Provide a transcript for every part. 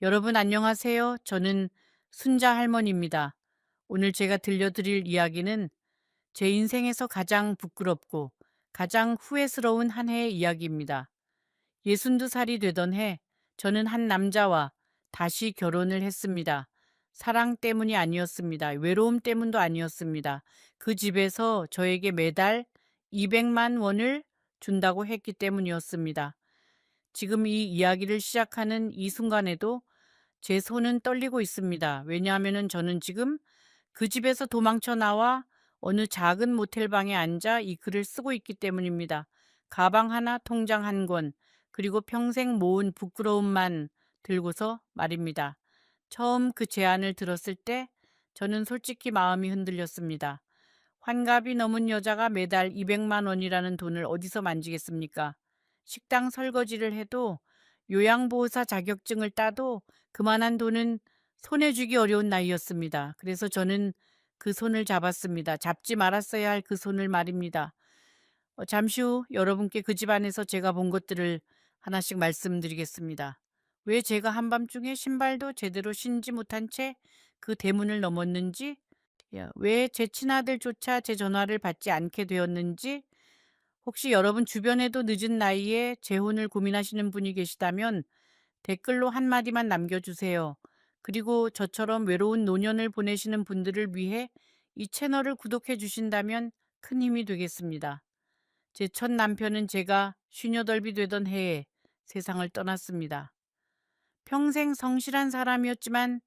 여러분 안녕하세요. 저는 순자 할머니입니다. 오늘 제가 들려드릴 이야기는 제 인생에서 가장 부끄럽고 가장 후회스러운 한 해의 이야기입니다. 62살이 되던 해, 저는 한 남자와 다시 결혼을 했습니다. 사랑 때문이 아니었습니다. 외로움 때문도 아니었습니다. 그 집에서 저에게 매달 200만 원을 준다고 했기 때문이었습니다. 지금 이 이야기를 시작하는 이 순간에도 제 손은 떨리고 있습니다. 왜냐하면 저는 지금 그 집에서 도망쳐 나와 어느 작은 모텔방에 앉아 이 글을 쓰고 있기 때문입니다. 가방 하나, 통장 한 권, 그리고 평생 모은 부끄러움만 들고서 말입니다. 처음 그 제안을 들었을 때 저는 솔직히 마음이 흔들렸습니다. 환갑이 넘은 여자가 매달 200만 원이라는 돈을 어디서 만지겠습니까? 식당 설거지를 해도 요양보호사 자격증을 따도 그만한 돈은 손에 쥐기 어려운 나이였습니다. 그래서 저는 그 손을 잡았습니다. 잡지 말았어야 할 그 손을 말입니다. 잠시 후 여러분께 그 집안에서 제가 본 것들을 하나씩 말씀드리겠습니다. 왜 제가 한밤중에 신발도 제대로 신지 못한 채 그 대문을 넘었는지, 왜 제 친아들조차 제 전화를 받지 않게 되었는지, 혹시 여러분 주변에도 늦은 나이에 재혼을 고민하시는 분이 계시다면 댓글로 한마디만 남겨주세요. 그리고 저처럼 외로운 노년을 보내시는 분들을 위해 이 채널을 구독해 주신다면 큰 힘이 되겠습니다. 제 첫 남편은 제가 58이 되던 해에 세상을 떠났습니다. 평생 성실한 사람이었지만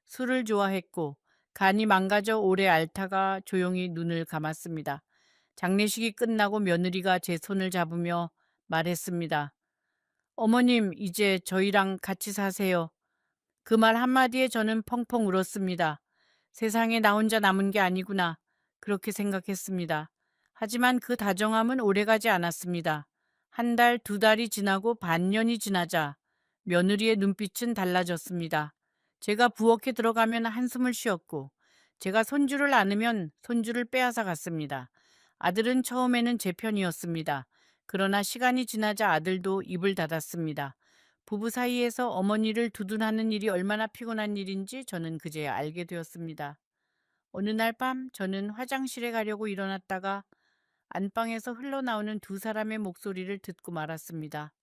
술을 좋아했고 간이 망가져 오래 앓다가 조용히 눈을 감았습니다. 장례식이 끝나고 며느리가 제 손을 잡으며 말했습니다. 어머님, 이제 저희랑 같이 사세요. 그 말 한마디에 저는 펑펑 울었습니다. 세상에 나 혼자 남은 게 아니구나. 그렇게 생각했습니다. 하지만 그 다정함은 오래가지 않았습니다. 한 달, 두 달이 지나고 반년이 지나자 며느리의 눈빛은 달라졌습니다. 제가 부엌에 들어가면 한숨을 쉬었고, 제가 손주를 안으면 손주를 빼앗아 갔습니다. 아들은 처음에는 제 편이었습니다. 그러나 시간이 지나자 아들도 입을 닫았습니다. 부부 사이에서 어머니를 두둔하는 일이 얼마나 피곤한 일인지 저는 그제야 알게 되었습니다. 어느 날 밤 저는 화장실에 가려고 일어났다가 안방에서 흘러나오는 두 사람의 목소리를 듣고 말았습니다.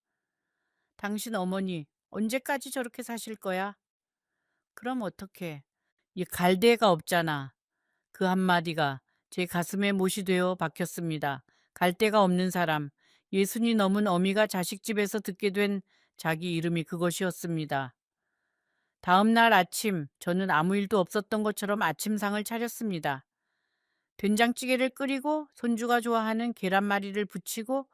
당신 어머니, 언제까지 저렇게 사실 거야? 그럼 어떡해? 이 갈대가 없잖아. 그 한마디가 제 가슴에 못이 되어 박혔습니다. 갈데가 없는 사람, 예순이 넘은 어미가 자식집에서 듣게 된 자기 이름이 그것이었습니다. 다음 날 아침, 저는 아무 일도 없었던 것처럼 아침상을 차렸습니다. 된장찌개를 끓이고 손주가 좋아하는 계란말이를 부치고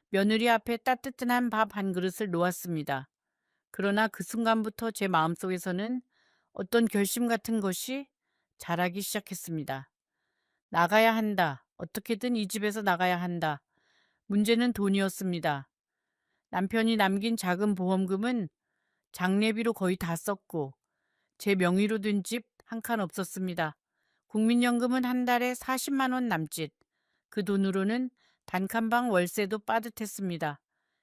며느리 앞에 따뜻한 밥 한 그릇을 놓았습니다. 그러나 그 순간부터 제 마음속에서는 어떤 결심 같은 것이 자라기 시작했습니다. 나가야 한다. 어떻게든 이 집에서 나가야 한다. 문제는 돈이었습니다. 남편이 남긴 작은 보험금은 장례비로 거의 다 썼고 제 명의로 된 집 한 칸 없었습니다. 국민연금은 한 달에 40만 원 남짓. 그 돈으로는 단칸방 월세도 빠듯했습니다.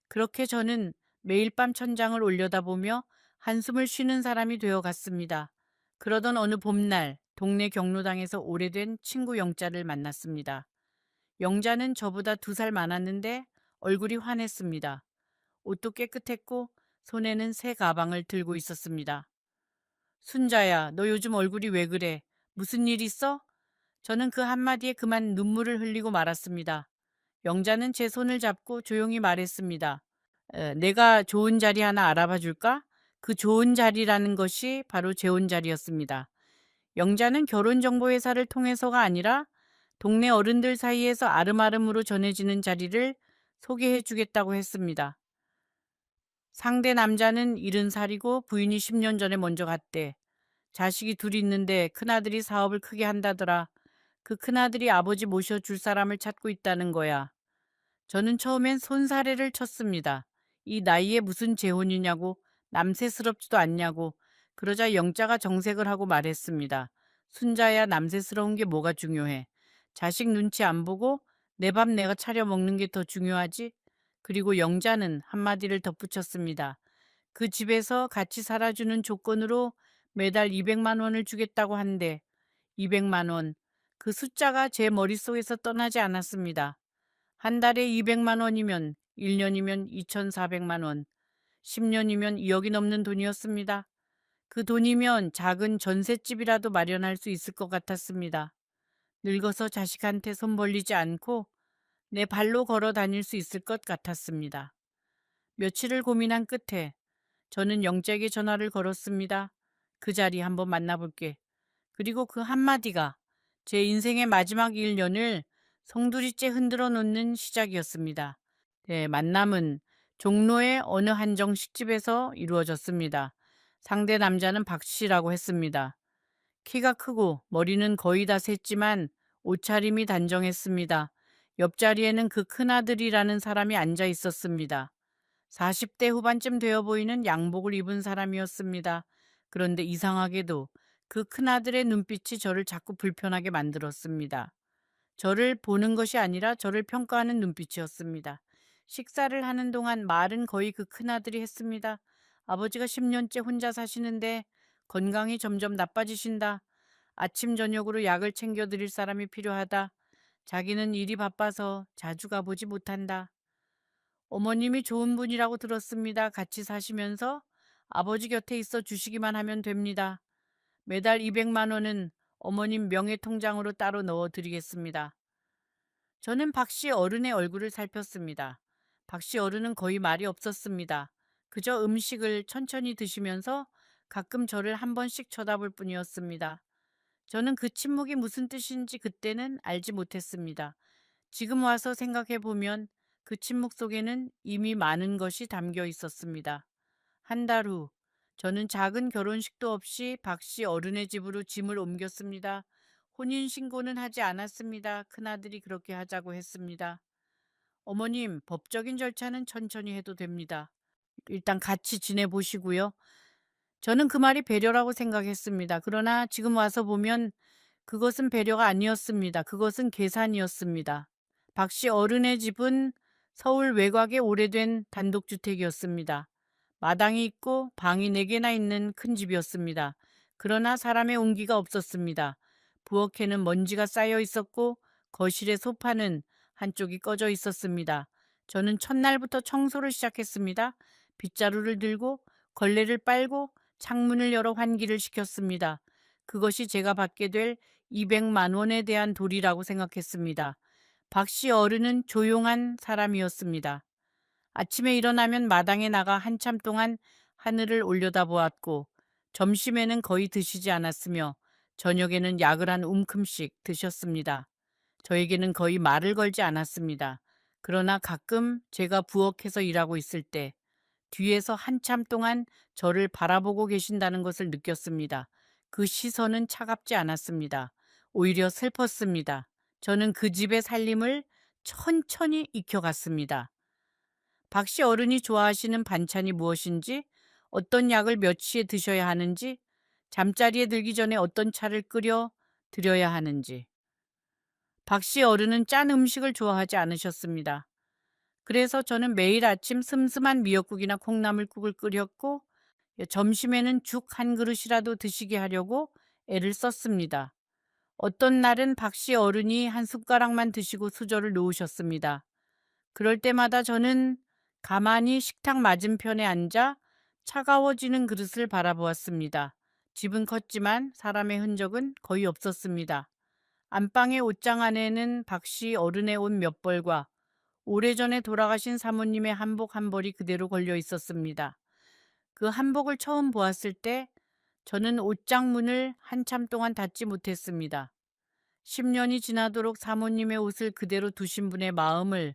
그렇게 저는 매일 밤 천장을 올려다보며 한숨을 쉬는 사람이 되어갔습니다. 그러던 어느 봄날 동네 경로당에서 오래된 친구 영자를 만났습니다. 영자는 저보다 2살 많았는데 얼굴이 환했습니다. 옷도 깨끗했고 손에는 새 가방을 들고 있었습니다. 순자야, 너 요즘 얼굴이 왜 그래? 무슨 일 있어? 저는 그 한마디에 그만 눈물을 흘리고 말았습니다. 영자는 제 손을 잡고 조용히 말했습니다. 내가 좋은 자리 하나 알아봐 줄까? 그 좋은 자리라는 것이 바로 재혼 자리였습니다. 영자는 결혼정보회사를 통해서가 아니라 동네 어른들 사이에서 아름아름으로 전해지는 자리를 소개해 주겠다고 했습니다. 상대 남자는 70살이고 부인이 10년 전에 먼저 갔대. 자식이 둘이 있는데 큰아들이 사업을 크게 한다더라. 그 큰아들이 아버지 모셔줄 사람을 찾고 있다는 거야. 저는 처음엔 손사래를 쳤습니다. 이 나이에 무슨 재혼이냐고, 남세스럽지도 않냐고. 그러자 영자가 정색을 하고 말했습니다. 순자야, 남세스러운 게 뭐가 중요해. 자식 눈치 안 보고 내 밥 내가 차려 먹는 게 더 중요하지. 그리고 영자는 한마디를 덧붙였습니다. 그 집에서 같이 살아주는 조건으로 매달 200만 원을 주겠다고 하는데 200만 원. 그 숫자가 제 머릿속에서 떠나지 않았습니다. 한 달에 200만 원이면 1년이면 2,400만 원, 10년이면 2억이 넘는 돈이었습니다. 그 돈이면 작은 전셋집이라도 마련할 수 있을 것 같았습니다. 늙어서 자식한테 손 벌리지 않고 내 발로 걸어 다닐 수 있을 것 같았습니다. 며칠을 고민한 끝에 저는 영재에게 전화를 걸었습니다. 그 자리 한번 만나볼게. 그리고 그 한마디가 제 인생의 마지막 1년을 송두리째 흔들어 놓는 시작이었습니다. 네, 만남은 종로의 어느 한정식집에서 이루어졌습니다. 상대 남자는 박 씨라고 했습니다. 키가 크고 머리는 거의 다 샜지만 옷차림이 단정했습니다. 옆자리에는 그 큰아들이라는 사람이 앉아 있었습니다. 40대 후반쯤 되어 보이는 양복을 입은 사람이었습니다. 그런데 이상하게도 그 큰아들의 눈빛이 저를 자꾸 불편하게 만들었습니다. 저를 보는 것이 아니라 저를 평가하는 눈빛이었습니다. 식사를 하는 동안 말은 거의 그 큰아들이 했습니다. 아버지가 10년째 혼자 사시는데 건강이 점점 나빠지신다. 아침 저녁으로 약을 챙겨 드릴 사람이 필요하다. 자기는 일이 바빠서 자주 가보지 못한다. 어머님이 좋은 분이라고 들었습니다. 같이 사시면서 아버지 곁에 있어 주시기만 하면 됩니다. 매달 200만 원은 어머님 명예 통장으로 따로 넣어 드리겠습니다. 저는 박씨 어른의 얼굴을 살폈습니다. 박씨 어른은 거의 말이 없었습니다. 그저 음식을 천천히 드시면서 가끔 저를 한 번씩 쳐다볼 뿐이었습니다. 저는 그 침묵이 무슨 뜻인지 그때는 알지 못했습니다. 지금 와서 생각해 보면 그 침묵 속에는 이미 많은 것이 담겨 있었습니다. 한 달 후, 저는 작은 결혼식도 없이 박 씨 어른의 집으로 짐을 옮겼습니다. 혼인신고는 하지 않았습니다. 큰아들이 그렇게 하자고 했습니다. 어머님, 법적인 절차는 천천히 해도 됩니다. 일단 같이 지내보시고요. 저는 그 말이 배려라고 생각했습니다. 그러나 지금 와서 보면 그것은 배려가 아니었습니다. 그것은 계산이었습니다. 박 씨 어른의 집은 서울 외곽의 오래된 단독주택이었습니다. 마당이 있고 방이 4개나 있는 큰 집이었습니다. 그러나 사람의 온기가 없었습니다. 부엌에는 먼지가 쌓여 있었고 거실의 소파는 한쪽이 꺼져 있었습니다. 저는 첫날부터 청소를 시작했습니다. 빗자루를 들고 걸레를 빨고 창문을 열어 환기를 시켰습니다. 그것이 제가 받게 될 200만 원에 대한 도리라고 생각했습니다. 박 씨 어른은 조용한 사람이었습니다. 아침에 일어나면 마당에 나가 한참 동안 하늘을 올려다보았고 점심에는 거의 드시지 않았으며 저녁에는 약을 한 움큼씩 드셨습니다. 저에게는 거의 말을 걸지 않았습니다. 그러나 가끔 제가 부엌에서 일하고 있을 때 뒤에서 한참 동안 저를 바라보고 계신다는 것을 느꼈습니다. 그 시선은 차갑지 않았습니다. 오히려 슬펐습니다. 저는 그 집의 살림을 천천히 익혀갔습니다. 박 씨 어른이 좋아하시는 반찬이 무엇인지, 어떤 약을 몇 시에 드셔야 하는지, 잠자리에 들기 전에 어떤 차를 끓여 드려야 하는지. 박 씨 어른은 짠 음식을 좋아하지 않으셨습니다. 그래서 저는 매일 아침 슴슴한 미역국이나 콩나물국을 끓였고 점심에는 죽 한 그릇이라도 드시게 하려고 애를 썼습니다. 어떤 날은 박 씨 어른이 한 숟가락만 드시고 수저를 놓으셨습니다. 그럴 때마다 저는 가만히 식탁 맞은편에 앉아 차가워지는 그릇을 바라보았습니다. 집은 컸지만 사람의 흔적은 거의 없었습니다. 안방의 옷장 안에는 박 씨 어른의 옷 몇 벌과 오래전에 돌아가신 사모님의 한복 한 벌이 그대로 걸려 있었습니다. 그 한복을 처음 보았을 때 저는 옷장 문을 한참 동안 닫지 못했습니다. 10년이 지나도록 사모님의 옷을 그대로 두신 분의 마음을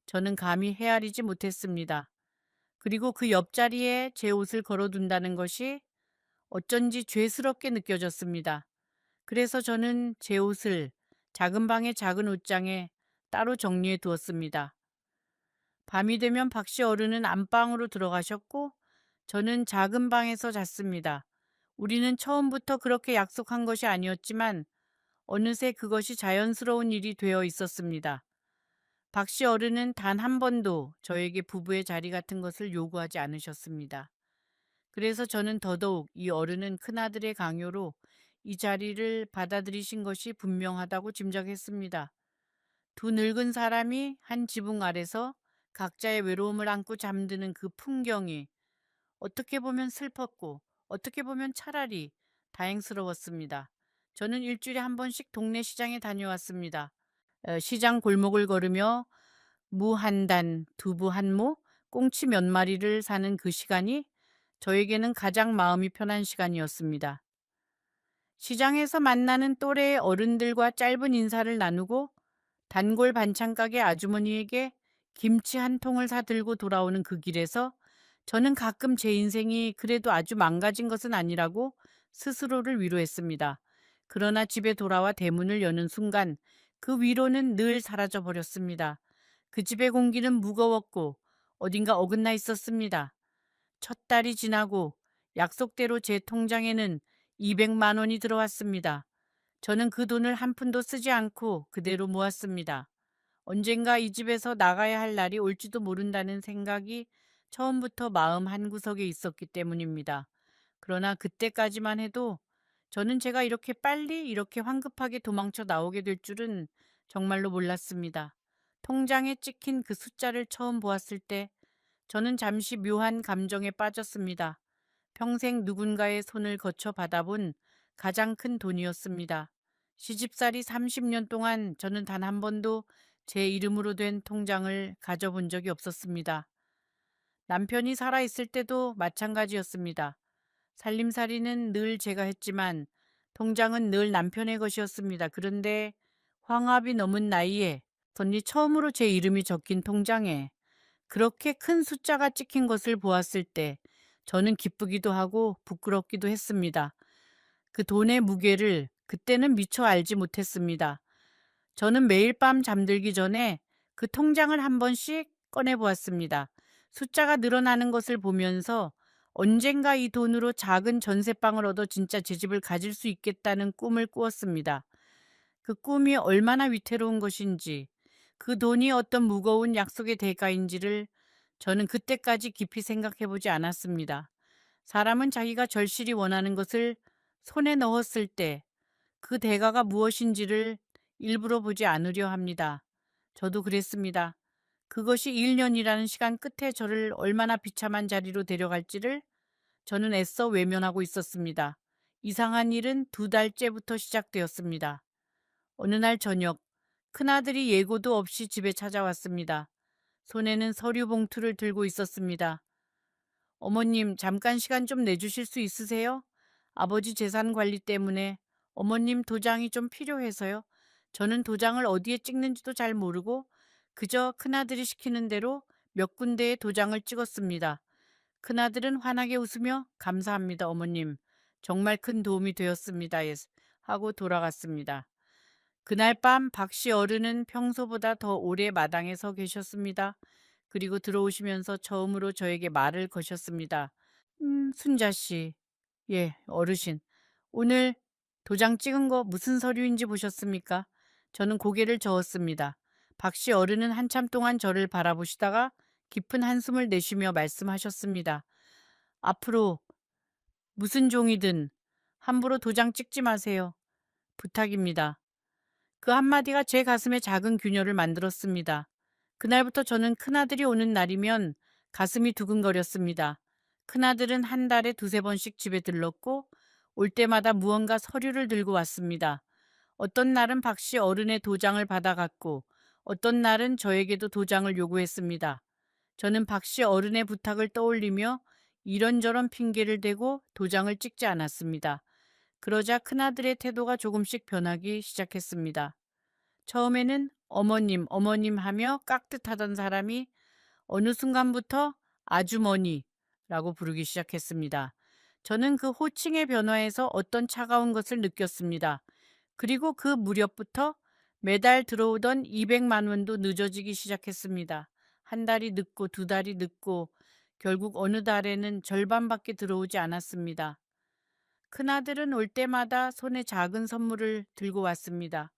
저는 감히 헤아리지 못했습니다. 그리고 그 옆자리에 제 옷을 걸어둔다는 것이 어쩐지 죄스럽게 느껴졌습니다. 그래서 저는 제 옷을 작은 방의 작은 옷장에 따로 정리해 두었습니다. 밤이 되면 박 씨 어른은 안방으로 들어가셨고 저는 작은 방에서 잤습니다. 우리는 처음부터 그렇게 약속한 것이 아니었지만 어느새 그것이 자연스러운 일이 되어 있었습니다. 박 씨 어른은 단 한 번도 저에게 부부의 자리 같은 것을 요구하지 않으셨습니다. 그래서 저는 더더욱 이 어른은 큰아들의 강요로 이 자리를 받아들이신 것이 분명하다고 짐작했습니다. 두 늙은 사람이 한 지붕 아래서 각자의 외로움을 안고 잠드는 그 풍경이 어떻게 보면 슬펐고 어떻게 보면 차라리 다행스러웠습니다. 저는 일주일에 한 번씩 동네 시장에 다녀왔습니다. 시장 골목을 걸으며 무 한 단, 두부 한 모, 꽁치 몇 마리를 사는 그 시간이 저에게는 가장 마음이 편한 시간이었습니다. 시장에서 만나는 또래의 어른들과 짧은 인사를 나누고 단골 반찬 가게 아주머니에게 김치 한 통을 사 들고 돌아오는 그 길에서 저는 가끔 제 인생이 그래도 아주 망가진 것은 아니라고 스스로를 위로했습니다. 그러나 집에 돌아와 대문을 여는 순간 그 위로는 늘 사라져 버렸습니다. 그 집의 공기는 무거웠고 어딘가 어긋나 있었습니다. 첫 달이 지나고 약속대로 제 통장에는 200만 원이 들어왔습니다. 저는 그 돈을 한 푼도 쓰지 않고 그대로 모았습니다. 언젠가 이 집에서 나가야 할 날이 올지도 모른다는 생각이 처음부터 마음 한구석에 있었기 때문입니다. 그러나 그때까지만 해도 저는 제가 이렇게 빨리 이렇게 황급하게 도망쳐 나오게 될 줄은 정말로 몰랐습니다. 통장에 찍힌 그 숫자를 처음 보았을 때 저는 잠시 묘한 감정에 빠졌습니다. 평생 누군가의 손을 거쳐 받아본 가장 큰 돈이었습니다. 시집살이 30년 동안 저는 단 한 번도 제 이름으로 된 통장을 가져본 적이 없었습니다. 남편이 살아있을 때도 마찬가지였습니다. 살림살이는 늘 제가 했지만 통장은 늘 남편의 것이었습니다. 그런데 황합이 넘은 나이에 덧니 처음으로 제 이름이 적힌 통장에 그렇게 큰 숫자가 찍힌 것을 보았을 때 저는 기쁘기도 하고 부끄럽기도 했습니다. 그 돈의 무게를 그때는 미처 알지 못했습니다. 저는 매일 밤 잠들기 전에 그 통장을 한 번씩 꺼내 보았습니다. 숫자가 늘어나는 것을 보면서 언젠가 이 돈으로 작은 전세방을 얻어 진짜 제 집을 가질 수 있겠다는 꿈을 꾸었습니다. 그 꿈이 얼마나 위태로운 것인지, 그 돈이 어떤 무거운 약속의 대가인지를 저는 그때까지 깊이 생각해 보지 않았습니다. 사람은 자기가 절실히 원하는 것을 손에 넣었을 때 그 대가가 무엇인지를 일부러 보지 않으려 합니다. 저도 그랬습니다. 그것이 1년이라는 시간 끝에 저를 얼마나 비참한 자리로 데려갈지를 저는 애써 외면하고 있었습니다. 이상한 일은 2달째부터 시작되었습니다. 어느 날 저녁, 큰아들이 예고도 없이 집에 찾아왔습니다. 손에는 서류 봉투를 들고 있었습니다. 어머님, 잠깐 시간 좀 내주실 수 있으세요? 아버지 재산 관리 때문에 어머님 도장이 좀 필요해서요. 저는 도장을 어디에 찍는지도 잘 모르고 그저 큰아들이 시키는 대로 몇 군데에 도장을 찍었습니다. 큰아들은 환하게 웃으며 감사합니다, 어머님. 정말 큰 도움이 되었습니다. 하고 돌아갔습니다. 그날 밤 박 씨 어른은 평소보다 더 오래 마당에 서 계셨습니다. 그리고 들어오시면서 처음으로 저에게 말을 거셨습니다. 순자 씨. 예, 어르신. 오늘 도장 찍은 거 무슨 서류인지 보셨습니까? 저는 고개를 저었습니다. 박 씨 어른은 한참 동안 저를 바라보시다가 깊은 한숨을 내쉬며 말씀하셨습니다. 앞으로 무슨 종이든 함부로 도장 찍지 마세요. 부탁입니다. 그 한마디가 제 가슴에 작은 균열을 만들었습니다. 그날부터 저는 큰아들이 오는 날이면 가슴이 두근거렸습니다. 큰아들은 한 달에 두세 번씩 집에 들렀고 올 때마다 무언가 서류를 들고 왔습니다. 어떤 날은 박 씨 어른의 도장을 받아갔고 어떤 날은 저에게도 도장을 요구했습니다. 저는 박 씨 어른의 부탁을 떠올리며 이런저런 핑계를 대고 도장을 찍지 않았습니다. 그러자 큰아들의 태도가 조금씩 변하기 시작했습니다. 처음에는 어머님, 어머님 하며 깍듯하던 사람이 어느 순간부터 아주머니라고 부르기 시작했습니다. 저는 그 호칭의 변화에서 어떤 차가운 것을 느꼈습니다. 그리고 그 무렵부터 매달 들어오던 200만 원도 늦어지기 시작했습니다. 한 달이 늦고 2달이 늦고 결국 어느 달에는 절반밖에 들어오지 않았습니다. 큰아들은 올 때마다 손에 작은 선물을 들고 왔습니다.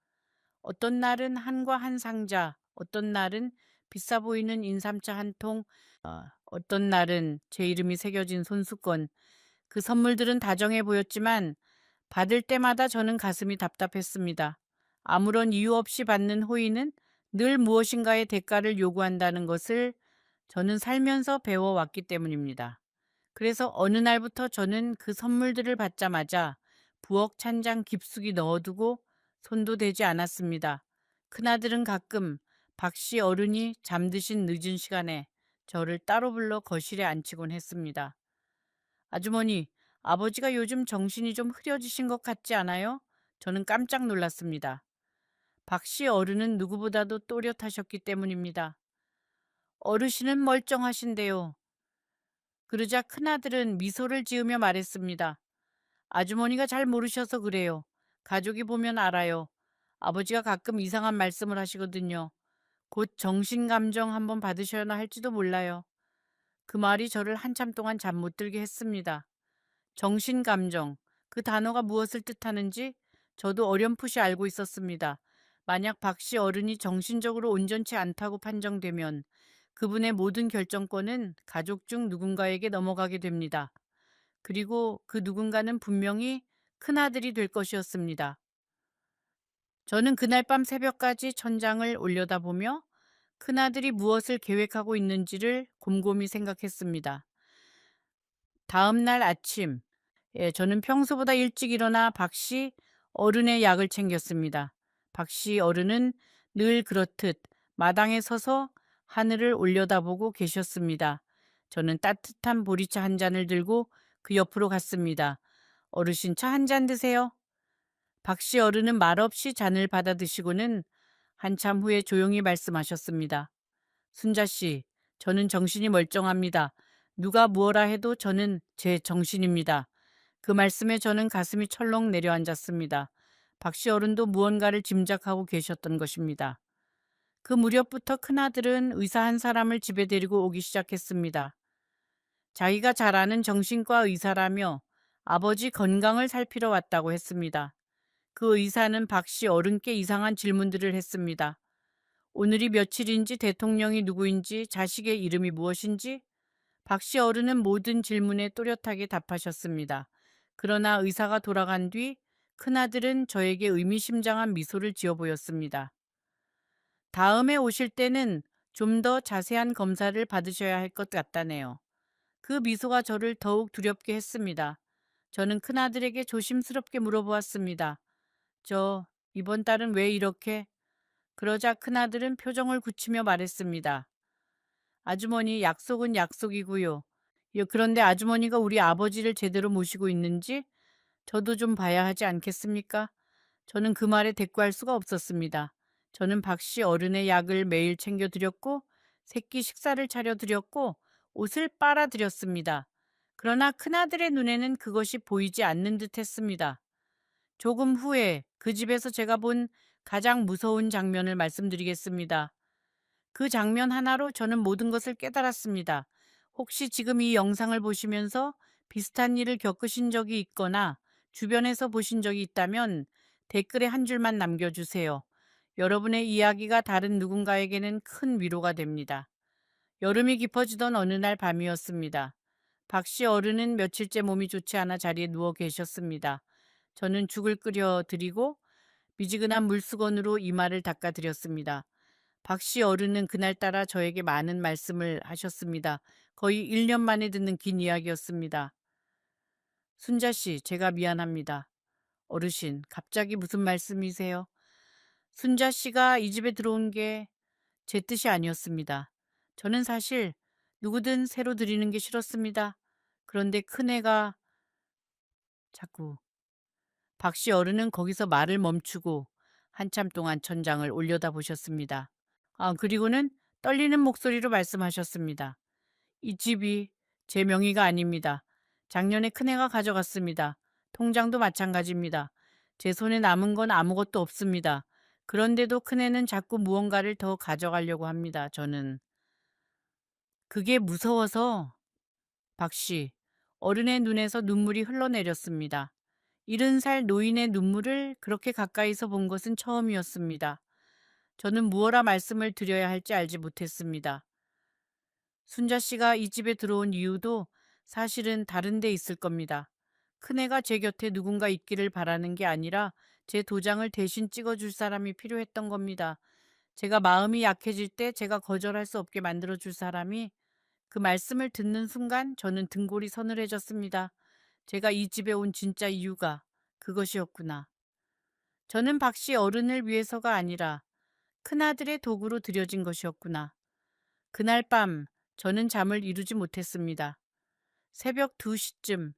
어떤 날은 한과 한 상자, 어떤 날은 비싸 보이는 인삼차 한 통, 어떤 날은 제 이름이 새겨진 손수건, 그 선물들은 다정해 보였지만 받을 때마다 저는 가슴이 답답했습니다. 아무런 이유 없이 받는 호의는 늘 무엇인가의 대가를 요구한다는 것을 저는 살면서 배워왔기 때문입니다. 그래서 어느 날부터 저는 그 선물들을 받자마자 부엌 찬장 깊숙이 넣어두고 손도 대지 않았습니다. 큰아들은 가끔 박씨 어른이 잠드신 늦은 시간에 저를 따로 불러 거실에 앉히곤 했습니다. 아주머니, 아버지가 요즘 정신이 좀 흐려지신 것 같지 않아요? 저는 깜짝 놀랐습니다. 박씨 어른은 누구보다도 또렷하셨기 때문입니다. 어르신은 멀쩡하신데요. 그러자 큰아들은 미소를 지으며 말했습니다. 아주머니가 잘 모르셔서 그래요. 가족이 보면 알아요. 아버지가 가끔 이상한 말씀을 하시거든요. 곧 정신감정 한번 받으셔야 할지도 몰라요. 그 말이 저를 한참 동안 잠 못 들게 했습니다. 정신감정, 그 단어가 무엇을 뜻하는지 저도 어렴풋이 알고 있었습니다. 만약 박씨 어른이 정신적으로 온전치 않다고 판정되면 그분의 모든 결정권은 가족 중 누군가에게 넘어가게 됩니다. 그리고 그 누군가는 분명히 큰아들이 될 것이었습니다. 저는 그날 밤 새벽까지 천장을 올려다보며 큰아들이 무엇을 계획하고 있는지를 곰곰이 생각했습니다. 다음 날 아침, 저는 평소보다 일찍 일어나 박씨 어른의 약을 챙겼습니다. 박씨 어른은 늘 그렇듯 마당에 서서 하늘을 올려다보고 계셨습니다. 저는 따뜻한 보리차 한 잔을 들고 그 옆으로 갔습니다. 어르신 차 한 잔 드세요. 박씨 어른은 말없이 잔을 받아 드시고는 한참 후에 조용히 말씀하셨습니다. 순자 씨, 저는 정신이 멀쩡합니다. 누가 무엇라 해도 저는 제 정신입니다. 그 말씀에 저는 가슴이 철렁 내려앉았습니다. 박씨 어른도 무언가를 짐작하고 계셨던 것입니다. 그 무렵부터 큰아들은 의사 한 사람을 집에 데리고 오기 시작했습니다. 자기가 잘 아는 정신과 의사라며 아버지 건강을 살피러 왔다고 했습니다. 그 의사는 박씨 어른께 이상한 질문들을 했습니다. 오늘이 며칠인지, 대통령이 누구인지, 자식의 이름이 무엇인지, 박씨 어른은 모든 질문에 또렷하게 답하셨습니다. 그러나 의사가 돌아간 뒤 큰아들은 저에게 의미심장한 미소를 지어 보였습니다. 다음에 오실 때는 좀 더 자세한 검사를 받으셔야 할 것 같다네요. 그 미소가 저를 더욱 두렵게 했습니다. 저는 큰아들에게 조심스럽게 물어보았습니다. 이번 달은 왜 이렇게? 그러자 큰아들은 표정을 굳히며 말했습니다. 아주머니, 약속은 약속이고요. 그런데 아주머니가 우리 아버지를 제대로 모시고 있는지 저도 좀 봐야 하지 않겠습니까? 저는 그 말에 대꾸할 수가 없었습니다. 저는 박씨 어른의 약을 매일 챙겨드렸고 새끼 식사를 차려드렸고 옷을 빨아드렸습니다. 그러나 큰아들의 눈에는 그것이 보이지 않는 듯 했습니다. 조금 후에 그 집에서 제가 본 가장 무서운 장면을 말씀드리겠습니다. 그 장면 하나로 저는 모든 것을 깨달았습니다. 혹시 지금 이 영상을 보시면서 비슷한 일을 겪으신 적이 있거나 주변에서 보신 적이 있다면 댓글에 한 줄만 남겨주세요. 여러분의 이야기가 다른 누군가에게는 큰 위로가 됩니다. 여름이 깊어지던 어느 날 밤이었습니다. 박씨 어른은 며칠째 몸이 좋지 않아 자리에 누워 계셨습니다. 저는 죽을 끓여 드리고 미지근한 물수건으로 이마를 닦아 드렸습니다. 박씨 어른은 그날따라 저에게 많은 말씀을 하셨습니다. 거의 1년 만에 듣는 긴 이야기였습니다. 순자 씨, 제가 미안합니다. 어르신, 갑자기 무슨 말씀이세요? 순자 씨가 이 집에 들어온 게 제 뜻이 아니었습니다. 저는 사실 누구든 새로 들이는 게 싫었습니다. 그런데 큰애가 자꾸 박씨 어른은 거기서 말을 멈추고 한참 동안 천장을 올려다보셨습니다. 그리고는 떨리는 목소리로 말씀하셨습니다. 이 집이 제 명의가 아닙니다. 작년에 큰애가 가져갔습니다. 통장도 마찬가지입니다. 제 손에 남은 건 아무것도 없습니다. 그런데도 큰애는 자꾸 무언가를 더 가져가려고 합니다. 저는 그게 무서워서 박씨 어른의 눈에서 눈물이 흘러내렸습니다. 70살 노인의 눈물을 그렇게 가까이서 본 것은 처음이었습니다. 저는 무어라 말씀을 드려야 할지 알지 못했습니다. 순자 씨가 이 집에 들어온 이유도 사실은 다른 데 있을 겁니다. 큰애가 제 곁에 누군가 있기를 바라는 게 아니라 제 도장을 대신 찍어줄 사람이 필요했던 겁니다. 제가 마음이 약해질 때 제가 거절할 수 없게 만들어줄 사람이. 그 말씀을 듣는 순간 저는 등골이 서늘해졌습니다. 제가 이 집에 온 진짜 이유가 그것이었구나. 저는 박 씨 어른을 위해서가 아니라 큰아들의 도구로 들여진 것이었구나. 그날 밤 저는 잠을 이루지 못했습니다. 새벽 2시쯤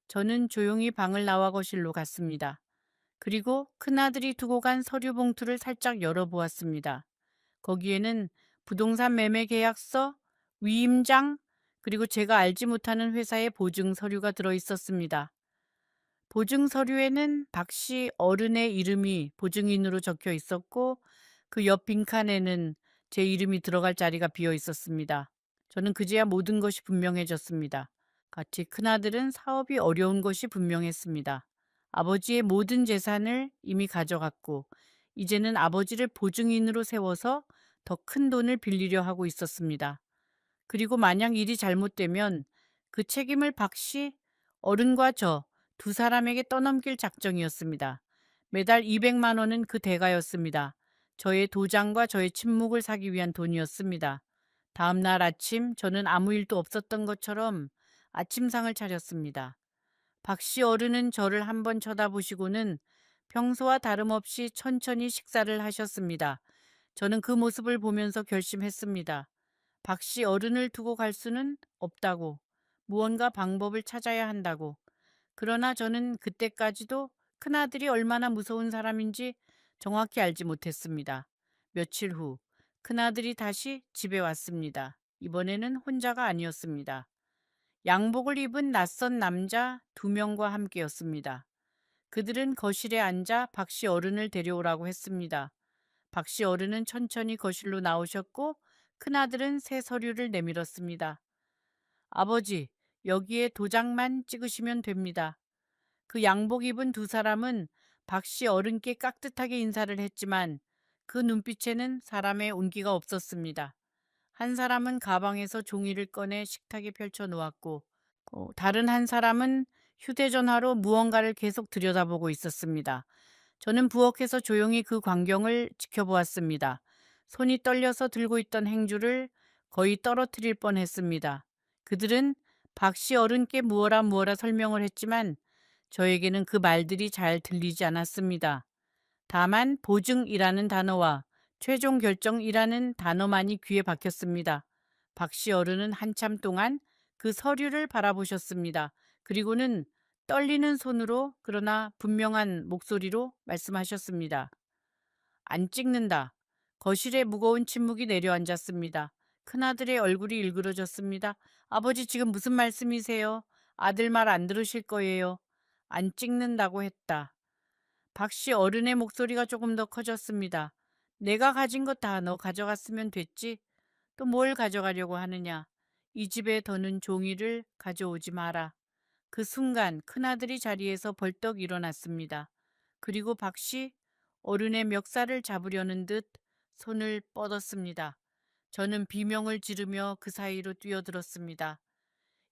저는 조용히 방을 나와 거실로 갔습니다. 그리고 큰아들이 두고 간 서류 봉투를 살짝 열어보았습니다. 거기에는 부동산 매매 계약서, 위임장, 그리고 제가 알지 못하는 회사의 보증 서류가 들어 있었습니다. 보증 서류에는 박 씨 어른의 이름이 보증인으로 적혀 있었고 그 옆 빈칸에는 제 이름이 들어갈 자리가 비어 있었습니다. 저는 그제야 모든 것이 분명해졌습니다. 같이 큰아들은 사업이 어려운 것이 분명했습니다. 아버지의 모든 재산을 이미 가져갔고 이제는 아버지를 보증인으로 세워서 더 큰 돈을 빌리려 하고 있었습니다. 그리고 만약 일이 잘못되면 그 책임을 박 씨, 어른과 저 두 사람에게 떠넘길 작정이었습니다. 매달 200만 원은 그 대가였습니다. 저의 도장과 저의 침묵을 사기 위한 돈이었습니다. 다음 날 아침 저는 아무 일도 없었던 것처럼 아침상을 차렸습니다. 박 씨 어른은 저를 한번 쳐다보시고는 평소와 다름없이 천천히 식사를 하셨습니다. 저는 그 모습을 보면서 결심했습니다. 박 씨 어른을 두고 갈 수는 없다고, 무언가 방법을 찾아야 한다고. 그러나 저는 그때까지도 큰아들이 얼마나 무서운 사람인지 정확히 알지 못했습니다. 며칠 후 큰아들이 다시 집에 왔습니다. 이번에는 혼자가 아니었습니다. 양복을 입은 낯선 남자 2명과 함께였습니다. 그들은 거실에 앉아 박 씨 어른을 데려오라고 했습니다. 박 씨 어른은 천천히 거실로 나오셨고 큰아들은 새 서류를 내밀었습니다. 아버지, 여기에 도장만 찍으시면 됩니다. 그 양복 입은 두 사람은 박 씨 어른께 깍듯하게 인사를 했지만 그 눈빛에는 사람의 온기가 없었습니다. 한 사람은 가방에서 종이를 꺼내 식탁에 펼쳐 놓았고 다른 한 사람은 휴대전화로 무언가를 계속 들여다보고 있었습니다. 저는 부엌에서 조용히 그 광경을 지켜보았습니다. 손이 떨려서 들고 있던 행주를 거의 떨어뜨릴 뻔했습니다. 그들은 박 씨 어른께 무어라 무어라 설명을 했지만 저에게는 그 말들이 잘 들리지 않았습니다. 다만 보증이라는 단어와 최종 결정이라는 단어만이 귀에 박혔습니다. 박 씨 어른은 한참 동안 그 서류를 바라보셨습니다. 그리고는 떨리는 손으로 그러나 분명한 목소리로 말씀하셨습니다. 안 찍는다. 거실에 무거운 침묵이 내려앉았습니다. 큰아들의 얼굴이 일그러졌습니다. 아버지 지금 무슨 말씀이세요? 아들 말 안 들으실 거예요. 안 찍는다고 했다. 박 씨 어른의 목소리가 조금 더 커졌습니다. 내가 가진 거 다 너 가져갔으면 됐지. 또 뭘 가져가려고 하느냐. 이 집에 더는 종이를 가져오지 마라. 그 순간 큰아들이 자리에서 벌떡 일어났습니다. 그리고 박 씨 어른의 멱살을 잡으려는 듯 손을 뻗었습니다. 저는 비명을 지르며 그 사이로 뛰어들었습니다.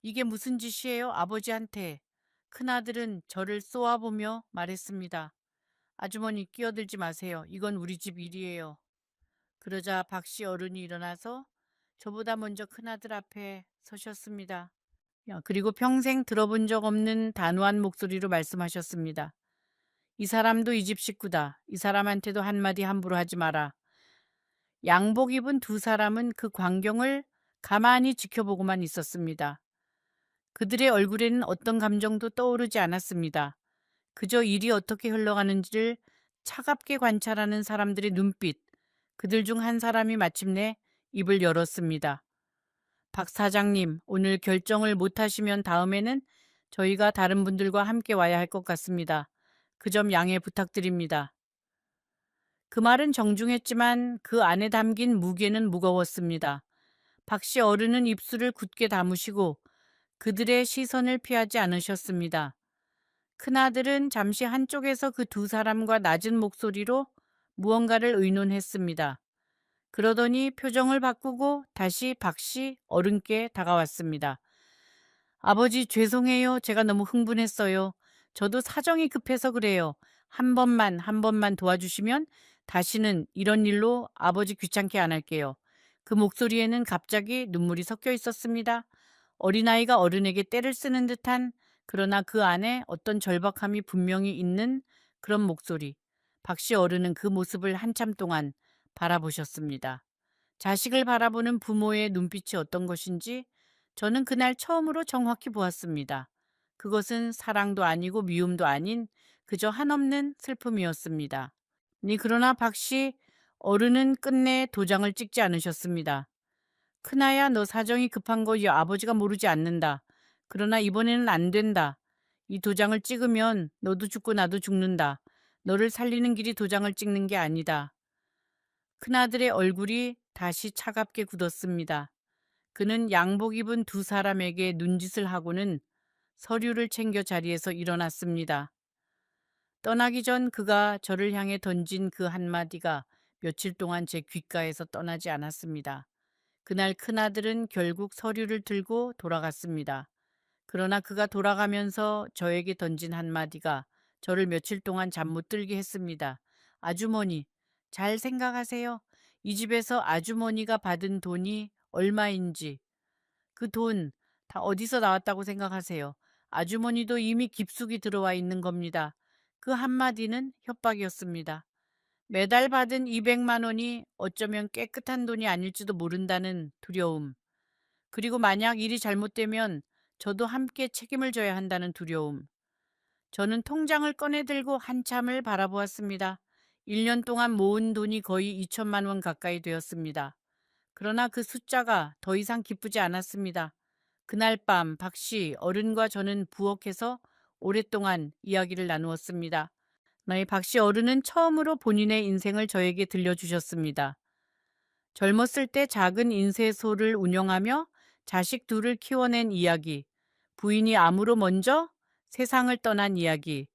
이게 무슨 짓이에요, 아버지한테? 큰아들은 저를 쏘아보며 말했습니다. 아주머니 끼어들지 마세요. 이건 우리 집 일이에요. 그러자 박 씨 어른이 일어나서 저보다 먼저 큰아들 앞에 서셨습니다. 그리고 평생 들어본 적 없는 단호한 목소리로 말씀하셨습니다. 이 사람도 이 집 식구다. 이 사람한테도 한마디 함부로 하지 마라. 양복 입은 두 사람은 그 광경을 가만히 지켜보고만 있었습니다. 그들의 얼굴에는 어떤 감정도 떠오르지 않았습니다. 그저 일이 어떻게 흘러가는지를 차갑게 관찰하는 사람들의 눈빛. 그들 중 한 사람이 마침내 입을 열었습니다. 박 사장님, 오늘 결정을 못 하시면 다음에는 저희가 다른 분들과 함께 와야 할 것 같습니다. 그 점 양해 부탁드립니다. 그 말은 정중했지만 그 안에 담긴 무게는 무거웠습니다. 박 씨 어른은 입술을 굳게 다무시고 그들의 시선을 피하지 않으셨습니다. 큰아들은 잠시 한쪽에서 그 두 사람과 낮은 목소리로 무언가를 의논했습니다. 그러더니 표정을 바꾸고 다시 박씨 어른께 다가왔습니다. 아버지 죄송해요. 제가 너무 흥분했어요. 저도 사정이 급해서 그래요. 한 번만 도와주시면 다시는 이런 일로 아버지 귀찮게 안 할게요. 그 목소리에는 갑자기 눈물이 섞여 있었습니다. 어린아이가 어른에게 떼를 쓰는 듯한, 그러나 그 안에 어떤 절박함이 분명히 있는 그런 목소리. 박씨 어른은 그 모습을 한참 동안 바라보셨습니다. 자식을 바라보는 부모의 눈빛이 어떤 것인지 저는 그날 처음으로 정확히 보았습니다. 그것은 사랑도 아니고 미움도 아닌 그저 한없는 슬픔이었습니다. 그러나 박씨 어른은 끝내 도장을 찍지 않으셨습니다. 큰아야, 너 사정이 급한 거 이 아버지가 모르지 않는다. 그러나 이번에는 안 된다. 이 도장을 찍으면 너도 죽고 나도 죽는다. 너를 살리는 길이 도장을 찍는 게 아니다. 큰아들의 얼굴이 다시 차갑게 굳었습니다. 그는 양복 입은 두 사람에게 눈짓을 하고는 서류를 챙겨 자리에서 일어났습니다. 떠나기 전 그가 저를 향해 던진 그 한마디가 며칠 동안 제 귓가에서 떠나지 않았습니다. 그날 큰아들은 결국 서류를 들고 돌아갔습니다. 그러나 그가 돌아가면서 저에게 던진 한마디가 저를 며칠 동안 잠 못 들게 했습니다. 아주머니, 잘 생각하세요. 이 집에서 아주머니가 받은 돈이 얼마인지, 그 돈 다 어디서 나왔다고 생각하세요? 아주머니도 이미 깊숙이 들어와 있는 겁니다. 그 한마디는 협박이었습니다. 매달 받은 200만 원이 어쩌면 깨끗한 돈이 아닐지도 모른다는 두려움. 그리고 만약 일이 잘못되면 저도 함께 책임을 져야 한다는 두려움. 저는 통장을 꺼내 들고 한참을 바라보았습니다. 1년 동안 모은 돈이 거의 2천만 원 가까이 되었습니다. 그러나 그 숫자가 더 이상 기쁘지 않았습니다. 그날 밤 박씨 어른과 저는 부엌에서 오랫동안 이야기를 나누었습니다. 나의 박씨 어른은 처음으로 본인의 인생을 저에게 들려주셨습니다. 젊었을 때 작은 인쇄소를 운영하며 자식 둘을 키워낸 이야기, 부인이 암으로 먼저 세상을 떠난 이야기,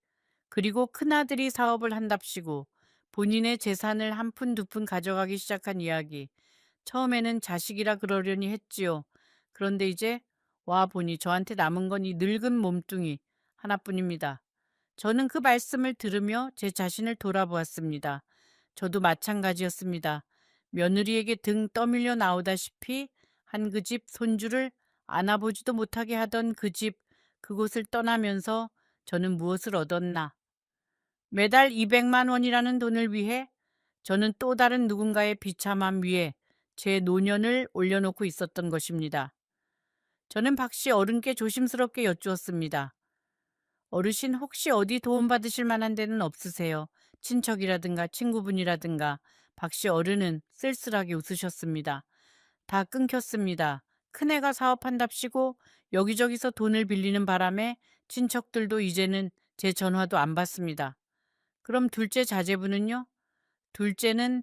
그리고 큰아들이 사업을 한답시고 본인의 재산을 한 푼 두 푼 가져가기 시작한 이야기. 처음에는 자식이라 그러려니 했지요. 그런데 이제 와 보니 저한테 남은 건 이 늙은 몸뚱이 하나뿐입니다. 저는 그 말씀을 들으며 제 자신을 돌아보았습니다. 저도 마찬가지였습니다. 며느리에게 등 떠밀려 나오다시피 한 그 집 손주를 안아보지도 못하게 하던 그 집, 그곳을 떠나면서 저는 무엇을 얻었나? 매달 200만 원이라는 돈을 위해 저는 또 다른 누군가의 비참함 위에 제 노년을 올려놓고 있었던 것입니다. 저는 박씨 어른께 조심스럽게 여쭈었습니다. 어르신, 혹시 어디 도움받으실 만한 데는 없으세요? 친척이라든가 친구분이라든가. 박씨 어른은 쓸쓸하게 웃으셨습니다. 다 끊겼습니다. 큰애가 사업한답시고 여기저기서 돈을 빌리는 바람에 친척들도 이제는 제 전화도 안 받습니다. 그럼 둘째 자제분은요? 둘째는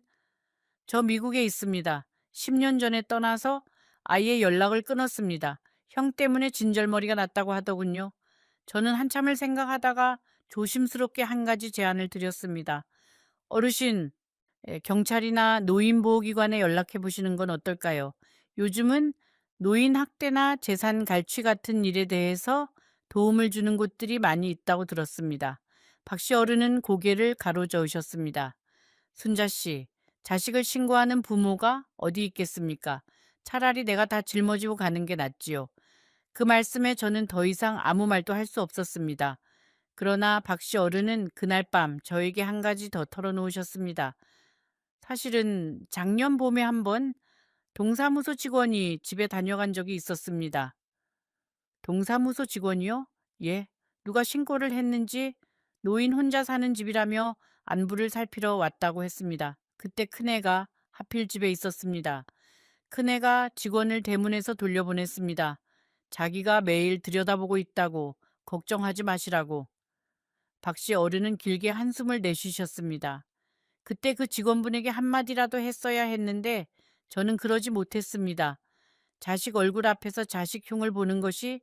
저 미국에 있습니다. 10년 전에 떠나서 아예 연락을 끊었습니다. 형 때문에 진절머리가 났다고 하더군요. 저는 한참을 생각하다가 조심스럽게 한 가지 제안을 드렸습니다. 어르신, 경찰이나 노인보호기관에 연락해 보시는 건 어떨까요? 요즘은 노인 학대나 재산 갈취 같은 일에 대해서 도움을 주는 곳들이 많이 있다고 들었습니다. 박씨 어른은 고개를 가로저으셨습니다. 순자 씨, 자식을 신고하는 부모가 어디 있겠습니까? 차라리 내가 다 짊어지고 가는 게 낫지요. 그 말씀에 저는 더 이상 아무 말도 할 수 없었습니다. 그러나 박씨 어른은 그날 밤 저에게 한 가지 더 털어놓으셨습니다. 사실은 작년 봄에 한번 동사무소 직원이 집에 다녀간 적이 있었습니다. 동사무소 직원이요? 예. 누가 신고를 했는지 노인 혼자 사는 집이라며 안부를 살피러 왔다고 했습니다. 그때 큰애가 하필 집에 있었습니다. 큰애가 직원을 대문에서 돌려보냈습니다. 자기가 매일 들여다보고 있다고, 걱정하지 마시라고. 박씨 어른은 길게 한숨을 내쉬셨습니다. 그때 그 직원분에게 한마디라도 했어야 했는데 저는 그러지 못했습니다. 자식 얼굴 앞에서 자식 흉을 보는 것이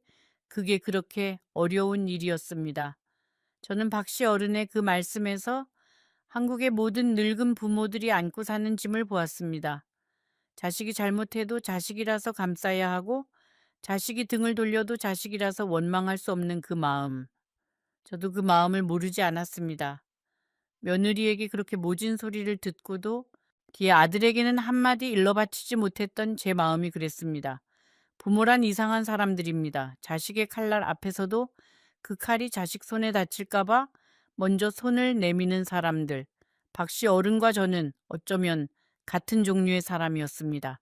그게 그렇게 어려운 일이었습니다. 저는 박씨 어른의 그 말씀에서 한국의 모든 늙은 부모들이 안고 사는 짐을 보았습니다. 자식이 잘못해도 자식이라서 감싸야 하고 자식이 등을 돌려도 자식이라서 원망할 수 없는 그 마음. 저도 그 마음을 모르지 않았습니다. 며느리에게 그렇게 모진 소리를 듣고도 뒤에 아들에게는 한마디 일러 바치지 못했던 제 마음이 그랬습니다. 부모란 이상한 사람들입니다. 자식의 칼날 앞에서도 그 칼이 자식 손에 다칠까봐 먼저 손을 내미는 사람들. 박씨 어른과 저는 어쩌면 같은 종류의 사람이었습니다.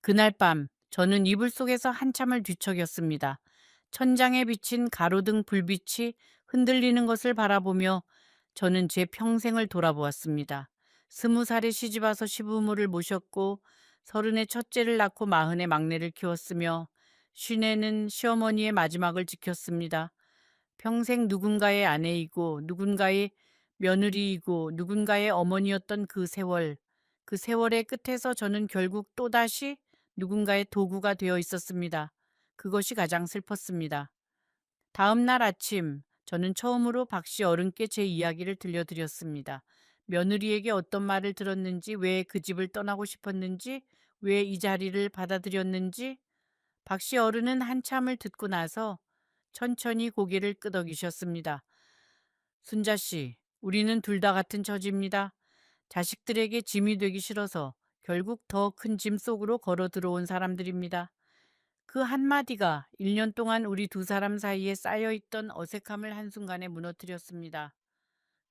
그날 밤 저는 이불 속에서 한참을 뒤척였습니다. 천장에 비친 가로등 불빛이 흔들리는 것을 바라보며 저는 제 평생을 돌아보았습니다. 20살에 시집와서 시부모를 모셨고 30에 첫째를 낳고 40에 막내를 키웠으며 50에는 시어머니의 마지막을 지켰습니다. 평생 누군가의 아내이고 누군가의 며느리이고 누군가의 어머니였던 그 세월, 그 세월의 끝에서 저는 결국 또다시 누군가의 도구가 되어 있었습니다. 그것이 가장 슬펐습니다. 다음 날 아침 저는 처음으로 박씨 어른께 제 이야기를 들려드렸습니다. 며느리에게 어떤 말을 들었는지, 왜 그 집을 떠나고 싶었는지, 왜 이 자리를 받아들였는지. 박씨 어른은 한참을 듣고 나서 천천히 고개를 끄덕이셨습니다. 순자 씨, 우리는 둘 다 같은 처지입니다. 자식들에게 짐이 되기 싫어서 결국 더 큰 짐 속으로 걸어 들어온 사람들입니다. 그 한마디가 1년 동안 우리 두 사람 사이에 쌓여있던 어색함을 한순간에 무너뜨렸습니다.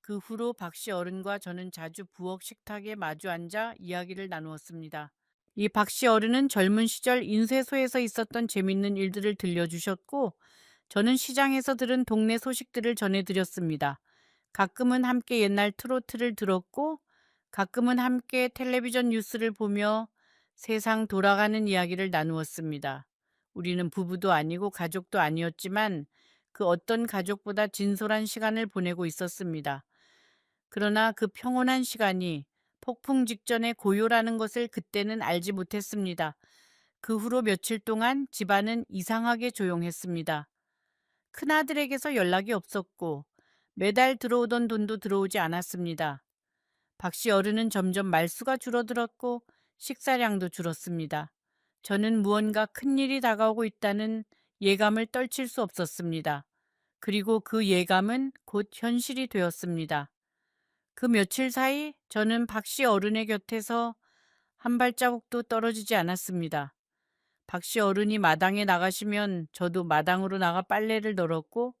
그 후로 박씨 어른과 저는 자주 부엌 식탁에 마주 앉아 이야기를 나누었습니다. 이 박씨 어른은 젊은 시절 인쇄소에서 있었던 재밌는 일들을 들려주셨고, 저는 시장에서 들은 동네 소식들을 전해드렸습니다. 가끔은 함께 옛날 트로트를 들었고, 가끔은 함께 텔레비전 뉴스를 보며 세상 돌아가는 이야기를 나누었습니다. 우리는 부부도 아니고 가족도 아니었지만 그 어떤 가족보다 진솔한 시간을 보내고 있었습니다. 그러나 그 평온한 시간이 폭풍 직전의 고요라는 것을 그때는 알지 못했습니다. 그 후로 며칠 동안 집안은 이상하게 조용했습니다. 큰아들에게서 연락이 없었고 매달 들어오던 돈도 들어오지 않았습니다. 박씨 어른은 점점 말수가 줄어들었고 식사량도 줄었습니다. 저는 무언가 큰일이 다가오고 있다는 예감을 떨칠 수 없었습니다. 그리고 그 예감은 곧 현실이 되었습니다. 그 며칠 사이 저는 박씨 어른의 곁에서 한 발자국도 떨어지지 않았습니다. 박씨 어른이 마당에 나가시면 저도 마당으로 나가 빨래를 널었고,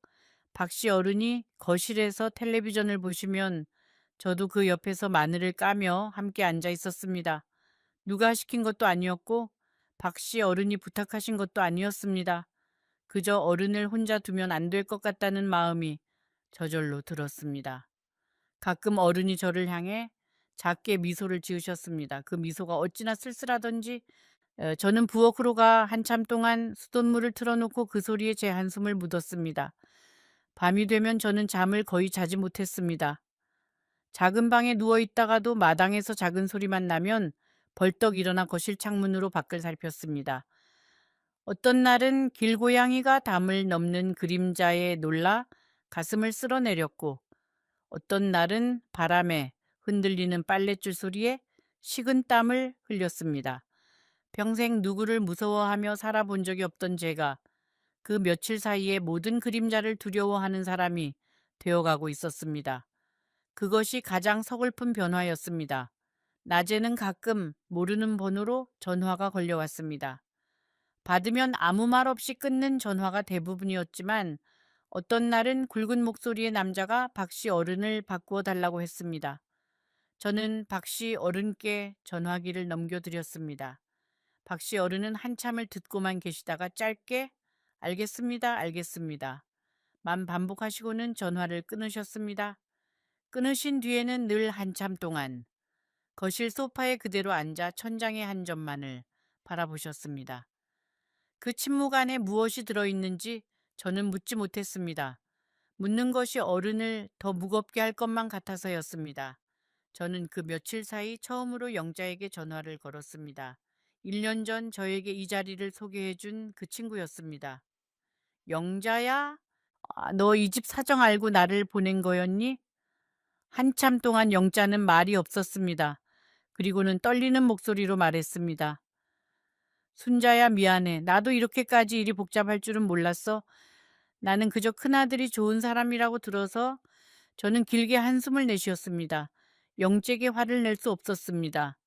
박씨 어른이 거실에서 텔레비전을 보시면 저도 그 옆에서 마늘을 까며 함께 앉아 있었습니다. 누가 시킨 것도 아니었고 박씨 어른이 부탁하신 것도 아니었습니다. 그저 어른을 혼자 두면 안 될 것 같다는 마음이 저절로 들었습니다. 가끔 어른이 저를 향해 작게 미소를 지으셨습니다. 그 미소가 어찌나 쓸쓸하던지 저는 부엌으로 가 한참 동안 수돗물을 틀어놓고 그 소리에 제 한숨을 묻었습니다. 밤이 되면 저는 잠을 거의 자지 못했습니다. 작은 방에 누워 있다가도 마당에서 작은 소리만 나면 벌떡 일어나 거실 창문으로 밖을 살폈습니다. 어떤 날은 길고양이가 담을 넘는 그림자에 놀라 가슴을 쓸어내렸고, 어떤 날은 바람에 흔들리는 빨랫줄 소리에 식은 땀을 흘렸습니다. 평생 누구를 무서워하며 살아본 적이 없던 제가 그 며칠 사이에 모든 그림자를 두려워하는 사람이 되어가고 있었습니다. 그것이 가장 서글픈 변화였습니다. 낮에는 가끔 모르는 번호로 전화가 걸려왔습니다. 받으면 아무 말 없이 끊는 전화가 대부분이었지만 어떤 날은 굵은 목소리의 남자가 박씨 어른을 바꾸어 달라고 했습니다. 저는 박씨 어른께 전화기를 넘겨드렸습니다. 박씨 어른은 한참을 듣고만 계시다가 짧게 알겠습니다, 알겠습니다 만 반복하시고는 전화를 끊으셨습니다. 끊으신 뒤에는 늘 한참 동안 거실 소파에 그대로 앉아 천장의 한 점만을 바라보셨습니다. 그 침묵 안에 무엇이 들어있는지 저는 묻지 못했습니다. 묻는 것이 어른을 더 무겁게 할 것만 같아서였습니다. 저는 그 며칠 사이 처음으로 영자에게 전화를 걸었습니다. 1년 전 저에게 이 자리를 소개해준 그 친구였습니다. 영자야? 너 이 집 사정 알고 나를 보낸 거였니? 한참 동안 영자는 말이 없었습니다. 그리고는 떨리는 목소리로 말했습니다. 순자야, 미안해. 나도 이렇게까지 일이 복잡할 줄은 몰랐어. 나는 그저 큰아들이 좋은 사람이라고 들어서. 저는 길게 한숨을 내쉬었습니다. 영잭에 화를 낼 수 없었습니다.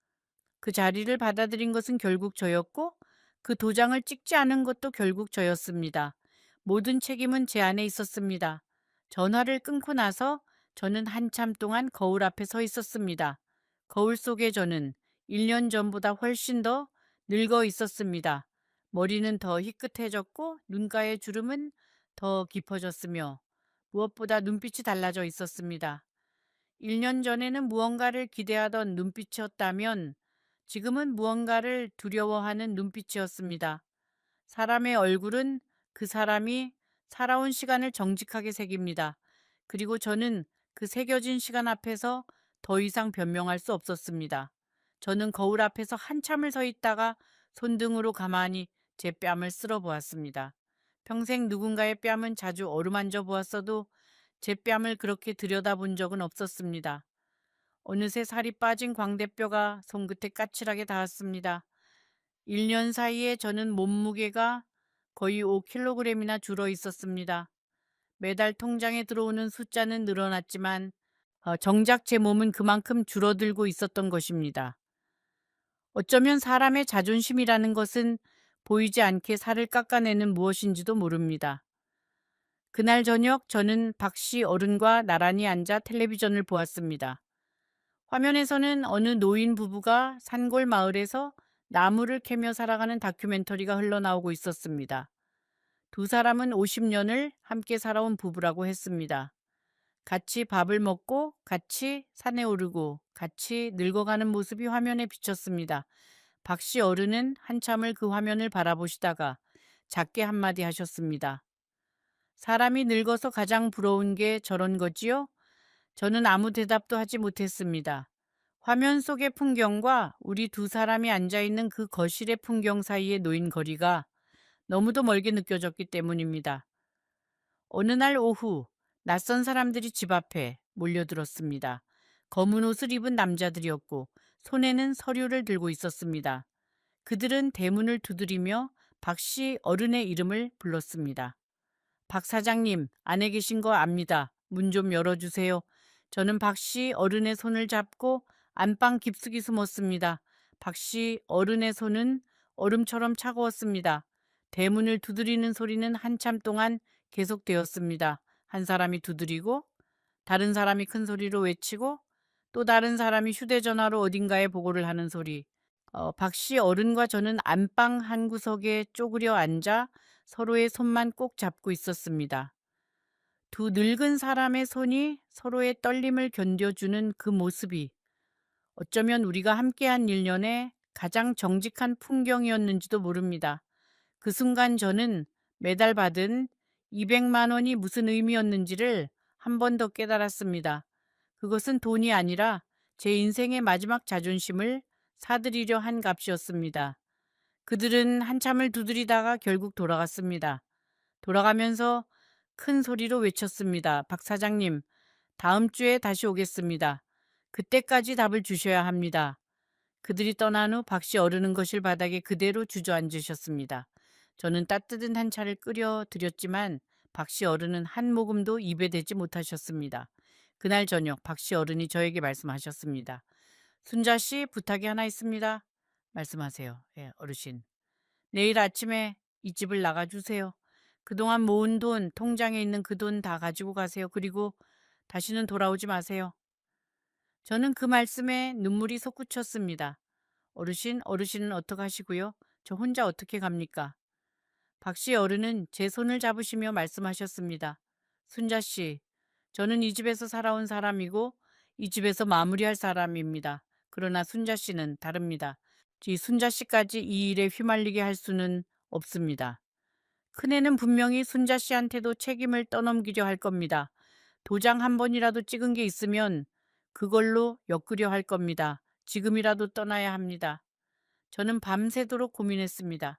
그 자리를 받아들인 것은 결국 저였고 그 도장을 찍지 않은 것도 결국 저였습니다. 모든 책임은 제 안에 있었습니다. 전화를 끊고 나서 저는 한참 동안 거울 앞에 서 있었습니다. 거울 속에 저는 1년 전보다 훨씬 더 늙어 있었습니다. 머리는 더 희끗해졌고 눈가의 주름은 더 깊어졌으며 무엇보다 눈빛이 달라져 있었습니다. 1년 전에는 무언가를 기대하던 눈빛이었다면 지금은 무언가를 두려워하는 눈빛이었습니다. 사람의 얼굴은 그 사람이 살아온 시간을 정직하게 새깁니다. 그리고 저는 그 새겨진 시간 앞에서 더 이상 변명할 수 없었습니다. 저는 거울 앞에서 한참을 서 있다가 손등으로 가만히 제 뺨을 쓸어 보았습니다. 평생 누군가의 뺨은 자주 어루만져 보았어도 제 뺨을 그렇게 들여다본 적은 없었습니다. 어느새 살이 빠진 광대뼈가 손끝에 까칠하게 닿았습니다. 1년 사이에 저는 몸무게가 거의 5kg이나 줄어 있었습니다. 매달 통장에 들어오는 숫자는 늘어났지만 정작 제 몸은 그만큼 줄어들고 있었던 것입니다. 어쩌면 사람의 자존심이라는 것은 보이지 않게 살을 깎아내는 무엇인지도 모릅니다. 그날 저녁 저는 박씨 어른과 나란히 앉아 텔레비전을 보았습니다. 화면에서는 어느 노인 부부가 산골 마을에서 나무를 캐며 살아가는 다큐멘터리가 흘러나오고 있었습니다. 두 사람은 50년을 함께 살아온 부부라고 했습니다. 같이 밥을 먹고 같이 산에 오르고 같이 늙어가는 모습이 화면에 비쳤습니다. 박씨 어른은 한참을 그 화면을 바라보시다가 작게 한마디 하셨습니다. 사람이 늙어서 가장 부러운 게 저런 거지요? 저는 아무 대답도 하지 못했습니다. 화면 속의 풍경과 우리 두 사람이 앉아있는 그 거실의 풍경 사이에 놓인 거리가 너무도 멀게 느껴졌기 때문입니다. 어느 날 오후 낯선 사람들이 집 앞에 몰려들었습니다. 검은 옷을 입은 남자들이었고 손에는 서류를 들고 있었습니다. 그들은 대문을 두드리며 박씨 어른의 이름을 불렀습니다. 박 사장님, 안에 계신 거 압니다. 문 좀 열어주세요. 저는 박씨 어른의 손을 잡고 안방 깊숙이 숨었습니다. 박씨 어른의 손은 얼음처럼 차가웠습니다. 대문을 두드리는 소리는 한참 동안 계속되었습니다. 한 사람이 두드리고 다른 사람이 큰 소리로 외치고 또 다른 사람이 휴대전화로 어딘가에 보고를 하는 소리. 박씨 어른과 저는 안방 한 구석에 쪼그려 앉아 서로의 손만 꼭 잡고 있었습니다. 두 늙은 사람의 손이 서로의 떨림을 견뎌주는 그 모습이 어쩌면 우리가 함께한 1년의 가장 정직한 풍경이었는지도 모릅니다. 그 순간 저는 매달 받은 200만 원이 무슨 의미였는지를 한 번 더 깨달았습니다. 그것은 돈이 아니라 제 인생의 마지막 자존심을 사들이려 한 값이었습니다. 그들은 한참을 두드리다가 결국 돌아갔습니다. 돌아가면서 큰 소리로 외쳤습니다. 박 사장님, 다음 주에 다시 오겠습니다. 그때까지 답을 주셔야 합니다. 그들이 떠난 후 박씨 어른은 거실 바닥에 그대로 주저앉으셨습니다. 저는 따뜻한 한 차를 끓여 드렸지만 박씨 어른은 한 모금도 입에 대지 못하셨습니다. 그날 저녁 박씨 어른이 저에게 말씀하셨습니다. 순자 씨, 부탁이 하나 있습니다. 말씀하세요. 예, 어르신. 내일 아침에 이 집을 나가주세요. 그동안 모은 돈, 통장에 있는 그 돈 다 가지고 가세요. 그리고 다시는 돌아오지 마세요. 저는 그 말씀에 눈물이 솟구쳤습니다. 어르신은 어떡하시고요? 저 혼자 어떻게 갑니까? 박씨 어른은 제 손을 잡으시며 말씀하셨습니다. 순자 씨, 저는 이 집에서 살아온 사람이고 이 집에서 마무리할 사람입니다. 그러나 순자 씨는 다릅니다. 이 순자 씨까지 이 일에 휘말리게 할 수는 없습니다. 큰애는 분명히 순자 씨한테도 책임을 떠넘기려 할 겁니다. 도장 한 번이라도 찍은 게 있으면 그걸로 엮으려 할 겁니다. 지금이라도 떠나야 합니다. 저는 밤새도록 고민했습니다.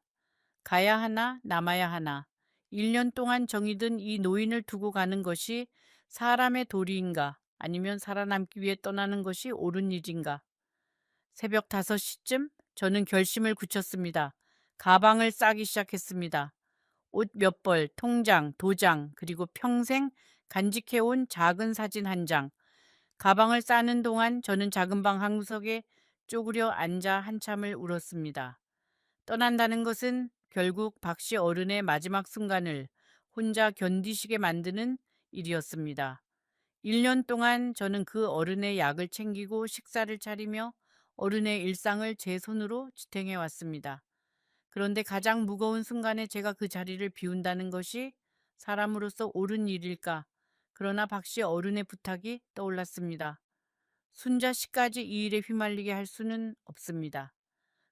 가야 하나, 남아야 하나. 1년 동안 정이 든 이 노인을 두고 가는 것이 사람의 도리인가? 아니면 살아남기 위해 떠나는 것이 옳은 일인가? 새벽 5시쯤 저는 결심을 굳혔습니다. 가방을 싸기 시작했습니다. 옷 몇 벌, 통장, 도장, 그리고 평생 간직해온 작은 사진 한 장. 가방을 싸는 동안 저는 작은 방 한 구석에 쪼그려 앉아 한참을 울었습니다. 떠난다는 것은 결국 박씨 어른의 마지막 순간을 혼자 견디시게 만드는 일이었습니다. 1년 동안 저는 그 어른의 약을 챙기고 식사를 차리며 어른의 일상을 제 손으로 지탱해 왔습니다. 그런데 가장 무거운 순간에 제가 그 자리를 비운다는 것이 사람으로서 옳은 일일까? 그러나 박씨 어른의 부탁이 떠올랐습니다. 순자 씨까지 이 일에 휘말리게 할 수는 없습니다.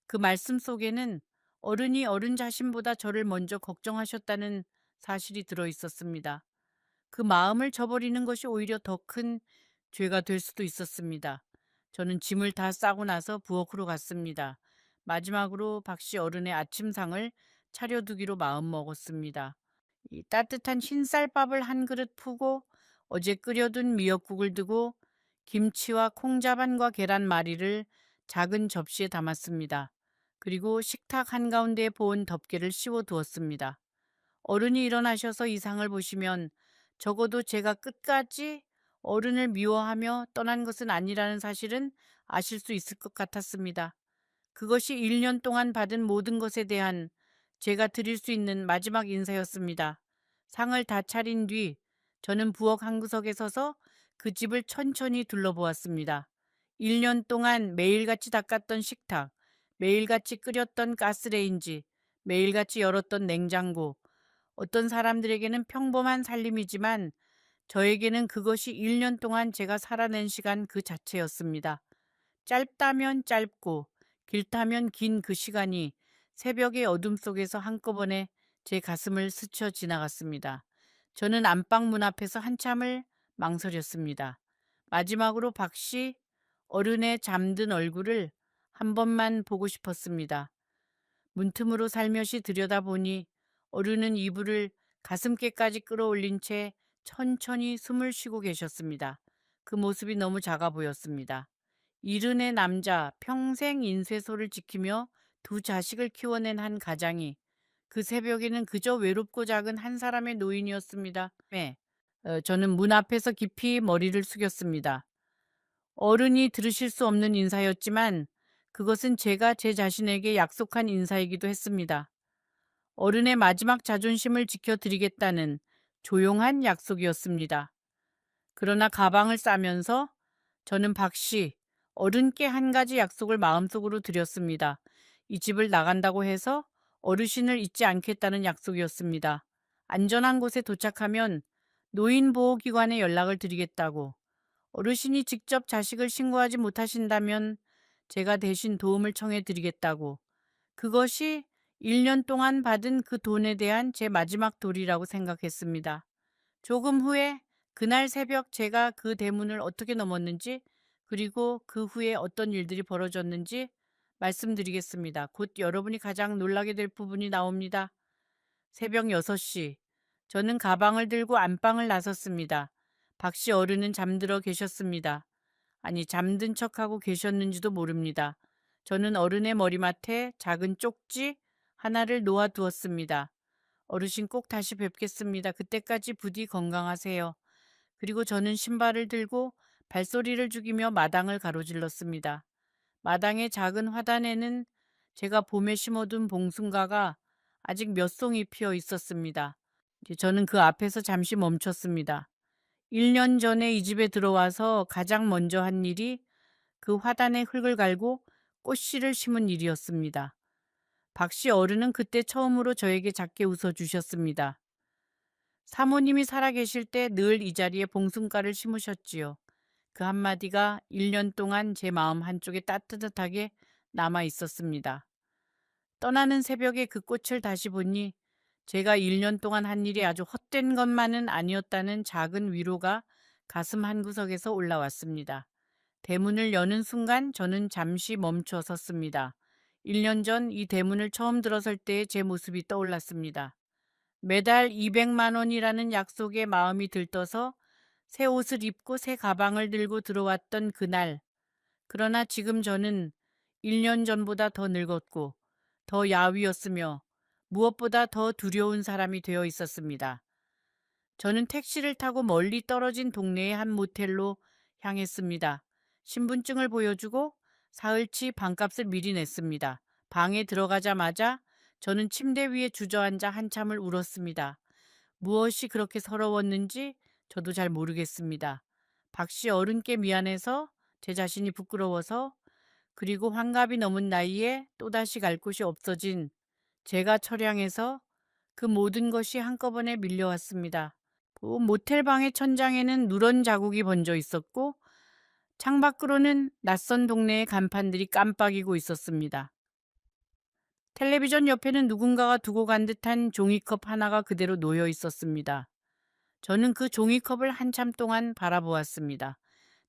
그 말씀 속에는 어른이 어른 자신보다 저를 먼저 걱정하셨다는 사실이 들어 있었습니다. 그 마음을 저버리는 것이 오히려 더 큰 죄가 될 수도 있었습니다. 저는 짐을 다 싸고 나서 부엌으로 갔습니다. 마지막으로 박씨 어른의 아침상을 차려두기로 마음먹었습니다. 이 따뜻한 흰쌀밥을 한 그릇 푸고 어제 끓여둔 미역국을 두고 김치와 콩자반과 계란말이를 작은 접시에 담았습니다. 그리고 식탁 한가운데에 보온 덮개를 씌워 두었습니다. 어른이 일어나셔서 이 상을 보시면 적어도 제가 끝까지 어른을 미워하며 떠난 것은 아니라는 사실은 아실 수 있을 것 같았습니다. 그것이 1년 동안 받은 모든 것에 대한 제가 드릴 수 있는 마지막 인사였습니다. 상을 다 차린 뒤 저는 부엌 한 구석에 서서 그 집을 천천히 둘러보았습니다. 1년 동안 매일같이 닦았던 식탁, 매일같이 끓였던 가스레인지, 매일같이 열었던 냉장고, 어떤 사람들에게는 평범한 살림이지만 저에게는 그것이 1년 동안 제가 살아낸 시간 그 자체였습니다. 짧다면 짧고 길다면 긴 그 시간이 새벽의 어둠 속에서 한꺼번에 제 가슴을 스쳐 지나갔습니다. 저는 안방 문 앞에서 한참을 망설였습니다. 마지막으로 박씨 어른의 잠든 얼굴을 한 번만 보고 싶었습니다. 문틈으로 살며시 들여다보니 어른은 이불을 가슴께까지 끌어올린 채 천천히 숨을 쉬고 계셨습니다. 그 모습이 너무 작아 보였습니다. 이른의 남자, 평생 인쇄소를 지키며 두 자식을 키워낸 한 가장이 그 새벽에는 그저 외롭고 작은 한 사람의 노인이었습니다. 네. 저는 문 앞에서 깊이 머리를 숙였습니다. 어른이 들으실 수 없는 인사였지만 그것은 제가 제 자신에게 약속한 인사이기도 했습니다. 어른의 마지막 자존심을 지켜드리겠다는 조용한 약속이었습니다. 그러나 가방을 싸면서 저는 박씨, 어른께 한 가지 약속을 마음속으로 드렸습니다. 이 집을 나간다고 해서 어르신을 잊지 않겠다는 약속이었습니다. 안전한 곳에 도착하면 노인보호기관에 연락을 드리겠다고. 어르신이 직접 자식을 신고하지 못하신다면 제가 대신 도움을 청해 드리겠다고. 그것이 1년 동안 받은 그 돈에 대한 제 마지막 도리라고 생각했습니다. 조금 후에 그날 새벽 제가 그 대문을 어떻게 넘었는지 그리고 그 후에 어떤 일들이 벌어졌는지 말씀드리겠습니다. 곧 여러분이 가장 놀라게 될 부분이 나옵니다. 새벽 6시. 저는 가방을 들고 안방을 나섰습니다. 박씨 어른은 잠들어 계셨습니다. 아니, 잠든 척하고 계셨는지도 모릅니다. 저는 어른의 머리맡에 작은 쪽지 하나를 놓아두었습니다. 어르신 꼭 다시 뵙겠습니다. 그때까지 부디 건강하세요. 그리고 저는 신발을 들고 발소리를 죽이며 마당을 가로질렀습니다. 마당의 작은 화단에는 제가 봄에 심어둔 봉숭아가 아직 몇 송이 피어 있었습니다. 저는 그 앞에서 잠시 멈췄습니다. 1년 전에 이 집에 들어와서 가장 먼저 한 일이 그 화단에 흙을 갈고 꽃씨를 심은 일이었습니다. 박씨 어른은 그때 처음으로 저에게 작게 웃어주셨습니다. 사모님이 살아계실 때 늘 이 자리에 봉숭가를 심으셨지요. 그 한마디가 1년 동안 제 마음 한쪽에 따뜻하게 남아 있었습니다. 떠나는 새벽에 그 꽃을 다시 보니 제가 1년 동안 한 일이 아주 헛된 것만은 아니었다는 작은 위로가 가슴 한구석에서 올라왔습니다. 대문을 여는 순간 저는 잠시 멈춰 섰습니다. 1년 전 이 대문을 처음 들어설 때의 제 모습이 떠올랐습니다. 매달 200만 원이라는 약속에 마음이 들떠서 새 옷을 입고 새 가방을 들고 들어왔던 그날. 그러나 지금 저는 1년 전보다 더 늙었고 더 야위었으며 무엇보다 더 두려운 사람이 되어 있었습니다. 저는 택시를 타고 멀리 떨어진 동네의 한 모텔로 향했습니다. 신분증을 보여주고 사흘치 방값을 미리 냈습니다. 방에 들어가자마자 저는 침대 위에 주저앉아 한참을 울었습니다. 무엇이 그렇게 서러웠는지 저도 잘 모르겠습니다. 박 씨 어른께 미안해서, 제 자신이 부끄러워서, 그리고 환갑이 넘은 나이에 또다시 갈 곳이 없어진 제가 처량해서 그 모든 것이 한꺼번에 밀려왔습니다. 그 모텔 방의 천장에는 누런 자국이 번져 있었고 창밖으로는 낯선 동네의 간판들이 깜빡이고 있었습니다. 텔레비전 옆에는 누군가가 두고 간 듯한 종이컵 하나가 그대로 놓여 있었습니다. 저는 그 종이컵을 한참 동안 바라보았습니다.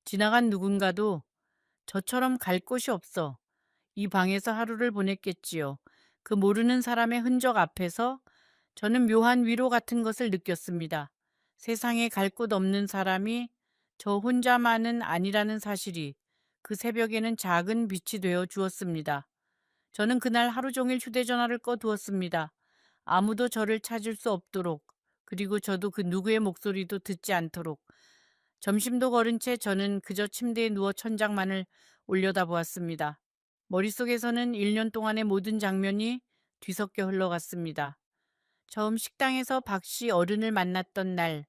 지나간 누군가도 저처럼 갈 곳이 없어 이 방에서 하루를 보냈겠지요. 그 모르는 사람의 흔적 앞에서 저는 묘한 위로 같은 것을 느꼈습니다. 세상에 갈 곳 없는 사람이 저 혼자만은 아니라는 사실이 그 새벽에는 작은 빛이 되어 주었습니다. 저는 그날 하루 종일 휴대전화를 꺼두었습니다. 아무도 저를 찾을 수 없도록, 그리고 저도 그 누구의 목소리도 듣지 않도록. 점심도 거른 채 저는 그저 침대에 누워 천장만을 올려다보았습니다. 머릿속에서는 1년 동안의 모든 장면이 뒤섞여 흘러갔습니다. 처음 식당에서 박 씨 어른을 만났던 날,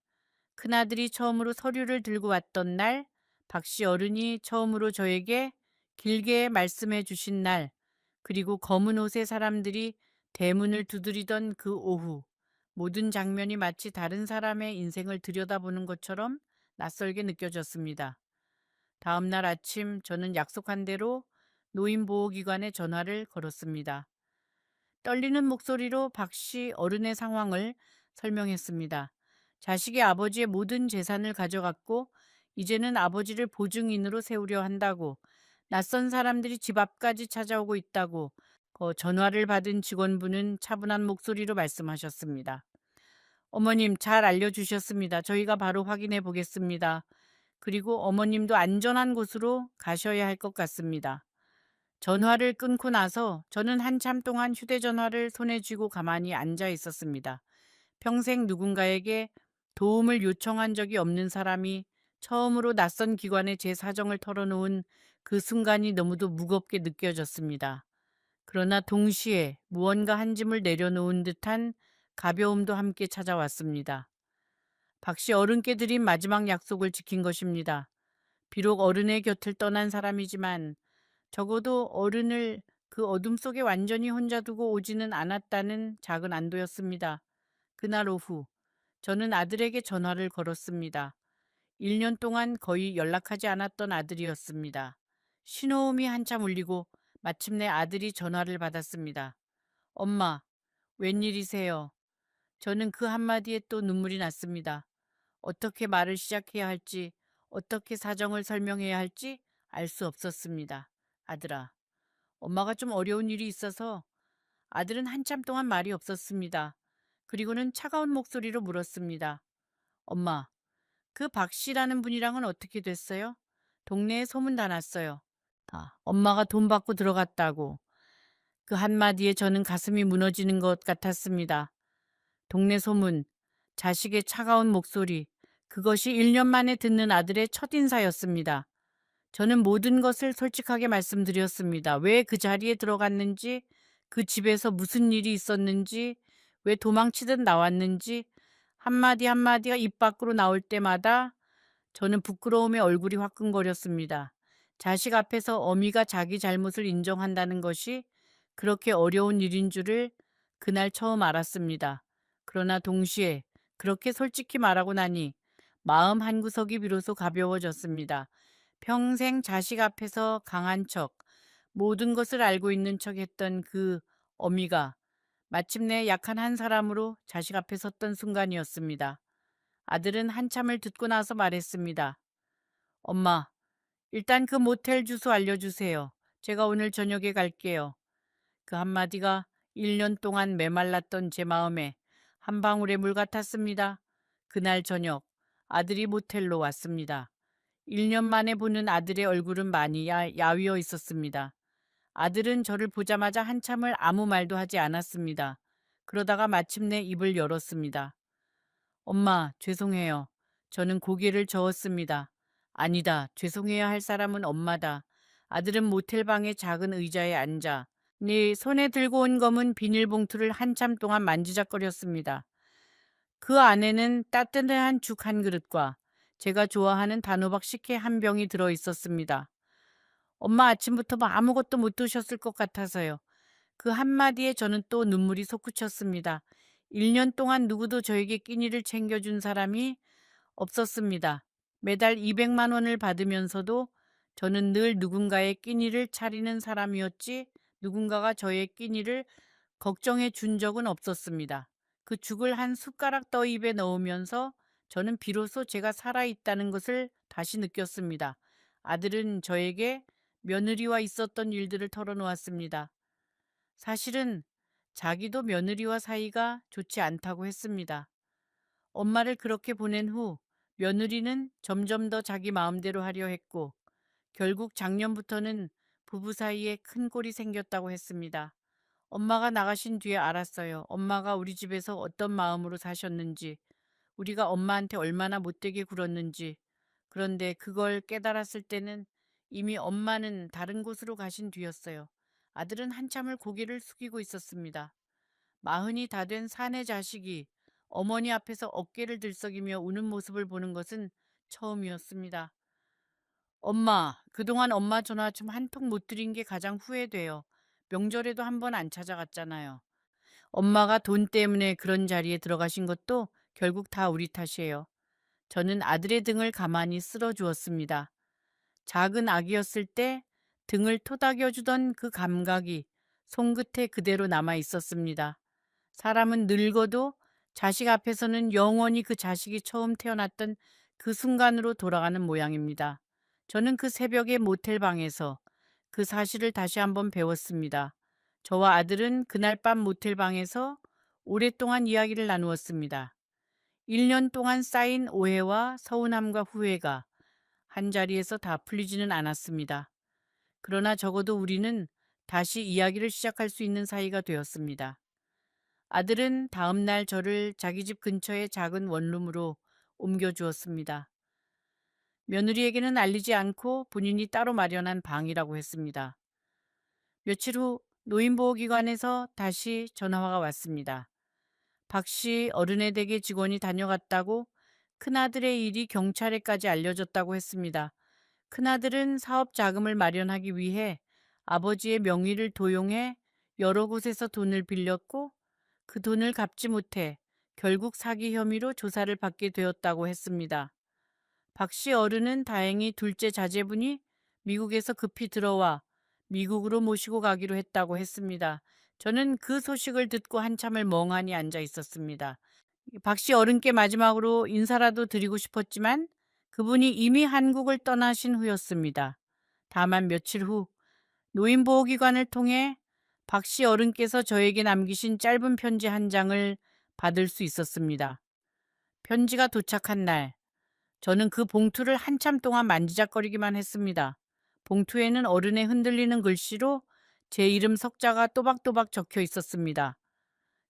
큰아들이 처음으로 서류를 들고 왔던 날, 박 씨 어른이 처음으로 저에게 길게 말씀해 주신 날, 그리고 검은 옷의 사람들이 대문을 두드리던 그 오후, 모든 장면이 마치 다른 사람의 인생을 들여다보는 것처럼 낯설게 느껴졌습니다. 다음 날 아침 저는 약속한 대로 노인보호기관에 전화를 걸었습니다. 떨리는 목소리로 박 씨 어른의 상황을 설명했습니다. 자식이 아버지의 모든 재산을 가져갔고 이제는 아버지를 보증인으로 세우려 한다고, 낯선 사람들이 집 앞까지 찾아오고 있다고 전화를 받은 직원분은 차분한 목소리로 말씀하셨습니다. 어머님, 잘 알려주셨습니다. 저희가 바로 확인해 보겠습니다. 그리고 어머님도 안전한 곳으로 가셔야 할 것 같습니다. 전화를 끊고 나서 저는 한참 동안 휴대전화를 손에 쥐고 가만히 앉아 있었습니다. 평생 누군가에게 도움을 요청한 적이 없는 사람이 처음으로 낯선 기관에 제 사정을 털어놓은 그 순간이 너무도 무겁게 느껴졌습니다. 그러나 동시에 무언가 한 짐을 내려놓은 듯한 가벼움도 함께 찾아왔습니다. 박 씨 어른께 드린 마지막 약속을 지킨 것입니다. 비록 어른의 곁을 떠난 사람이지만 적어도 어른을 그 어둠 속에 완전히 혼자 두고 오지는 않았다는 작은 안도였습니다. 그날 오후 저는 아들에게 전화를 걸었습니다. 1년 동안 거의 연락하지 않았던 아들이었습니다. 신호음이 한참 울리고 마침내 아들이 전화를 받았습니다. 엄마, 웬일이세요? 저는 그 한마디에 또 눈물이 났습니다. 어떻게 말을 시작해야 할지, 어떻게 사정을 설명해야 할지 알 수 없었습니다. 아들아, 엄마가 좀 어려운 일이 있어서. 아들은 한참 동안 말이 없었습니다. 그리고는 차가운 목소리로 물었습니다. 엄마, 그 박 씨라는 분이랑은 어떻게 됐어요? 동네에 소문 다 났어요. 엄마가 돈 받고 들어갔다고. 그 한마디에 저는 가슴이 무너지는 것 같았습니다. 동네 소문, 자식의 차가운 목소리, 그것이 1년 만에 듣는 아들의 첫인사였습니다. 저는 모든 것을 솔직하게 말씀드렸습니다. 왜 그 자리에 들어갔는지, 그 집에서 무슨 일이 있었는지, 왜 도망치듯 나왔는지, 한마디 한마디가 입 밖으로 나올 때마다 저는 부끄러움에 얼굴이 화끈거렸습니다. 자식 앞에서 어미가 자기 잘못을 인정한다는 것이 그렇게 어려운 일인 줄을 그날 처음 알았습니다. 그러나 동시에 그렇게 솔직히 말하고 나니 마음 한구석이 비로소 가벼워졌습니다. 평생 자식 앞에서 강한 척, 모든 것을 알고 있는 척 했던 그 어미가 마침내 약한 한 사람으로 자식 앞에 섰던 순간이었습니다. 아들은 한참을 듣고 나서 말했습니다. 엄마, 일단 그 모텔 주소 알려주세요. 제가 오늘 저녁에 갈게요. 그 한마디가 1년 동안 메말랐던 제 마음에 한 방울의 물 같았습니다. 그날 저녁 아들이 모텔로 왔습니다. 1년 만에 보는 아들의 얼굴은 많이 야위어 있었습니다. 아들은 저를 보자마자 한참을 아무 말도 하지 않았습니다. 그러다가 마침내 입을 열었습니다. 엄마, 죄송해요. 저는 고개를 저었습니다. 아니다, 죄송해야 할 사람은 엄마다. 아들은 모텔방의 작은 의자에 앉아 네 손에 들고 온 검은 비닐봉투를 한참 동안 만지작거렸습니다. 그 안에는 따뜻한 죽 한 그릇과 제가 좋아하는 단호박 식혜 한 병이 들어 있었습니다. 엄마 아침부터 뭐 아무것도 못 드셨을 것 같아서요. 그 한마디에 저는 또 눈물이 솟구쳤습니다. 1년 동안 누구도 저에게 끼니를 챙겨준 사람이 없었습니다. 매달 200만 원을 받으면서도 저는 늘 누군가의 끼니를 차리는 사람이었지 누군가가 저의 끼니를 걱정해 준 적은 없었습니다. 그 죽을 한 숟가락 떠 입에 넣으면서 저는 비로소 제가 살아있다는 것을 다시 느꼈습니다. 아들은 저에게 며느리와 있었던 일들을 털어놓았습니다. 사실은 자기도 며느리와 사이가 좋지 않다고 했습니다. 엄마를 그렇게 보낸 후 며느리는 점점 더 자기 마음대로 하려 했고 결국 작년부터는 부부 사이에 큰 꼴이 생겼다고 했습니다. 엄마가 나가신 뒤에 알았어요. 엄마가 우리 집에서 어떤 마음으로 사셨는지, 우리가 엄마한테 얼마나 못되게 굴었는지. 그런데 그걸 깨달았을 때는 이미 엄마는 다른 곳으로 가신 뒤였어요. 아들은 한참을 고개를 숙이고 있었습니다. 40이 다 된 사내 자식이 어머니 앞에서 어깨를 들썩이며 우는 모습을 보는 것은 처음이었습니다. 엄마, 그동안 엄마 전화 좀 한 통 못 드린 게 가장 후회돼요. 명절에도 한 번 안 찾아갔잖아요. 엄마가 돈 때문에 그런 자리에 들어가신 것도 결국 다 우리 탓이에요. 저는 아들의 등을 가만히 쓸어 주었습니다. 작은 아기였을 때 등을 토닥여 주던 그 감각이 손끝에 그대로 남아 있었습니다. 사람은 늙어도 자식 앞에서는 영원히 그 자식이 처음 태어났던 그 순간으로 돌아가는 모양입니다. 저는 그 새벽에 모텔 방에서 그 사실을 다시 한번 배웠습니다. 저와 아들은 그날 밤 모텔 방에서 오랫동안 이야기를 나누었습니다. 1년 동안 쌓인 오해와 서운함과 후회가 한자리에서 다 풀리지는 않았습니다. 그러나 적어도 우리는 다시 이야기를 시작할 수 있는 사이가 되었습니다. 아들은 다음 날 저를 자기 집 근처의 작은 원룸으로 옮겨주었습니다. 며느리에게는 알리지 않고 본인이 따로 마련한 방이라고 했습니다. 며칠 후 노인보호기관에서 다시 전화가 왔습니다. 박 씨 어른의 댁에 직원이 다녀갔다고 큰아들의 일이 경찰에까지 알려졌다고 했습니다. 큰아들은 사업 자금을 마련하기 위해 아버지의 명의를 도용해 여러 곳에서 돈을 빌렸고 그 돈을 갚지 못해 결국 사기 혐의로 조사를 받게 되었다고 했습니다. 박 씨 어른은 다행히 둘째 자제분이 미국에서 급히 들어와 미국으로 모시고 가기로 했다고 했습니다. 저는 그 소식을 듣고 한참을 멍하니 앉아 있었습니다. 박 씨 어른께 마지막으로 인사라도 드리고 싶었지만 그분이 이미 한국을 떠나신 후였습니다. 다만 며칠 후 노인보호기관을 통해 박 씨 어른께서 저에게 남기신 짧은 편지 한 장을 받을 수 있었습니다. 편지가 도착한 날, 저는 그 봉투를 한참 동안 만지작거리기만 했습니다. 봉투에는 어른의 흔들리는 글씨로 제 이름 석자가 또박또박 적혀 있었습니다.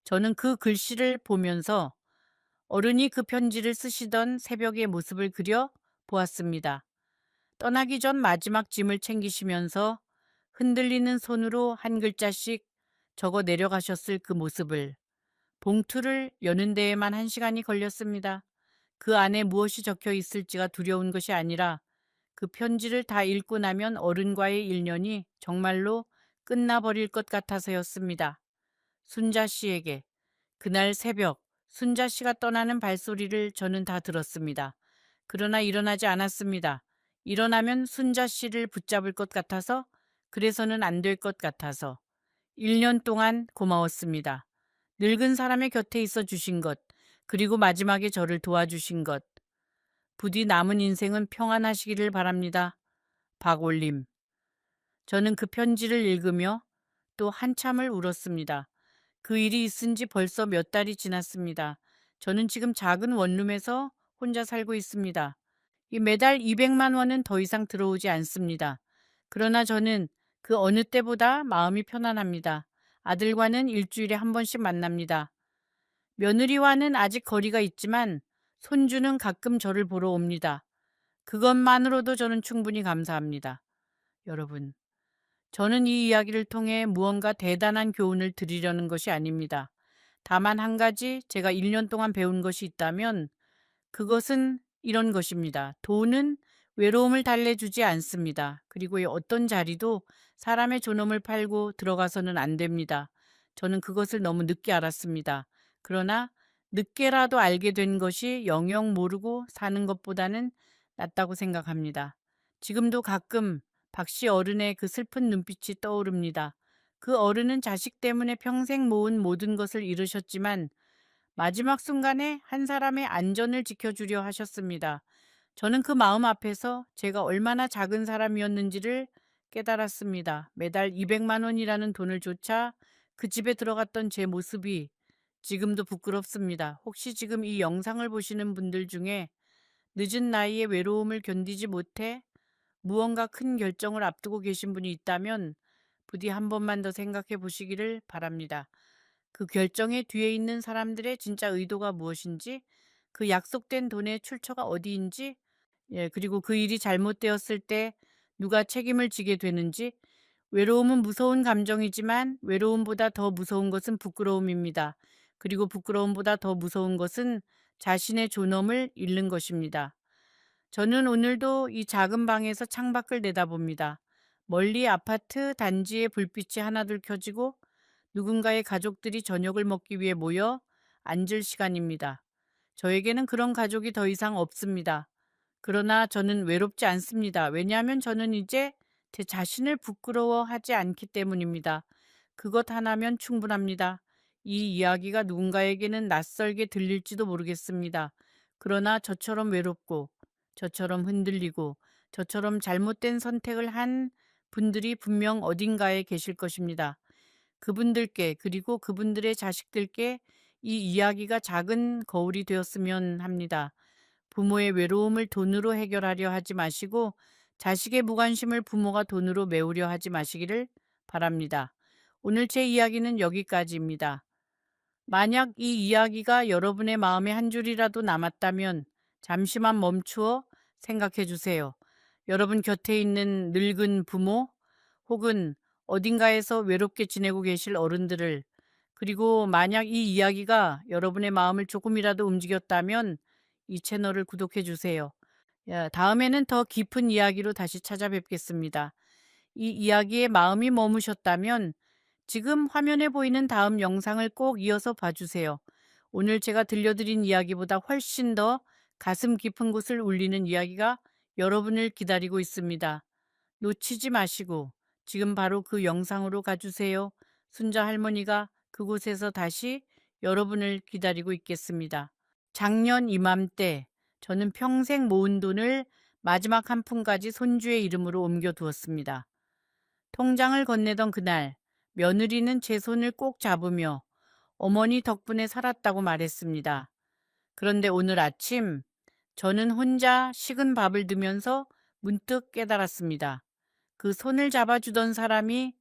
저는 그 글씨를 보면서 어른이 그 편지를 쓰시던 새벽의 모습을 그려 보았습니다. 떠나기 전 마지막 짐을 챙기시면서 흔들리는 손으로 한 글자씩 적어 내려가셨을 그 모습을. 봉투를 여는 데에만 1시간이 걸렸습니다. 그 안에 무엇이 적혀 있을지가 두려운 것이 아니라 그 편지를 다 읽고 나면 어른과의 일년이 정말로 끝나버릴 것 같아서였습니다. 순자 씨에게 그날 새벽 순자 씨가 떠나는 발소리를 저는 다 들었습니다. 그러나 일어나지 않았습니다. 일어나면 순자 씨를 붙잡을 것 같아서, 그래서는 안 될 것 같아서. 1년 동안 고마웠습니다. 늙은 사람의 곁에 있어 주신 것, 그리고 마지막에 저를 도와주신 것. 부디 남은 인생은 평안하시기를 바랍니다. 박올림. 저는 그 편지를 읽으며 또 한참을 울었습니다. 그 일이 있은 지 벌써 몇 달이 지났습니다. 저는 지금 작은 원룸에서 혼자 살고 있습니다. 이 매달 200만 원은 더 이상 들어오지 않습니다. 그러나 저는 그 어느 때보다 마음이 편안합니다. 아들과는 일주일에 한 번씩 만납니다. 며느리와는 아직 거리가 있지만 손주는 가끔 저를 보러 옵니다. 그것만으로도 저는 충분히 감사합니다. 여러분, 저는 이 이야기를 통해 무언가 대단한 교훈을 드리려는 것이 아닙니다. 다만 한 가지 제가 1년 동안 배운 것이 있다면 그것은 이런 것입니다. 돈은 외로움을 달래주지 않습니다. 그리고 이 어떤 자리도 사람의 존엄을 팔고 들어가서는 안 됩니다. 저는 그것을 너무 늦게 알았습니다. 그러나 늦게라도 알게 된 것이 영영 모르고 사는 것보다는 낫다고 생각합니다. 지금도 가끔 박씨 어른의 그 슬픈 눈빛이 떠오릅니다. 그 어른은 자식 때문에 평생 모은 모든 것을 잃으셨지만 마지막 순간에 한 사람의 안전을 지켜주려 하셨습니다. 저는 그 마음 앞에서 제가 얼마나 작은 사람이었는지를 깨달았습니다. 매달 200만 원이라는 돈을 조차 그 집에 들어갔던 제 모습이 지금도 부끄럽습니다. 혹시 지금 이 영상을 보시는 분들 중에 늦은 나이에 외로움을 견디지 못해 무언가 큰 결정을 앞두고 계신 분이 있다면 부디 한 번만 더 생각해 보시기를 바랍니다. 그 결정의 뒤에 있는 사람들의 진짜 의도가 무엇인지, 그 약속된 돈의 출처가 어디인지, 그리고 그 일이 잘못되었을 때 누가 책임을 지게 되는지. 외로움은 무서운 감정이지만 외로움보다 더 무서운 것은 부끄러움입니다. 그리고 부끄러움보다 더 무서운 것은 자신의 존엄을 잃는 것입니다. 저는 오늘도 이 작은 방에서 창밖을 내다봅니다. 멀리 아파트 단지의 불빛이 하나둘 켜지고 누군가의 가족들이 저녁을 먹기 위해 모여 앉을 시간입니다. 저에게는 그런 가족이 더 이상 없습니다. 그러나 저는 외롭지 않습니다. 왜냐하면 저는 이제 제 자신을 부끄러워하지 않기 때문입니다. 그것 하나면 충분합니다. 이 이야기가 누군가에게는 낯설게 들릴지도 모르겠습니다. 그러나 저처럼 외롭고, 저처럼 흔들리고, 저처럼 잘못된 선택을 한 분들이 분명 어딘가에 계실 것입니다. 그분들께, 그리고 그분들의 자식들께 이 이야기가 작은 거울이 되었으면 합니다. 부모의 외로움을 돈으로 해결하려 하지 마시고 자식의 무관심을 부모가 돈으로 메우려 하지 마시기를 바랍니다. 오늘 제 이야기는 여기까지입니다. 만약 이 이야기가 여러분의 마음에 한 줄이라도 남았다면 잠시만 멈추어 생각해 주세요. 여러분 곁에 있는 늙은 부모 혹은 어딘가에서 외롭게 지내고 계실 어른들을, 그리고 만약 이 이야기가 여러분의 마음을 조금이라도 움직였다면 이 채널을 구독해 주세요. 다음에는 더 깊은 이야기로 다시 찾아뵙겠습니다. 이 이야기에 마음이 머무셨다면 지금 화면에 보이는 다음 영상을 꼭 이어서 봐주세요. 오늘 제가 들려드린 이야기보다 훨씬 더 가슴 깊은 곳을 울리는 이야기가 여러분을 기다리고 있습니다. 놓치지 마시고 지금 바로 그 영상으로 가주세요. 순자 할머니가 그곳에서 다시 여러분을 기다리고 있겠습니다. 작년 이맘때 저는 평생 모은 돈을 마지막 한 푼까지 손주의 이름으로 옮겨두었습니다. 통장을 건네던 그날 며느리는 제 손을 꼭 잡으며 어머니 덕분에 살았다고 말했습니다. 그런데 오늘 아침 저는 혼자 식은 밥을 드면서 문득 깨달았습니다. 그 손을 잡아주던 사람이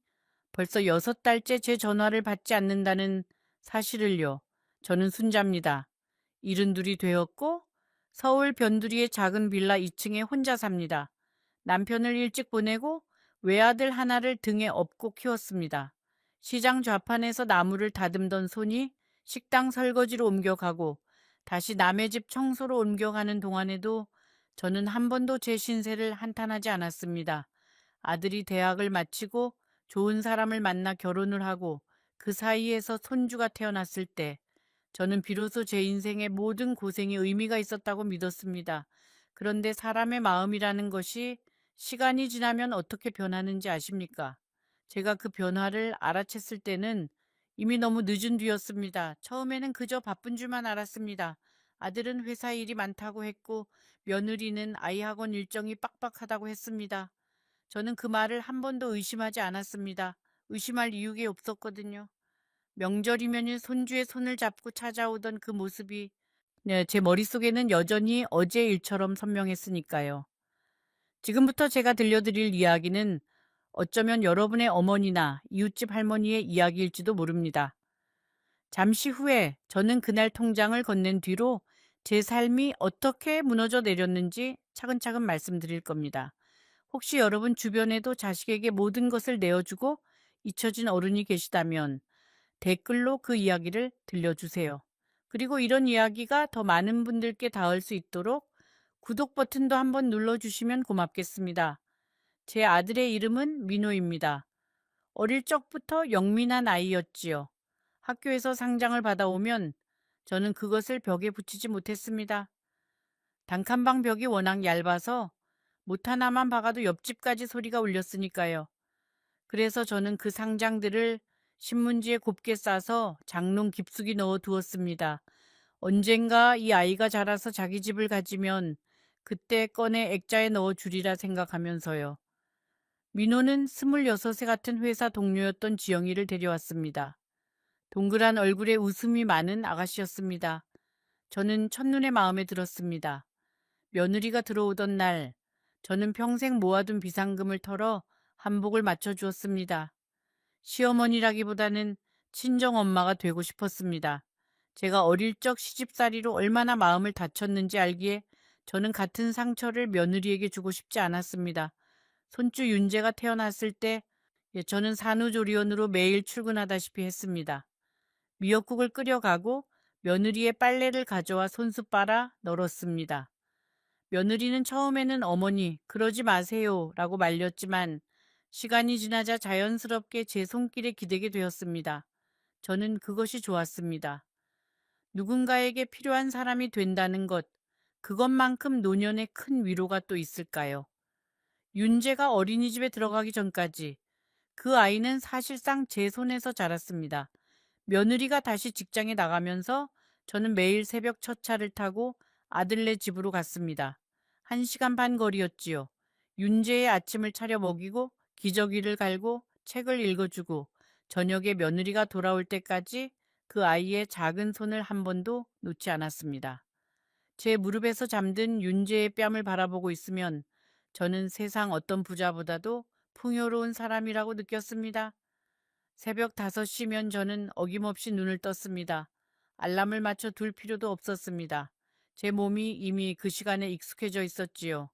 벌써 6달째 제 전화를 받지 않는다는 사실을요. 저는 순자입니다. 72이 되었고 서울 변두리의 작은 빌라 2층에 혼자 삽니다. 남편을 일찍 보내고 외아들 하나를 등에 업고 키웠습니다. 시장 좌판에서 나무를 다듬던 손이 식당 설거지로 옮겨가고 다시 남의 집 청소로 옮겨가는 동안에도 저는 한 번도 제 신세를 한탄하지 않았습니다. 아들이 대학을 마치고 좋은 사람을 만나 결혼을 하고 그 사이에서 손주가 태어났을 때 저는 비로소 제 인생의 모든 고생이 의미가 있었다고 믿었습니다. 그런데 사람의 마음이라는 것이 시간이 지나면 어떻게 변하는지 아십니까? 제가 그 변화를 알아챘을 때는 이미 너무 늦은 뒤였습니다. 처음에는 그저 바쁜 줄만 알았습니다. 아들은 회사 일이 많다고 했고 며느리는 아이 학원 일정이 빡빡하다고 했습니다. 저는 그 말을 한 번도 의심하지 않았습니다. 의심할 이유가 없었거든요. 명절이면 손주의 손을 잡고 찾아오던 그 모습이 네, 제 머릿속에는 여전히 어제 일처럼 선명했으니까요. 지금부터 제가 들려드릴 이야기는 어쩌면 여러분의 어머니나 이웃집 할머니의 이야기일지도 모릅니다. 잠시 후에 저는 그날 통장을 건넨 뒤로 제 삶이 어떻게 무너져 내렸는지 차근차근 말씀드릴 겁니다. 혹시 여러분 주변에도 자식에게 모든 것을 내어주고 잊혀진 어른이 계시다면 댓글로 그 이야기를 들려주세요. 그리고 이런 이야기가 더 많은 분들께 닿을 수 있도록 구독 버튼도 한번 눌러주시면 고맙겠습니다. 제 아들의 이름은 민호입니다. 어릴 적부터 영민한 아이였지요. 학교에서 상장을 받아오면 저는 그것을 벽에 붙이지 못했습니다. 단칸방 벽이 워낙 얇아서 못 하나만 박아도 옆집까지 소리가 울렸으니까요. 그래서 저는 그 상장들을 신문지에 곱게 싸서 장롱 깊숙이 넣어 두었습니다. 언젠가 이 아이가 자라서 자기 집을 가지면 그때 꺼내 액자에 넣어 주리라 생각하면서요. 민호는 26세 같은 회사 동료였던 지영이를 데려왔습니다. 동그란 얼굴에 웃음이 많은 아가씨였습니다. 저는 첫눈에 마음에 들었습니다. 며느리가 들어오던 날, 저는 평생 모아둔 비상금을 털어 한복을 맞춰주었습니다. 시어머니라기보다는 친정엄마가 되고 싶었습니다. 제가 어릴 적 시집살이로 얼마나 마음을 다쳤는지 알기에 저는 같은 상처를 며느리에게 주고 싶지 않았습니다. 손주 윤재가 태어났을 때 저는 산후조리원으로 매일 출근하다시피 했습니다. 미역국을 끓여가고 며느리의 빨래를 가져와 손수 빨아 널었습니다. 며느리는 처음에는 어머니, 그러지 마세요 라고 말렸지만 시간이 지나자 자연스럽게 제 손길에 기대게 되었습니다. 저는 그것이 좋았습니다. 누군가에게 필요한 사람이 된다는 것, 그것만큼 노년의 큰 위로가 또 있을까요? 윤재가 어린이집에 들어가기 전까지 그 아이는 사실상 제 손에서 자랐습니다. 며느리가 다시 직장에 나가면서 저는 매일 새벽 첫 차를 타고 아들네 집으로 갔습니다. 1시간 반 거리였지요. 윤재의 아침을 차려 먹이고 기저귀를 갈고 책을 읽어주고 저녁에 며느리가 돌아올 때까지 그 아이의 작은 손을 한 번도 놓지 않았습니다. 제 무릎에서 잠든 윤재의 뺨을 바라보고 있으면 저는 세상 어떤 부자보다도 풍요로운 사람이라고 느꼈습니다. 새벽 5시면 저는 어김없이 눈을 떴습니다. 알람을 맞춰 둘 필요도 없었습니다. 제 몸이 이미 그 시간에 익숙해져 있었지요.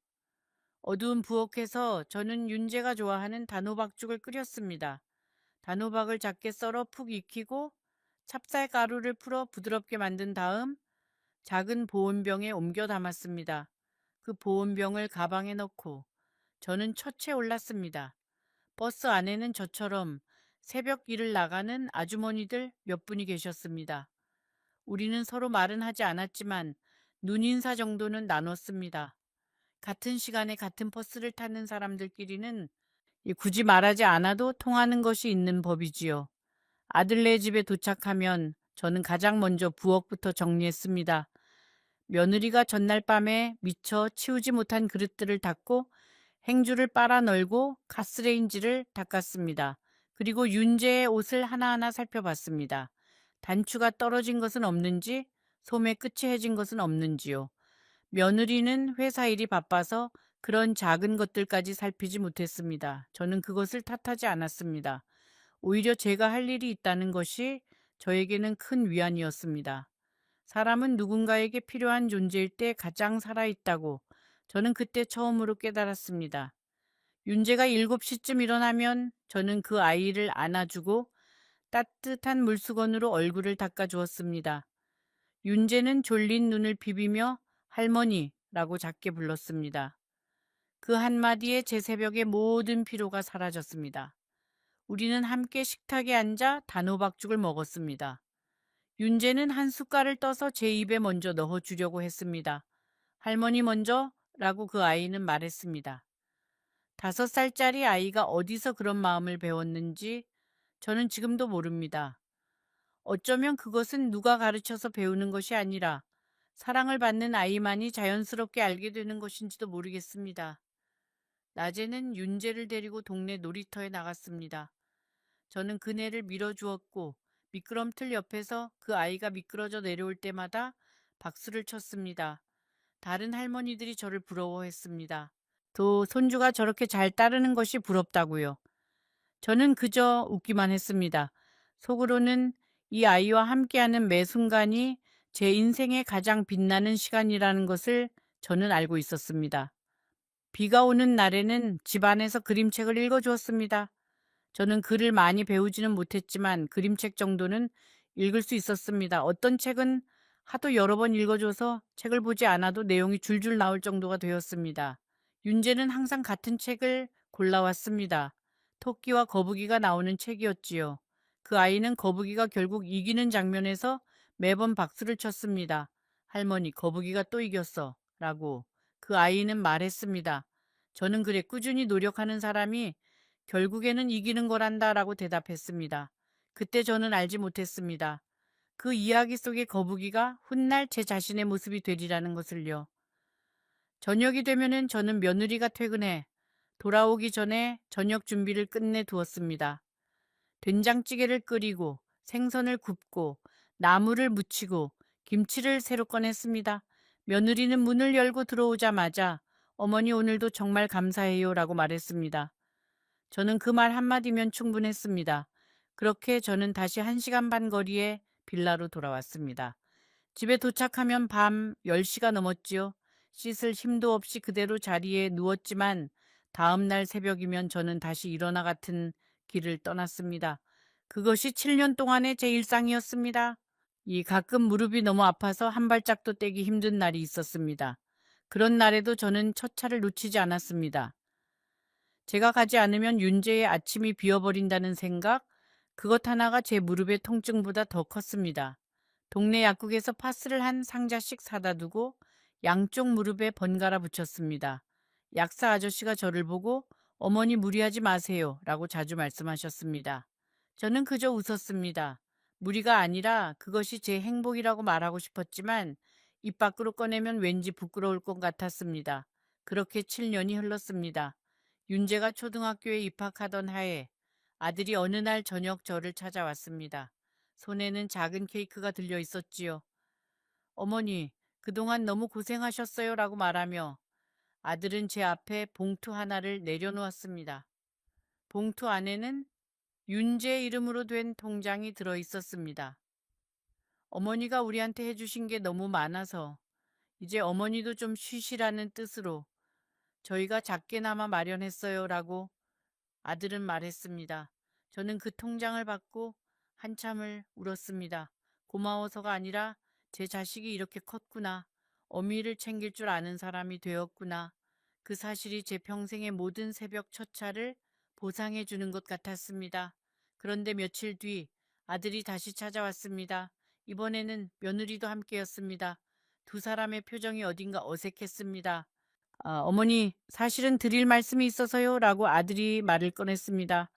어두운 부엌에서 저는 윤재가 좋아하는 단호박죽을 끓였습니다. 단호박을 작게 썰어 푹 익히고 찹쌀가루를 풀어 부드럽게 만든 다음 작은 보온병에 옮겨 담았습니다. 그 보온병을 가방에 넣고 저는 첫째 올랐습니다. 버스 안에는 저처럼 새벽 일을 나가는 아주머니들 몇 분이 계셨습니다. 우리는 서로 말은 하지 않았지만 눈인사 정도는 나눴습니다. 같은 시간에 같은 버스를 타는 사람들끼리는 굳이 말하지 않아도 통하는 것이 있는 법이지요. 아들네 집에 도착하면 저는 가장 먼저 부엌부터 정리했습니다. 며느리가 전날 밤에 미처 치우지 못한 그릇들을 닦고 행주를 빨아 널고 가스레인지를 닦았습니다. 그리고 윤재의 옷을 하나하나 살펴봤습니다. 단추가 떨어진 것은 없는지, 소매 끝이 해진 것은 없는지요. 며느리는 회사 일이 바빠서 그런 작은 것들까지 살피지 못했습니다. 저는 그것을 탓하지 않았습니다. 오히려 제가 할 일이 있다는 것이 저에게는 큰 위안이었습니다. 사람은 누군가에게 필요한 존재일 때 가장 살아있다고 저는 그때 처음으로 깨달았습니다. 윤재가 7시쯤 일어나면 저는 그 아이를 안아주고 따뜻한 물수건으로 얼굴을 닦아주었습니다. 윤재는 졸린 눈을 비비며 할머니라고 작게 불렀습니다. 그 한마디에 제 새벽의 모든 피로가 사라졌습니다. 우리는 함께 식탁에 앉아 단호박죽을 먹었습니다. 윤재는 한 숟갈을 떠서 제 입에 먼저 넣어주려고 했습니다. 할머니 먼저 라고 그 아이는 말했습니다. 5살짜리 아이가 어디서 그런 마음을 배웠는지 저는 지금도 모릅니다. 어쩌면 그것은 누가 가르쳐서 배우는 것이 아니라 사랑을 받는 아이만이 자연스럽게 알게 되는 것인지도 모르겠습니다. 낮에는 윤재를 데리고 동네 놀이터에 나갔습니다. 저는 그네를 밀어주었고 미끄럼틀 옆에서 그 아이가 미끄러져 내려올 때마다 박수를 쳤습니다. 다른 할머니들이 저를 부러워했습니다. 또 손주가 저렇게 잘 따르는 것이 부럽다고요. 저는 그저 웃기만 했습니다. 속으로는 이 아이와 함께하는 매 순간이 제 인생의 가장 빛나는 시간이라는 것을 저는 알고 있었습니다. 비가 오는 날에는 집안에서 그림책을 읽어주었습니다. 저는 글을 많이 배우지는 못했지만 그림책 정도는 읽을 수 있었습니다. 어떤 책은 하도 여러 번 읽어줘서 책을 보지 않아도 내용이 줄줄 나올 정도가 되었습니다. 윤재는 항상 같은 책을 골라왔습니다. 토끼와 거북이가 나오는 책이었지요. 그 아이는 거북이가 결국 이기는 장면에서 매번 박수를 쳤습니다. 할머니, 거북이가 또 이겼어. 라고 그 아이는 말했습니다. 저는 그래, 꾸준히 노력하는 사람이 결국에는 이기는 거란다라고 대답했습니다. 그때 저는 알지 못했습니다. 그 이야기 속의 거북이가 훗날 제 자신의 모습이 되리라는 것을요. 저녁이 되면은 저는 며느리가 퇴근해 돌아오기 전에 저녁 준비를 끝내 두었습니다. 된장찌개를 끓이고 생선을 굽고 나물을 무치고 김치를 새로 꺼냈습니다. 며느리는 문을 열고 들어오자마자 어머니 오늘도 정말 감사해요 라고 말했습니다. 저는 그 말 한마디면 충분했습니다. 그렇게 저는 다시 1시간 반 거리의 빌라로 돌아왔습니다. 집에 도착하면 밤 10시가 넘었지요. 씻을 힘도 없이 그대로 자리에 누웠지만 다음 날 새벽이면 저는 다시 일어나 같은 길을 떠났습니다. 그것이 7년 동안의 제 일상이었습니다. 이 가끔 무릎이 너무 아파서 한 발짝도 떼기 힘든 날이 있었습니다. 그런 날에도 저는 첫 차를 놓치지 않았습니다. 제가 가지 않으면 윤재의 아침이 비어버린다는 생각, 그것 하나가 제 무릎의 통증보다 더 컸습니다. 동네 약국에서 파스를 한 상자씩 사다 두고 양쪽 무릎에 번갈아 붙였습니다. 약사 아저씨가 저를 보고 어머니 무리하지 마세요 라고 자주 말씀하셨습니다. 저는 그저 웃었습니다. 무리가 아니라 그것이 제 행복이라고 말하고 싶었지만 입 밖으로 꺼내면 왠지 부끄러울 것 같았습니다. 그렇게 7년이 흘렀습니다. 윤재가 초등학교에 입학하던 해에 아들이 어느 날 저녁 저를 찾아왔습니다. 손에는 작은 케이크가 들려 있었지요. 어머니, 그동안 너무 고생하셨어요 라고 말하며 아들은 제 앞에 봉투 하나를 내려놓았습니다. 봉투 안에는 윤재 이름으로 된 통장이 들어 있었습니다. 어머니가 우리한테 해주신 게 너무 많아서 이제 어머니도 좀 쉬시라는 뜻으로 저희가 작게나마 마련했어요 라고 아들은 말했습니다. 저는 그 통장을 받고 한참을 울었습니다. 고마워서가 아니라 제 자식이 이렇게 컸구나. 어미를 챙길 줄 아는 사람이 되었구나. 그 사실이 제 평생의 모든 새벽 첫차를 보상해 주는 것 같았습니다. 그런데 며칠 뒤 아들이 다시 찾아왔습니다. 이번에는 며느리도 함께였습니다. 두 사람의 표정이 어딘가 어색했습니다. 어머니, 사실은 드릴 말씀이 있어서요. 라고 아들이 말을 꺼냈습니다.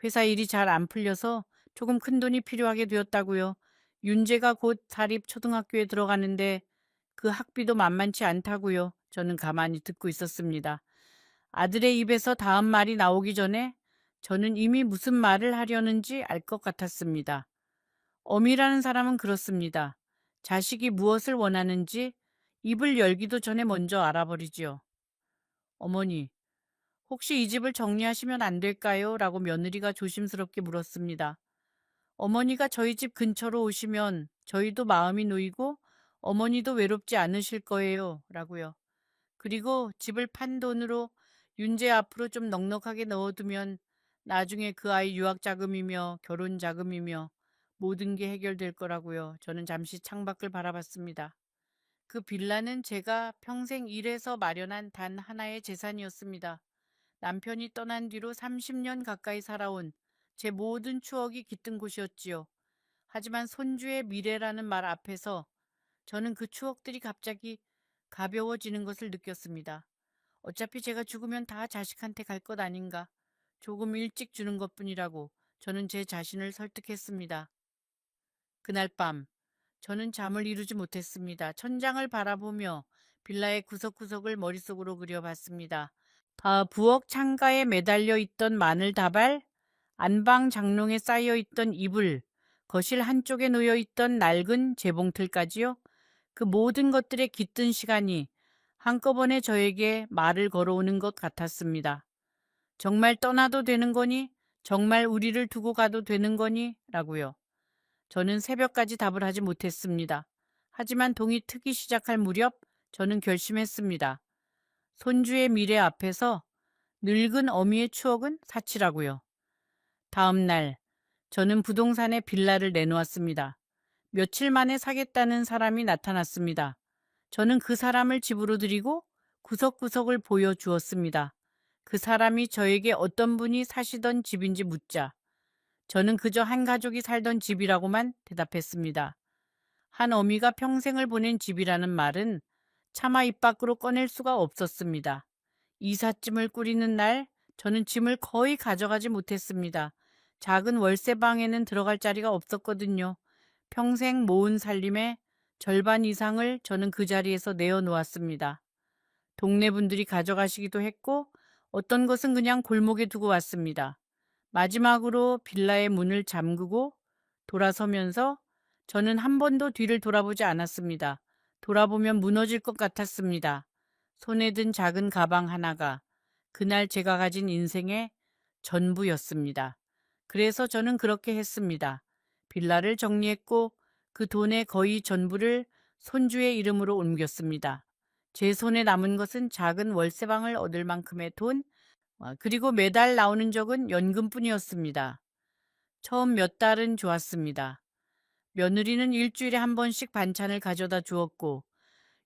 회사 일이 잘 안 풀려서 조금 큰 돈이 필요하게 되었다고요. 윤재가 곧 사립 초등학교에 들어가는데 그 학비도 만만치 않다고요. 저는 가만히 듣고 있었습니다. 아들의 입에서 다음 말이 나오기 전에 저는 이미 무슨 말을 하려는지 알 것 같았습니다. 어미라는 사람은 그렇습니다. 자식이 무엇을 원하는지 입을 열기도 전에 먼저 알아버리지요. 어머니, 혹시 이 집을 정리하시면 안 될까요? 라고 며느리가 조심스럽게 물었습니다. 어머니가 저희 집 근처로 오시면 저희도 마음이 놓이고 어머니도 외롭지 않으실 거예요. 라고요. 그리고 집을 판 돈으로 윤재 앞으로 좀 넉넉하게 넣어두면 나중에 그 아이 유학 자금이며 결혼 자금이며 모든 게 해결될 거라고요. 저는 잠시 창밖을 바라봤습니다. 그 빌라는 제가 평생 일해서 마련한 단 하나의 재산이었습니다. 남편이 떠난 뒤로 30년 가까이 살아온 제 모든 추억이 깃든 곳이었지요. 하지만 손주의 미래라는 말 앞에서 저는 그 추억들이 갑자기 가벼워지는 것을 느꼈습니다. 어차피 제가 죽으면 다 자식한테 갈 것 아닌가. 조금 일찍 주는 것뿐이라고 저는 제 자신을 설득했습니다. 그날 밤 저는 잠을 이루지 못했습니다. 천장을 바라보며 빌라의 구석구석을 머릿속으로 그려봤습니다. 부엌 창가에 매달려 있던 마늘 다발, 안방 장롱에 쌓여 있던 이불, 거실 한쪽에 놓여 있던 낡은 재봉틀까지요. 그 모든 것들에 깃든 시간이 한꺼번에 저에게 말을 걸어오는 것 같았습니다. 정말 떠나도 되는 거니? 정말 우리를 두고 가도 되는 거니? 라고요. 저는 새벽까지 답을 하지 못했습니다. 하지만 동이 트기 시작할 무렵 저는 결심했습니다. 손주의 미래 앞에서 늙은 어미의 추억은 사치라고요. 다음 날 저는 부동산에 빌라를 내놓았습니다. 며칠 만에 사겠다는 사람이 나타났습니다. 저는 그 사람을 집으로 들이고 구석구석을 보여주었습니다. 그 사람이 저에게 어떤 분이 사시던 집인지 묻자 저는 그저 한 가족이 살던 집이라고만 대답했습니다. 한 어미가 평생을 보낸 집이라는 말은 차마 입 밖으로 꺼낼 수가 없었습니다. 이삿짐을 꾸리는 날 저는 짐을 거의 가져가지 못했습니다. 작은 월세방에는 들어갈 자리가 없었거든요. 평생 모은 살림의 절반 이상을 저는 그 자리에서 내어놓았습니다. 동네 분들이 가져가시기도 했고 어떤 것은 그냥 골목에 두고 왔습니다. 마지막으로 빌라의 문을 잠그고 돌아서면서 저는 한 번도 뒤를 돌아보지 않았습니다. 돌아보면 무너질 것 같았습니다. 손에 든 작은 가방 하나가 그날 제가 가진 인생의 전부였습니다. 그래서 저는 그렇게 했습니다. 빌라를 정리했고 그 돈의 거의 전부를 손주의 이름으로 옮겼습니다. 제 손에 남은 것은 작은 월세방을 얻을 만큼의 돈, 그리고 매달 나오는 적은 연금뿐이었습니다. 처음 몇 달은 좋았습니다. 며느리는 일주일에 한 번씩 반찬을 가져다 주었고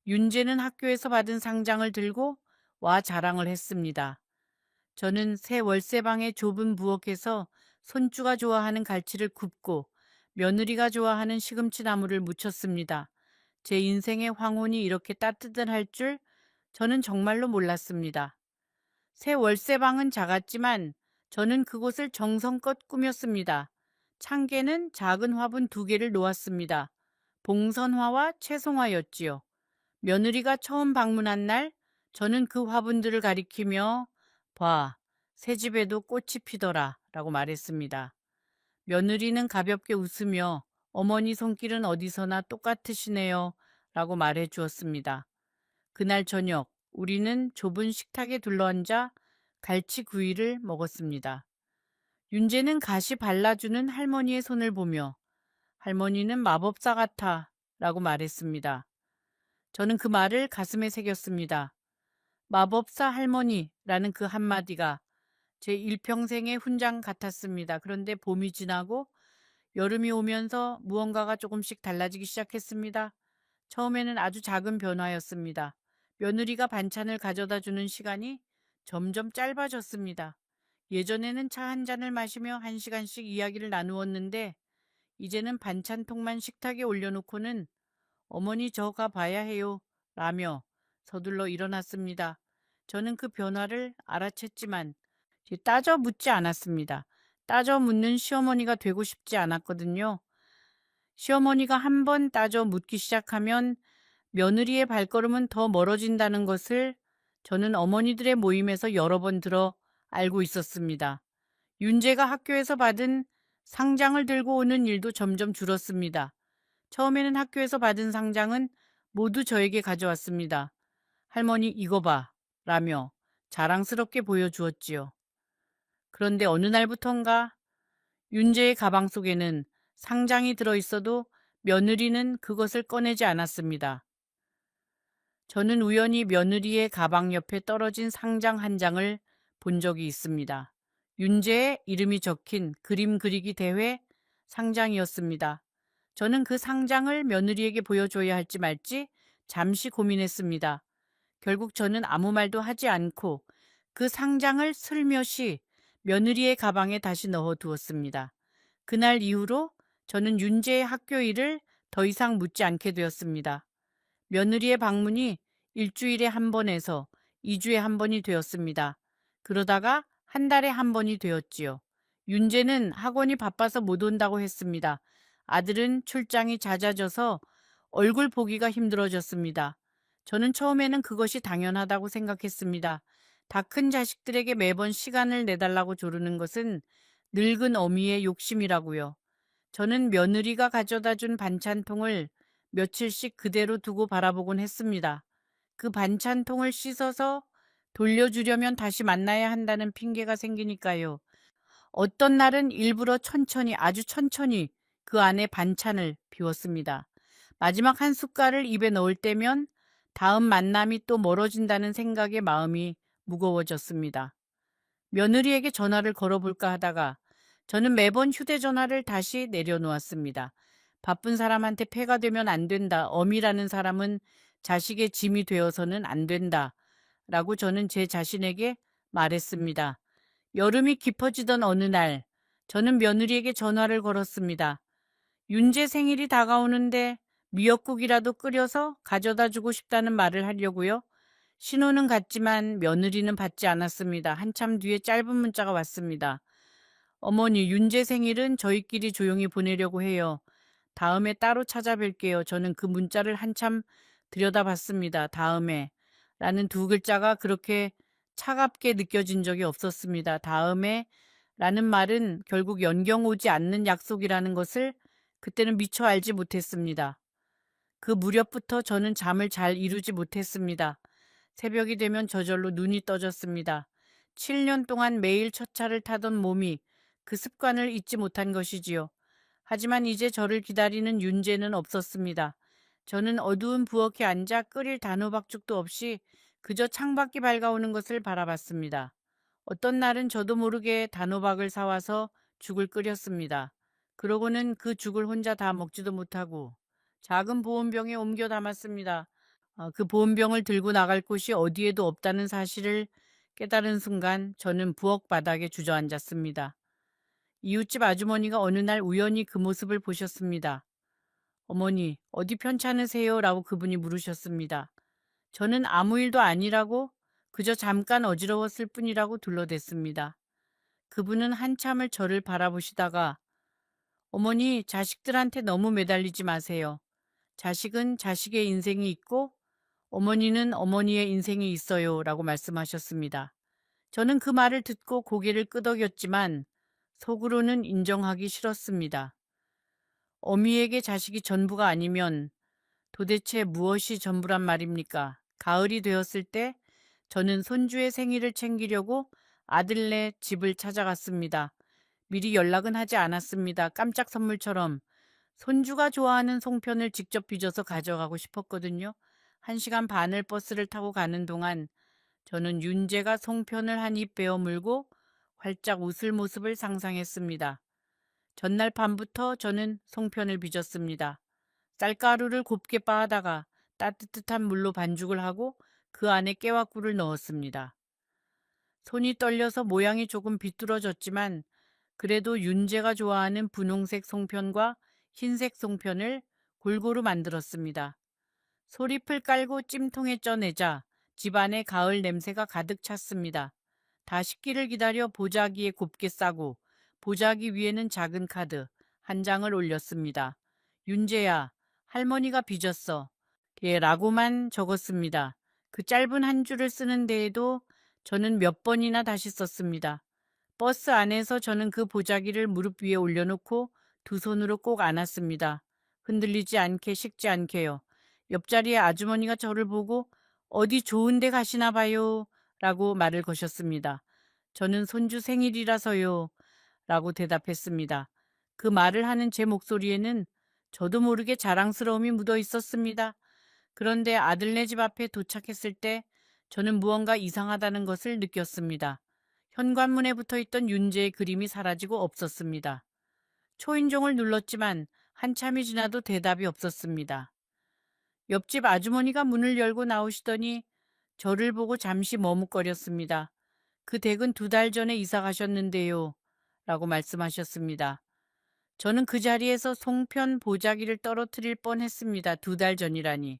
윤재는 학교에서 받은 상장을 들고 와 자랑을 했습니다. 저는 새 월세방의 좁은 부엌에서 손주가 좋아하는 갈치를 굽고 며느리가 좋아하는 시금치 나물을 무쳤습니다. 제 인생의 황혼이 이렇게 따뜻할 줄 저는 정말로 몰랐습니다. 새 월세방은 작았지만 저는 그곳을 정성껏 꾸몄습니다. 창계는 작은 화분 2개를 놓았습니다. 봉선화와 채송화였지요. 며느리가 처음 방문한 날 저는 그 화분들을 가리키며 봐, 새 집에도 꽃이 피더라 라고 말했습니다. 며느리는 가볍게 웃으며 어머니 손길은 어디서나 똑같으시네요 라고 말해 주었습니다. 그날 저녁 우리는 좁은 식탁에 둘러앉아 갈치구이를 먹었습니다. 윤재는 가시 발라주는 할머니의 손을 보며 할머니는 마법사 같아 라고 말했습니다. 저는 그 말을 가슴에 새겼습니다. 마법사 할머니라는 그 한마디가 제 일평생의 훈장 같았습니다. 그런데 봄이 지나고 여름이 오면서 무언가가 조금씩 달라지기 시작했습니다. 처음에는 아주 작은 변화였습니다. 며느리가 반찬을 가져다 주는 시간이 점점 짧아졌습니다. 예전에는 차 한 잔을 마시며 1시간씩 이야기를 나누었는데 이제는 반찬통만 식탁에 올려놓고는 어머니 저가 봐야 해요 라며 서둘러 일어났습니다. 저는 그 변화를 알아챘지만 따져 묻지 않았습니다. 따져 묻는 시어머니가 되고 싶지 않았거든요. 시어머니가 한 번 따져 묻기 시작하면 며느리의 발걸음은 더 멀어진다는 것을 저는 어머니들의 모임에서 여러 번 들어 알고 있었습니다. 윤재가 학교에서 받은 상장을 들고 오는 일도 점점 줄었습니다. 처음에는 학교에서 받은 상장은 모두 저에게 가져왔습니다. 할머니 이거 봐 라며 자랑스럽게 보여주었지요. 그런데 어느 날부턴가 윤재의 가방 속에는 상장이 들어있어도 며느리는 그것을 꺼내지 않았습니다. 저는 우연히 며느리의 가방 옆에 떨어진 상장 한 장을 본 적이 있습니다. 윤재의 이름이 적힌 그림 그리기 대회 상장이었습니다. 저는 그 상장을 며느리에게 보여줘야 할지 말지 잠시 고민했습니다. 결국 저는 아무 말도 하지 않고 그 상장을 슬며시 며느리의 가방에 다시 넣어 두었습니다. 그날 이후로 저는 윤재의 학교 일을 더 이상 묻지 않게 되었습니다. 며느리의 방문이 일주일에 한 번에서 2주에 한 번이 되었습니다. 그러다가 한 달에 한 번이 되었지요. 윤재는 학원이 바빠서 못 온다고 했습니다. 아들은 출장이 잦아져서 얼굴 보기가 힘들어졌습니다. 저는 처음에는 그것이 당연하다고 생각했습니다. 다 큰 자식들에게 매번 시간을 내달라고 조르는 것은 늙은 어미의 욕심이라고요. 저는 며느리가 가져다 준 반찬통을 며칠씩 그대로 두고 바라보곤 했습니다. 그 반찬통을 씻어서 돌려주려면 다시 만나야 한다는 핑계가 생기니까요. 어떤 날은 일부러 천천히, 아주 천천히 그 안에 반찬을 비웠습니다. 마지막 한 숟갈을 입에 넣을 때면 다음 만남이 또 멀어진다는 생각에 마음이 무거워졌습니다. 며느리에게 전화를 걸어볼까 하다가 저는 매번 휴대전화를 다시 내려놓았습니다. 바쁜 사람한테 폐가 되면 안 된다. 어미라는 사람은 자식의 짐이 되어서는 안 된다. 라고 저는 제 자신에게 말했습니다. 여름이 깊어지던 어느 날, 저는 며느리에게 전화를 걸었습니다. 윤재 생일이 다가오는데 미역국이라도 끓여서 가져다 주고 싶다는 말을 하려고요. 신호는 갔지만 며느리는 받지 않았습니다. 한참 뒤에 짧은 문자가 왔습니다. 어머니, 윤재 생일은 저희끼리 조용히 보내려고 해요. 다음에 따로 찾아뵐게요. 저는 그 문자를 한참 들여다봤습니다. 다음에 라는 두 글자가 그렇게 차갑게 느껴진 적이 없었습니다. 다음에 라는 말은 결국 연경 오지 않는 약속이라는 것을 그때는 미처 알지 못했습니다. 그 무렵부터 저는 잠을 잘 이루지 못했습니다. 새벽이 되면 저절로 눈이 떠졌습니다. 7년 동안 매일 첫차를 타던 몸이 그 습관을 잊지 못한 것이지요. 하지만 이제 저를 기다리는 윤재는 없었습니다. 저는 어두운 부엌에 앉아 끓일 단호박죽도 없이 그저 창밖이 밝아오는 것을 바라봤습니다. 어떤 날은 저도 모르게 단호박을 사와서 죽을 끓였습니다. 그러고는 그 죽을 혼자 다 먹지도 못하고 작은 보온병에 옮겨 담았습니다. 그 보온병을 들고 나갈 곳이 어디에도 없다는 사실을 깨달은 순간 저는 부엌 바닥에 주저앉았습니다. 이웃집 아주머니가 어느 날 우연히 그 모습을 보셨습니다. 어머니, 어디 편찮으세요? 라고 그분이 물으셨습니다. 저는 아무 일도 아니라고 그저 잠깐 어지러웠을 뿐이라고 둘러댔습니다. 그분은 한참을 저를 바라보시다가 어머니, 자식들한테 너무 매달리지 마세요. 자식은 자식의 인생이 있고 어머니는 어머니의 인생이 있어요. 라고 말씀하셨습니다. 저는 그 말을 듣고 고개를 끄덕였지만 속으로는 인정하기 싫었습니다. 어미에게 자식이 전부가 아니면 도대체 무엇이 전부란 말입니까? 가을이 되었을 때 저는 손주의 생일을 챙기려고 아들네 집을 찾아갔습니다. 미리 연락은 하지 않았습니다. 깜짝 선물처럼 손주가 좋아하는 송편을 직접 빚어서 가져가고 싶었거든요. 1시간 반을 버스를 타고 가는 동안 저는 윤재가 송편을 한 입 베어 물고 활짝 웃을 모습을 상상했습니다. 전날 밤부터 저는 송편을 빚었습니다. 쌀가루를 곱게 빻아다가 따뜻한 물로 반죽을 하고 그 안에 깨와 꿀을 넣었습니다. 손이 떨려서 모양이 조금 비뚤어졌지만 그래도 윤재가 좋아하는 분홍색 송편과 흰색 송편을 골고루 만들었습니다. 소리풀 깔고 찜통에 쪄내자 집안에 가을 냄새가 가득 찼습니다. 다 식기를 기다려 보자기에 곱게 싸고 보자기 위에는 작은 카드 한 장을 올렸습니다. 윤재야, 할머니가 빚었어. 예, 라고만 적었습니다. 그 짧은 한 줄을 쓰는 데에도 저는 몇 번이나 다시 썼습니다. 버스 안에서 저는 그 보자기를 무릎 위에 올려놓고 두 손으로 꼭 안았습니다. 흔들리지 않게 식지 않게요. 옆자리에 아주머니가 저를 보고 어디 좋은 데 가시나 봐요 라고 말을 거셨습니다. 저는 손주 생일이라서요 라고 대답했습니다. 그 말을 하는 제 목소리에는 저도 모르게 자랑스러움이 묻어 있었습니다. 그런데 아들네 집 앞에 도착했을 때 저는 무언가 이상하다는 것을 느꼈습니다. 현관문에 붙어 있던 윤재의 그림이 사라지고 없었습니다. 초인종을 눌렀지만 한참이 지나도 대답이 없었습니다. 옆집 아주머니가 문을 열고 나오시더니 저를 보고 잠시 머뭇거렸습니다. 그 댁은 2달 전에 이사 가셨는데요. 라고 말씀하셨습니다. 저는 그 자리에서 송편 보자기를 떨어뜨릴 뻔했습니다. 2달 전이라니.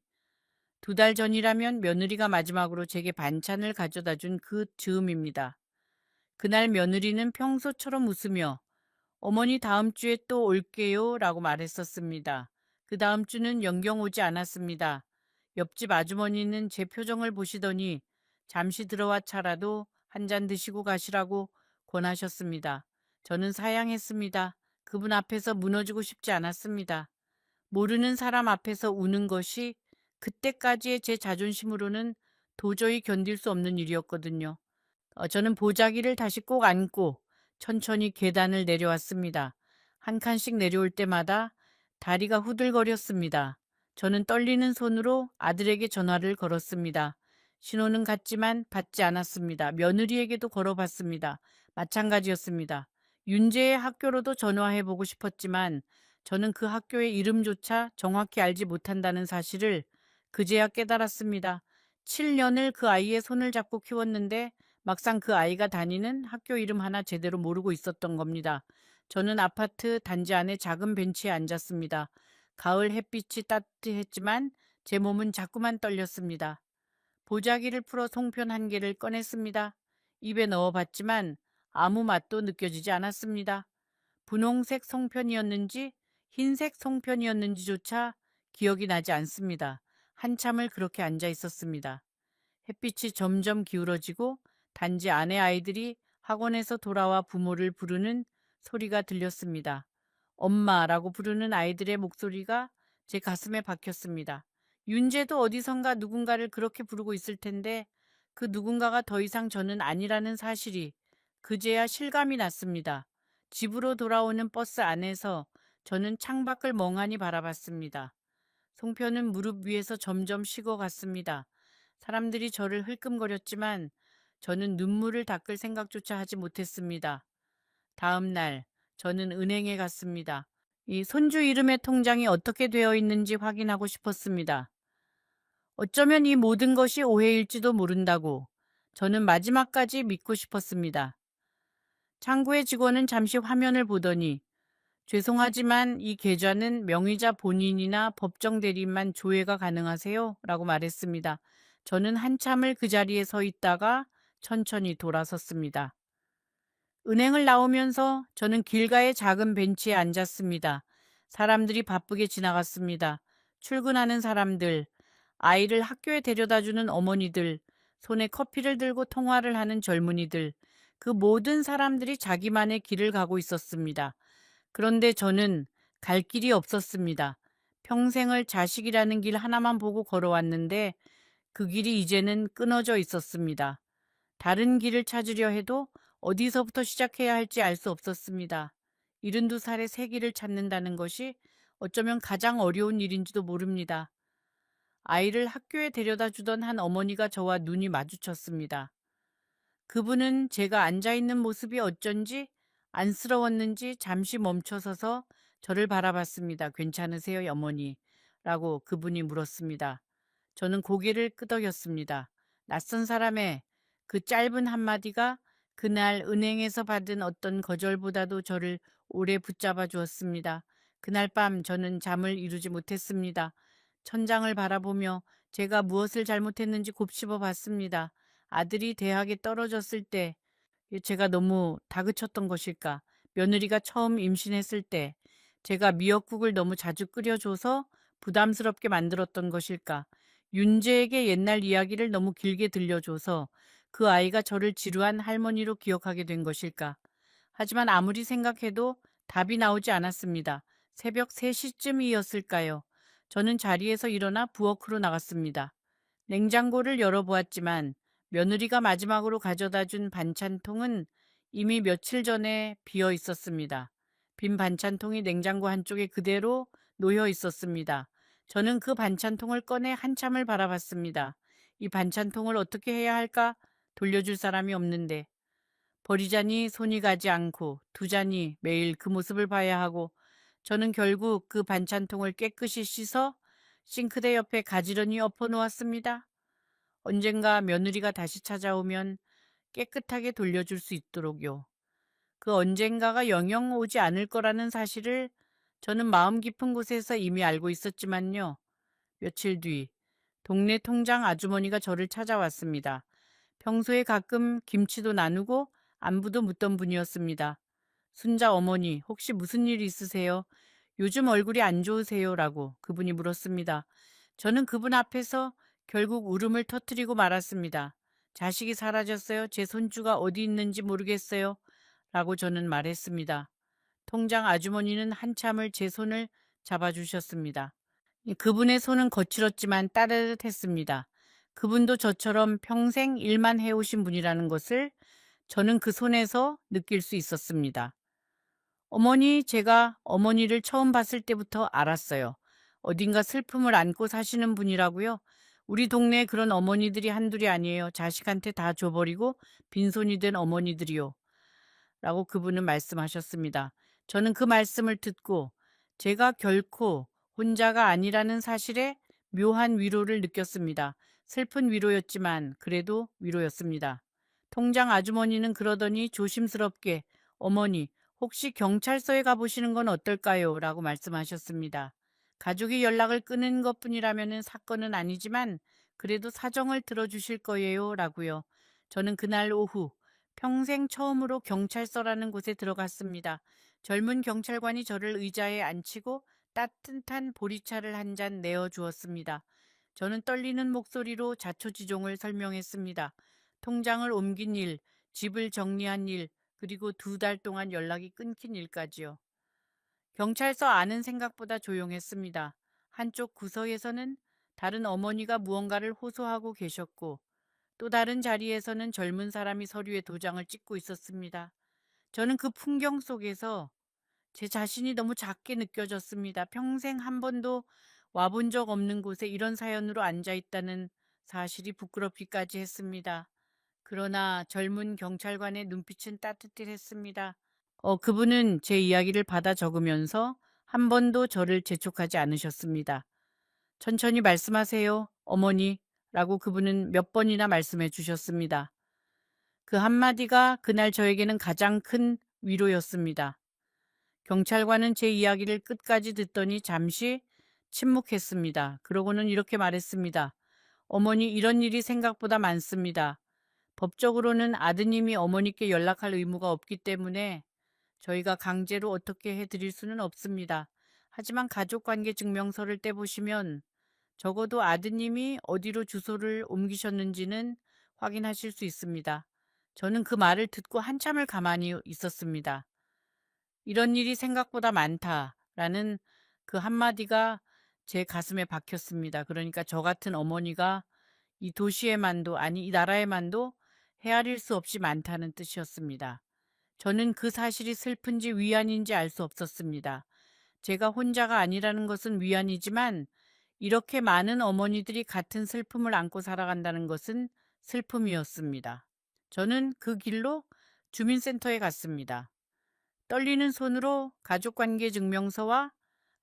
2달 전이라면 며느리가 마지막으로 제게 반찬을 가져다 준 그 즈음입니다. 그날 며느리는 평소처럼 웃으며 어머니 다음 주에 또 올게요 라고 말했었습니다. 그 다음 주는 연경 오지 않았습니다. 옆집 아주머니는 제 표정을 보시더니 잠시 들어와 차라도 한 잔 드시고 가시라고 권하셨습니다. 저는 사양했습니다. 그분 앞에서 무너지고 싶지 않았습니다. 모르는 사람 앞에서 우는 것이 그때까지의 제 자존심으로는 도저히 견딜 수 없는 일이었거든요. 저는 보자기를 다시 꼭 안고 천천히 계단을 내려왔습니다. 한 칸씩 내려올 때마다 다리가 후들거렸습니다. 저는 떨리는 손으로 아들에게 전화를 걸었습니다. 신호는 갔지만 받지 않았습니다. 며느리에게도 걸어봤습니다. 마찬가지였습니다. 윤재의 학교로도 전화해보고 싶었지만 저는 그 학교의 이름조차 정확히 알지 못한다는 사실을 그제야 깨달았습니다. 7년을 그 아이의 손을 잡고 키웠는데 막상 그 아이가 다니는 학교 이름 하나 제대로 모르고 있었던 겁니다. 저는 아파트 단지 안에 작은 벤치에 앉았습니다. 가을 햇빛이 따뜻했지만 제 몸은 자꾸만 떨렸습니다. 보자기를 풀어 송편 한 개를 꺼냈습니다. 입에 넣어봤지만 아무 맛도 느껴지지 않았습니다. 분홍색 송편이었는지 흰색 송편이었는지조차 기억이 나지 않습니다. 한참을 그렇게 앉아 있었습니다. 햇빛이 점점 기울어지고 단지 안의 아이들이 학원에서 돌아와 부모를 부르는 소리가 들렸습니다. 엄마라고 부르는 아이들의 목소리가 제 가슴에 박혔습니다. 윤재도 어디선가 누군가를 그렇게 부르고 있을 텐데 그 누군가가 더 이상 저는 아니라는 사실이 그제야 실감이 났습니다. 집으로 돌아오는 버스 안에서 저는 창밖을 멍하니 바라봤습니다. 송편은 무릎 위에서 점점 식어갔습니다. 사람들이 저를 흘끔거렸지만 저는 눈물을 닦을 생각조차 하지 못했습니다. 다음 날 저는 은행에 갔습니다. 이 손주 이름의 통장이 어떻게 되어 있는지 확인하고 싶었습니다. 어쩌면 이 모든 것이 오해일지도 모른다고 저는 마지막까지 믿고 싶었습니다. 창구의 직원은 잠시 화면을 보더니 죄송하지만 이 계좌는 명의자 본인이나 법정 대리인만 조회가 가능하세요? 라고 말했습니다. 저는 한참을 그 자리에 서 있다가 천천히 돌아섰습니다. 은행을 나오면서 저는 길가의 작은 벤치에 앉았습니다. 사람들이 바쁘게 지나갔습니다. 출근하는 사람들, 아이를 학교에 데려다주는 어머니들, 손에 커피를 들고 통화를 하는 젊은이들, 그 모든 사람들이 자기만의 길을 가고 있었습니다. 그런데 저는 갈 길이 없었습니다. 평생을 자식이라는 길 하나만 보고 걸어왔는데 그 길이 이제는 끊어져 있었습니다. 다른 길을 찾으려 해도 어디서부터 시작해야 할지 알 수 없었습니다. 72살의 새 길을 찾는다는 것이 어쩌면 가장 어려운 일인지도 모릅니다. 아이를 학교에 데려다 주던 한 어머니가 저와 눈이 마주쳤습니다. 그분은 제가 앉아있는 모습이 어쩐지 안쓰러웠는지 잠시 멈춰서서 저를 바라봤습니다. 괜찮으세요, 어머니? 라고 그분이 물었습니다. 저는 고개를 끄덕였습니다. 낯선 사람의 그 짧은 한마디가 그날 은행에서 받은 어떤 거절보다도 저를 오래 붙잡아 주었습니다. 그날 밤 저는 잠을 이루지 못했습니다. 천장을 바라보며 제가 무엇을 잘못했는지 곱씹어 봤습니다. 아들이 대학에 떨어졌을 때 제가 너무 다그쳤던 것일까? 며느리가 처음 임신했을 때 제가 미역국을 너무 자주 끓여줘서 부담스럽게 만들었던 것일까? 윤재에게 옛날 이야기를 너무 길게 들려줘서 그 아이가 저를 지루한 할머니로 기억하게 된 것일까? 하지만 아무리 생각해도 답이 나오지 않았습니다. 새벽 3시쯤이었을까요? 저는 자리에서 일어나 부엌으로 나갔습니다. 냉장고를 열어보았지만 며느리가 마지막으로 가져다 준 반찬통은 이미 며칠 전에 비어 있었습니다. 빈 반찬통이 냉장고 한쪽에 그대로 놓여 있었습니다. 저는 그 반찬통을 꺼내 한참을 바라봤습니다. 이 반찬통을 어떻게 해야 할까? 돌려줄 사람이 없는데. 버리자니 손이 가지 않고 두자니 매일 그 모습을 봐야 하고 저는 결국 그 반찬통을 깨끗이 씻어 싱크대 옆에 가지런히 엎어 놓았습니다. 언젠가 며느리가 다시 찾아오면 깨끗하게 돌려줄 수 있도록요. 그 언젠가가 영영 오지 않을 거라는 사실을 저는 마음 깊은 곳에서 이미 알고 있었지만요. 며칠 뒤 동네 통장 아주머니가 저를 찾아왔습니다. 평소에 가끔 김치도 나누고 안부도 묻던 분이었습니다. 순자 어머니, 혹시 무슨 일 있으세요? 요즘 얼굴이 안 좋으세요? 라고 그분이 물었습니다. 저는 그분 앞에서 결국 울음을 터뜨리고 말았습니다. 자식이 사라졌어요. 제 손주가 어디 있는지 모르겠어요. 라고 저는 말했습니다. 통장 아주머니는 한참을 제 손을 잡아주셨습니다. 그분의 손은 거칠었지만 따뜻했습니다. 그분도 저처럼 평생 일만 해오신 분이라는 것을 저는 그 손에서 느낄 수 있었습니다. 제가 어머니를 처음 봤을 때부터 알았어요. 어딘가 슬픔을 안고 사시는 분이라고요. 우리 동네에 그런 어머니들이 한둘이 아니에요. 자식한테 다 줘버리고 빈손이 된 어머니들이요. 라고 그분은 말씀하셨습니다. 저는 그 말씀을 듣고 제가 결코 혼자가 아니라는 사실에 묘한 위로를 느꼈습니다. 슬픈 위로였지만 그래도 위로였습니다. 통장 아주머니는 그러더니 조심스럽게 어머니, 혹시 경찰서에 가보시는 건 어떨까요? 라고 말씀하셨습니다. 가족이 연락을 끊은 것뿐이라면 사건은 아니지만 그래도 사정을 들어주실 거예요. 라고요. 저는 그날 오후 평생 처음으로 경찰서라는 곳에 들어갔습니다. 젊은 경찰관이 저를 의자에 앉히고 따뜻한 보리차를 한 잔 내어주었습니다. 저는 떨리는 목소리로 자초지종을 설명했습니다. 통장을 옮긴 일, 집을 정리한 일, 그리고 2달 동안 연락이 끊긴 일까지요. 경찰서 안은 생각보다 조용했습니다. 한쪽 구석에서는 다른 어머니가 무언가를 호소하고 계셨고 또 다른 자리에서는 젊은 사람이 서류에 도장을 찍고 있었습니다. 저는 그 풍경 속에서 제 자신이 너무 작게 느껴졌습니다. 평생 한 번도 와본 적 없는 곳에 이런 사연으로 앉아 있다는 사실이 부끄럽기까지 했습니다. 그러나 젊은 경찰관의 눈빛은 따뜻했습니다. 그분은 제 이야기를 받아 적으면서 한 번도 저를 재촉하지 않으셨습니다. 천천히 말씀하세요, 어머니, 라고 그분은 몇 번이나 말씀해 주셨습니다. 그 한마디가 그날 저에게는 가장 큰 위로였습니다. 경찰관은 제 이야기를 끝까지 듣더니 잠시 침묵했습니다. 그러고는 이렇게 말했습니다. 어머니, 이런 일이 생각보다 많습니다. 법적으로는 아드님이 어머니께 연락할 의무가 없기 때문에 저희가 강제로 어떻게 해드릴 수는 없습니다. 하지만 가족관계 증명서를 떼보시면 적어도 아드님이 어디로 주소를 옮기셨는지는 확인하실 수 있습니다. 저는 그 말을 듣고 한참을 가만히 있었습니다. 이런 일이 생각보다 많다라는 그 한마디가 제 가슴에 박혔습니다. 그러니까 저 같은 어머니가 이 도시에만도, 아니 이 나라에만도 헤아릴 수 없이 많다는 뜻이었습니다. 저는 그 사실이 슬픈지 위안인지 알 수 없었습니다. 제가 혼자가 아니라는 것은 위안이지만 이렇게 많은 어머니들이 같은 슬픔을 안고 살아간다는 것은 슬픔이었습니다. 저는 그 길로 주민센터에 갔습니다. 떨리는 손으로 가족관계 증명서와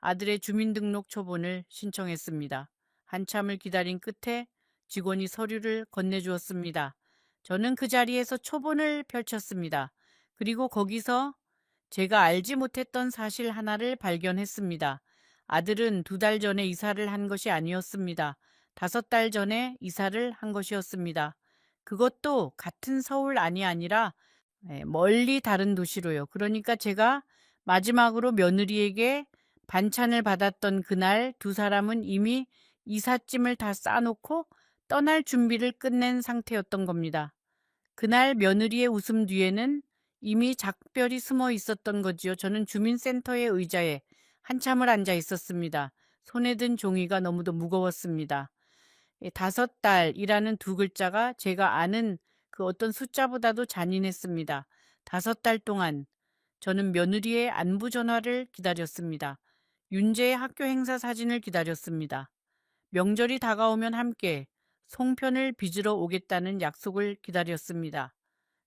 아들의 주민등록 초본을 신청했습니다. 한참을 기다린 끝에 직원이 서류를 건네주었습니다. 저는 그 자리에서 초본을 펼쳤습니다. 그리고 거기서 제가 알지 못했던 사실 하나를 발견했습니다. 아들은 2달 전에 이사를 한 것이 아니었습니다. 5달 전에 이사를 한 것이었습니다. 그것도 같은 서울 안이 아니라 멀리 다른 도시로요. 그러니까 제가 마지막으로 며느리에게 반찬을 받았던 그날 2사람은 이미 이삿짐을 다 싸놓고 떠날 준비를 끝낸 상태였던 겁니다. 그날 며느리의 웃음 뒤에는 이미 작별이 숨어 있었던 거지요. 저는 주민센터의 의자에 한참을 앉아 있었습니다. 손에 든 종이가 너무도 무거웠습니다. 5달이라는 2글자가 제가 아는 그 어떤 숫자보다도 잔인했습니다. 5달 동안 저는 며느리의 안부 전화를 기다렸습니다. 윤재의 학교 행사 사진을 기다렸습니다. 명절이 다가오면 함께 송편을 빚으러 오겠다는 약속을 기다렸습니다.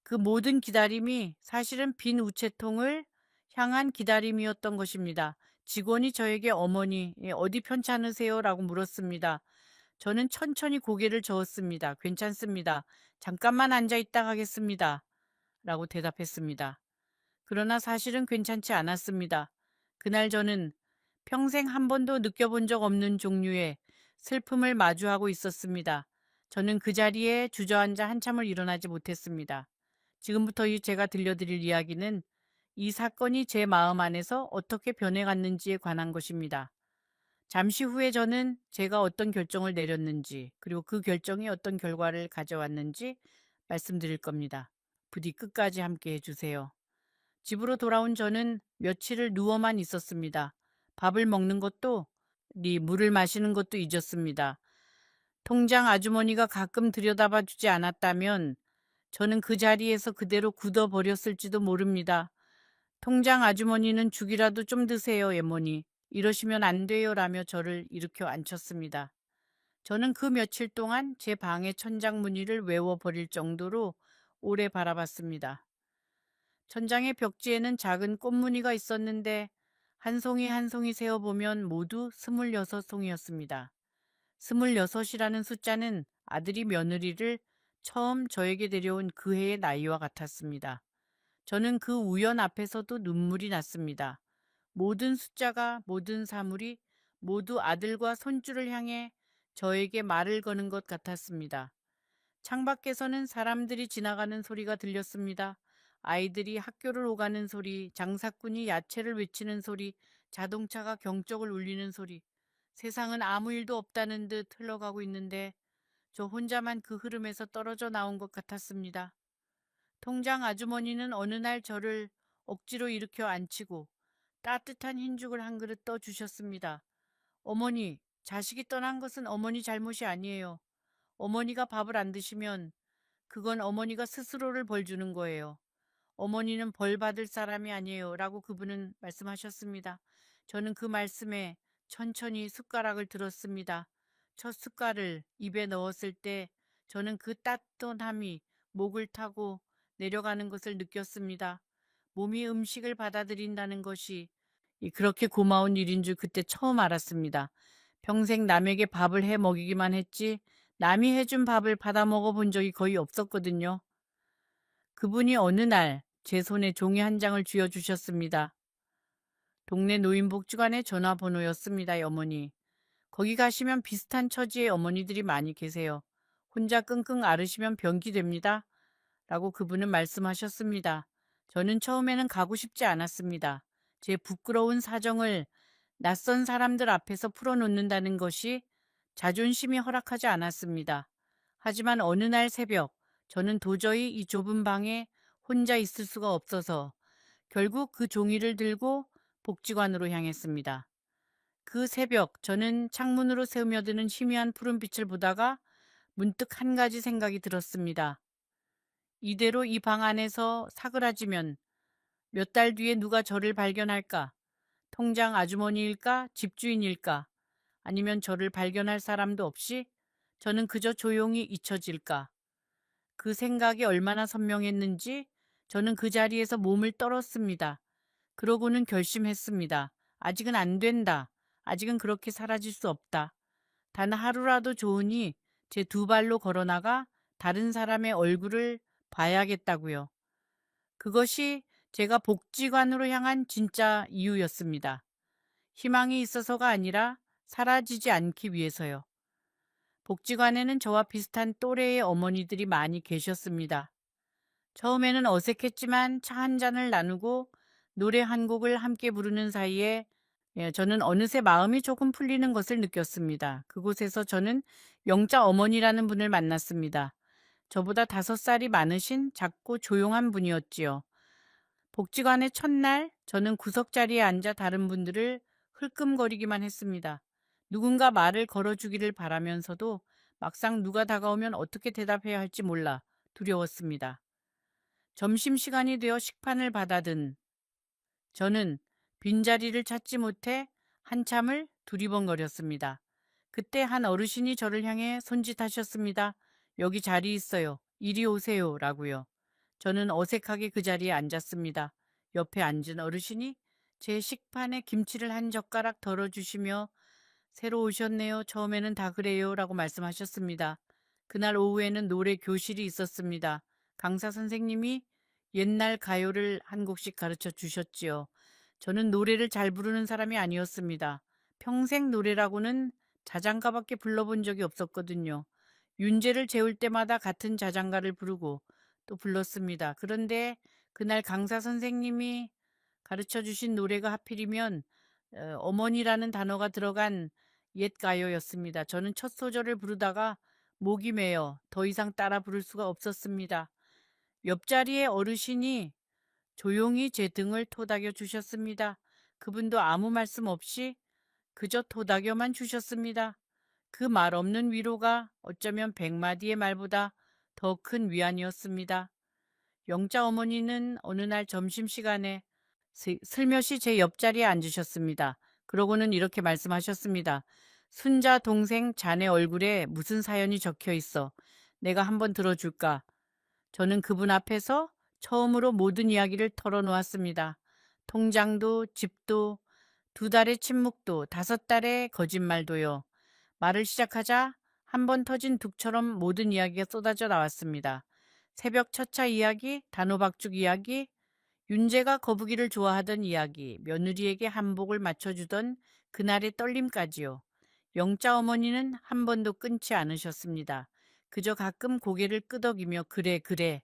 그 모든 기다림이 사실은 빈 우체통을 향한 기다림이었던 것입니다. 직원이 저에게 어머니, 어디 편찮으세요? 라고 물었습니다. 저는 천천히 고개를 저었습니다. 괜찮습니다. 잠깐만 앉아 있다 가겠습니다. 라고 대답했습니다. 그러나 사실은 괜찮지 않았습니다. 그날 저는 평생 한 번도 느껴본 적 없는 종류의 슬픔을 마주하고 있었습니다. 저는 그 자리에 주저앉아 한참을 일어나지 못했습니다. 지금부터 제가 들려드릴 이야기는 이 사건이 제 마음 안에서 어떻게 변해갔는지에 관한 것입니다. 잠시 후에 저는 제가 어떤 결정을 내렸는지, 그리고 그 결정이 어떤 결과를 가져왔는지 말씀드릴 겁니다. 부디 끝까지 함께 해주세요. 집으로 돌아온 저는 며칠을 누워만 있었습니다. 밥을 먹는 것도, 물을 마시는 것도 잊었습니다. 통장 아주머니가 가끔 들여다봐 주지 않았다면 저는 그 자리에서 그대로 굳어버렸을지도 모릅니다. 통장 아주머니는 죽이라도 좀 드세요, 예모니. 이러시면 안 돼요, 라며 저를 일으켜 앉혔습니다. 저는 그 며칠 동안 제 방의 천장 무늬를 외워버릴 정도로 오래 바라봤습니다. 천장의 벽지에는 작은 꽃무늬가 있었는데 한 송이 한 송이 세어보면 모두 26송이였습니다. 26이라는 숫자는 아들이 며느리를 처음 저에게 데려온 그 해의 나이와 같았습니다. 저는 그 우연 앞에서도 눈물이 났습니다. 모든 숫자가, 모든 사물이 모두 아들과 손주를 향해 저에게 말을 거는 것 같았습니다. 창밖에서는 사람들이 지나가는 소리가 들렸습니다. 아이들이 학교를 오가는 소리, 장사꾼이 야채를 외치는 소리, 자동차가 경적을 울리는 소리. 세상은 아무 일도 없다는 듯 흘러가고 있는데 저 혼자만 그 흐름에서 떨어져 나온 것 같았습니다. 통장 아주머니는 어느 날 저를 억지로 일으켜 앉히고 따뜻한 흰죽을 한 그릇 떠주셨습니다. 어머니, 자식이 떠난 것은 어머니 잘못이 아니에요. 어머니가 밥을 안 드시면 그건 어머니가 스스로를 벌 주는 거예요. 어머니는 벌 받을 사람이 아니에요. 라고 그분은 말씀하셨습니다. 저는 그 말씀에 천천히 숟가락을 들었습니다. 첫 숟갈을 입에 넣었을 때 저는 그 따뜻함이 목을 타고 내려가는 것을 느꼈습니다. 몸이 음식을 받아들인다는 것이 그렇게 고마운 일인 줄 그때 처음 알았습니다. 평생 남에게 밥을 해 먹이기만 했지 남이 해준 밥을 받아 먹어본 적이 거의 없었거든요. 그분이 어느 날 제 손에 종이 한 장을 쥐어주셨습니다. 동네 노인복지관의 전화번호였습니다, 어머니. 거기 가시면 비슷한 처지의 어머니들이 많이 계세요. 혼자 끙끙 앓으시면 병기 됩니다. 라고 그분은 말씀하셨습니다. 저는 처음에는 가고 싶지 않았습니다. 제 부끄러운 사정을 낯선 사람들 앞에서 풀어놓는다는 것이 자존심이 허락하지 않았습니다. 하지만 어느 날 새벽, 저는 도저히 이 좁은 방에 혼자 있을 수가 없어서 결국 그 종이를 들고 복지관으로 향했습니다. 그 새벽, 저는 창문으로 스며드는 희미한 푸른빛을 보다가 문득 한 가지 생각이 들었습니다. 이대로 이 방 안에서 사그라지면 몇 달 뒤에 누가 저를 발견할까? 통장 아주머니일까? 집주인일까? 아니면 저를 발견할 사람도 없이 저는 그저 조용히 잊혀질까? 그 생각이 얼마나 선명했는지 저는 그 자리에서 몸을 떨었습니다. 그러고는 결심했습니다. 아직은 안 된다. 아직은 그렇게 사라질 수 없다. 단 하루라도 좋으니 제 두 발로 걸어나가 다른 사람의 얼굴을 봐야겠다고요. 그것이 제가 복지관으로 향한 진짜 이유였습니다. 희망이 있어서가 아니라 사라지지 않기 위해서요. 복지관에는 저와 비슷한 또래의 어머니들이 많이 계셨습니다. 처음에는 어색했지만 차 한 잔을 나누고 노래 한 곡을 함께 부르는 사이에 저는 어느새 마음이 조금 풀리는 것을 느꼈습니다. 그곳에서 저는 영자 어머니라는 분을 만났습니다. 저보다 5살이 많으신 작고 조용한 분이었지요. 복지관의 첫날 저는 구석자리에 앉아 다른 분들을 흘끔거리기만 했습니다. 누군가 말을 걸어주기를 바라면서도 막상 누가 다가오면 어떻게 대답해야 할지 몰라 두려웠습니다. 점심시간이 되어 식판을 받아든 저는 빈자리를 찾지 못해 한참을 두리번거렸습니다. 그때 한 어르신이 저를 향해 손짓하셨습니다. 여기 자리 있어요. 이리 오세요. 라고요. 저는 어색하게 그 자리에 앉았습니다. 옆에 앉은 어르신이 제 식판에 김치를 한 젓가락 덜어주시며 새로 오셨네요. 처음에는 다 그래요. 라고 말씀하셨습니다. 그날 오후에는 노래 교실이 있었습니다. 강사 선생님이 옛날 가요를 한 곡씩 가르쳐 주셨지요. 저는 노래를 잘 부르는 사람이 아니었습니다. 평생 노래라고는 자장가밖에 불러본 적이 없었거든요. 윤재를 재울 때마다 같은 자장가를 부르고 또 불렀습니다. 그런데 그날 강사 선생님이 가르쳐 주신 노래가 하필이면 어머니라는 단어가 들어간 옛 가요였습니다. 저는 첫 소절을 부르다가 목이 메어 더 이상 따라 부를 수가 없었습니다. 옆자리의 어르신이 조용히 제 등을 토닥여 주셨습니다. 그분도 아무 말씀 없이 그저 토닥여만 주셨습니다. 그 말 없는 위로가 어쩌면 100마디의 말보다 더 큰 위안이었습니다. 영자 어머니는 어느 날 점심시간에 슬며시 제 옆자리에 앉으셨습니다. 그러고는 이렇게 말씀하셨습니다. 순자 동생 자네 얼굴에 무슨 사연이 적혀 있어. 내가 한번 들어줄까? 저는 그분 앞에서 처음으로 모든 이야기를 털어놓았습니다. 통장도, 집도, 2달의 침묵도, 5달의 거짓말도요. 말을 시작하자 한 번 터진 둑처럼 모든 이야기가 쏟아져 나왔습니다. 새벽 첫차 이야기, 단호박죽 이야기, 윤재가 거북이를 좋아하던 이야기, 며느리에게 한복을 맞춰주던 그날의 떨림까지요. 영자 어머니는 한 번도 끊지 않으셨습니다. 그저 가끔 고개를 끄덕이며 그래 그래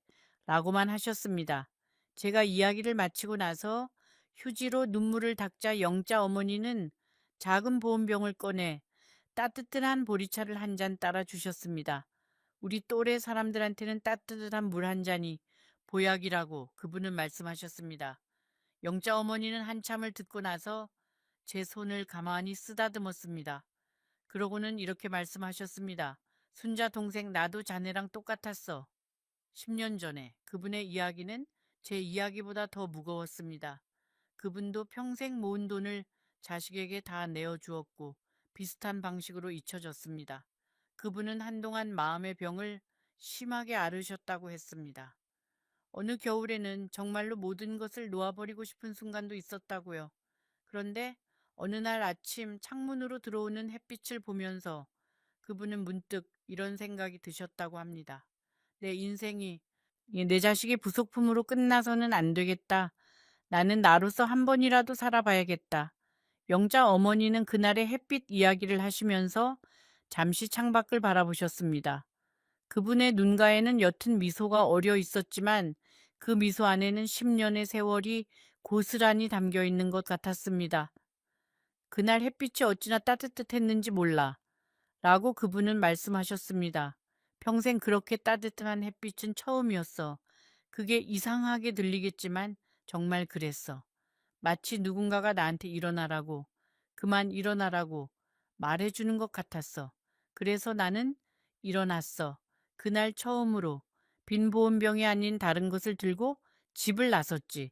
라고만 하셨습니다. 제가 이야기를 마치고 나서 휴지로 눈물을 닦자 영자 어머니는 작은 보온병을 꺼내 따뜻한 보리차를 한 잔 따라 주셨습니다. 우리 또래 사람들한테는 따뜻한 물 한 잔이 보약이라고 그분은 말씀하셨습니다. 영자 어머니는 한참을 듣고 나서 제 손을 가만히 쓰다듬었습니다. 그러고는 이렇게 말씀하셨습니다. 순자 동생 나도 자네랑 똑같았어. 10년 전에 그분의 이야기는 제 이야기보다 더 무거웠습니다. 그분도 평생 모은 돈을 자식에게 다 내어주었고 비슷한 방식으로 잊혀졌습니다. 그분은 한동안 마음의 병을 심하게 앓으셨다고 했습니다. 어느 겨울에는 정말로 모든 것을 놓아버리고 싶은 순간도 있었다고요. 그런데 어느 날 아침 창문으로 들어오는 햇빛을 보면서 그분은 문득 이런 생각이 드셨다고 합니다. 내 인생이 내 자식의 부속품으로 끝나서는 안 되겠다. 나는 나로서 한 번이라도 살아봐야겠다. 영자 어머니는 그날의 햇빛 이야기를 하시면서 잠시 창밖을 바라보셨습니다. 그분의 눈가에는 옅은 미소가 어려 있었지만 그 미소 안에는 10년의 세월이 고스란히 담겨 있는 것 같았습니다. 그날 햇빛이 어찌나 따뜻했는지 몰라 라고 그분은 말씀하셨습니다. 평생 그렇게 따뜻한 햇빛은 처음이었어. 그게 이상하게 들리겠지만 정말 그랬어. 마치 누군가가 나한테 일어나라고, 그만 일어나라고 말해주는 것 같았어. 그래서 나는 일어났어. 그날 처음으로 빈 보온병이 아닌 다른 것을 들고 집을 나섰지.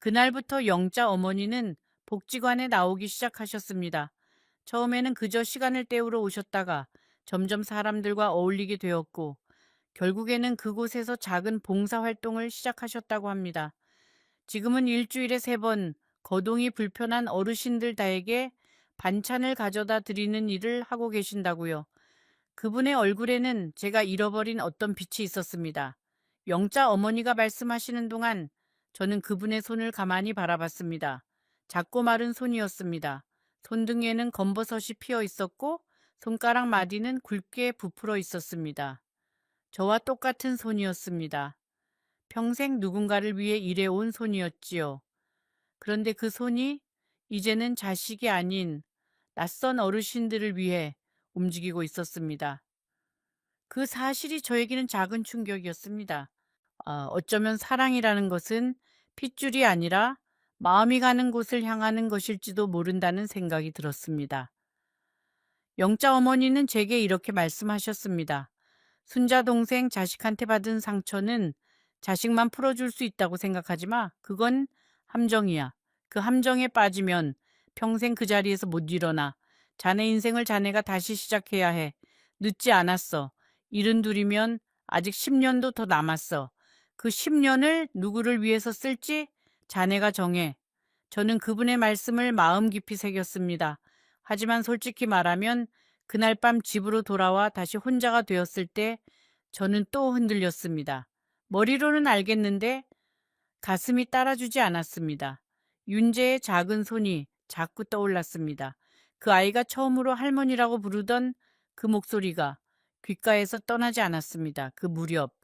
그날부터 영자 어머니는 복지관에 나오기 시작하셨습니다. 처음에는 그저 시간을 때우러 오셨다가 점점 사람들과 어울리게 되었고 결국에는 그곳에서 작은 봉사활동을 시작하셨다고 합니다. 지금은 일주일에 3번 거동이 불편한 어르신들 다에게 반찬을 가져다 드리는 일을 하고 계신다고요. 그분의 얼굴에는 제가 잃어버린 어떤 빛이 있었습니다. 영자 어머니가 말씀하시는 동안 저는 그분의 손을 가만히 바라봤습니다. 작고 마른 손이었습니다. 손등에는 검버섯이 피어 있었고 손가락 마디는 굵게 부풀어 있었습니다. 저와 똑같은 손이었습니다. 평생 누군가를 위해 일해온 손이었지요. 그런데 그 손이 이제는 자식이 아닌 낯선 어르신들을 위해 움직이고 있었습니다. 그 사실이 저에게는 작은 충격이었습니다. 어쩌면 사랑이라는 것은 핏줄이 아니라 마음이 가는 곳을 향하는 것일지도 모른다는 생각이 들었습니다. 영자 어머니는 제게 이렇게 말씀하셨습니다. 순자 동생 자식한테 받은 상처는 자식만 풀어줄 수 있다고 생각하지 마. 그건 함정이야. 그 함정에 빠지면 평생 그 자리에서 못 일어나. 자네 인생을 자네가 다시 시작해야 해. 늦지 않았어. 72이면 아직 10년도 더 남았어. 그 10년을 누구를 위해서 쓸지 자네가 정해. 저는 그분의 말씀을 마음 깊이 새겼습니다. 하지만 솔직히 말하면 그날 밤 집으로 돌아와 다시 혼자가 되었을 때 저는 또 흔들렸습니다. 머리로는 알겠는데 가슴이 따라주지 않았습니다. 윤재의 작은 손이 자꾸 떠올랐습니다. 그 아이가 처음으로 할머니라고 부르던 그 목소리가 귓가에서 떠나지 않았습니다. 그 무렵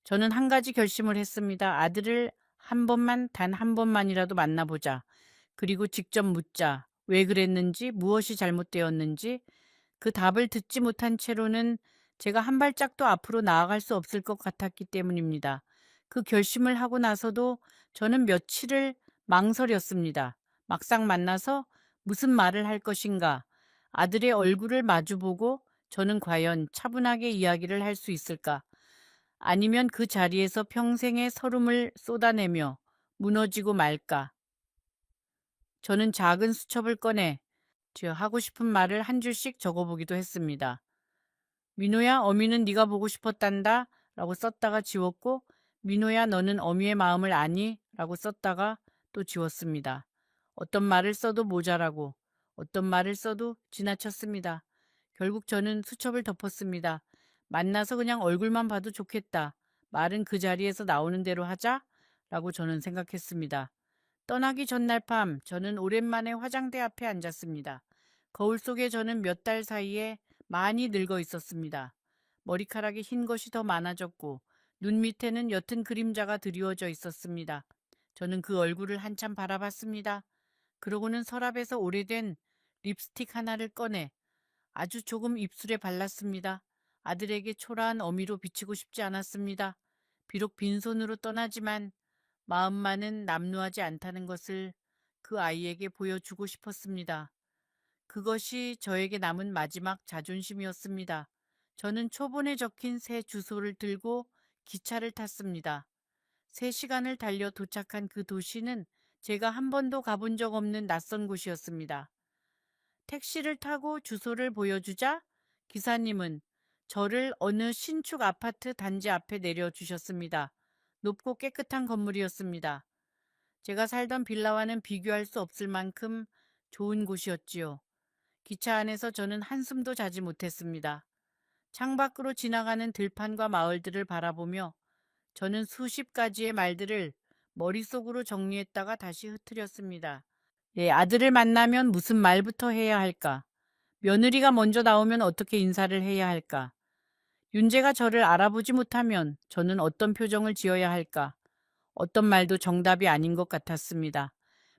저는 한 가지 결심을 했습니다. 아들을 한 번만, 단 한 번만이라도 만나보자. 그리고 직접 묻자. 왜 그랬는지, 무엇이 잘못되었는지. 그 답을 듣지 못한 채로는 제가 한 발짝도 앞으로 나아갈 수 없을 것 같았기 때문입니다. 그 결심을 하고 나서도 저는 며칠을 망설였습니다. 막상 만나서 무슨 말을 할 것인가? 아들의 얼굴을 마주보고 저는 과연 차분하게 이야기를 할 수 있을까? 아니면 그 자리에서 평생의 서름을 쏟아내며 무너지고 말까? 저는 작은 수첩을 꺼내 저 하고 싶은 말을 한 줄씩 적어보기도 했습니다. 민호야, 어미는 네가 보고 싶었단다 라고 썼다가 지웠고, 민호야, 너는 어미의 마음을 아니? 라고 썼다가 또 지웠습니다. 어떤 말을 써도 모자라고, 어떤 말을 써도 지나쳤습니다. 결국 저는 수첩을 덮었습니다. 만나서 그냥 얼굴만 봐도 좋겠다. 말은 그 자리에서 나오는 대로 하자 라고 저는 생각했습니다. 떠나기 전날 밤 저는 오랜만에 화장대 앞에 앉았습니다. 거울 속에 저는 몇 달 사이에 많이 늙어 있었습니다. 머리카락이 흰 것이 더 많아졌고 눈 밑에는 옅은 그림자가 드리워져 있었습니다. 저는 그 얼굴을 한참 바라봤습니다. 그러고는 서랍에서 오래된 립스틱 하나를 꺼내 아주 조금 입술에 발랐습니다. 아들에게 초라한 어미로 비치고 싶지 않았습니다. 비록 빈손으로 떠나지만 마음만은 남루하지 않다는 것을 그 아이에게 보여주고 싶었습니다. 그것이 저에게 남은 마지막 자존심이었습니다. 저는 초본에 적힌 새 주소를 들고 기차를 탔습니다. 3시간을 달려 도착한 그 도시는 제가 한 번도 가본 적 없는 낯선 곳이었습니다. 택시를 타고 주소를 보여주자 기사님은 저를 어느 신축 아파트 단지 앞에 내려주셨습니다. 높고 깨끗한 건물이었습니다. 제가 살던 빌라와는 비교할 수 없을 만큼 좋은 곳이었지요. 기차 안에서 저는 한숨도 자지 못했습니다. 창밖으로 지나가는 들판과 마을들을 바라보며 저는 수십 가지의 말들을 머릿속으로 정리했다가 다시 흩트렸습니다. 예, 아들을 만나면 무슨 말부터 해야 할까? 며느리가 먼저 나오면 어떻게 인사를 해야 할까? 윤재가 저를 알아보지 못하면 저는 어떤 표정을 지어야 할까? 어떤 말도 정답이 아닌 것 같았습니다.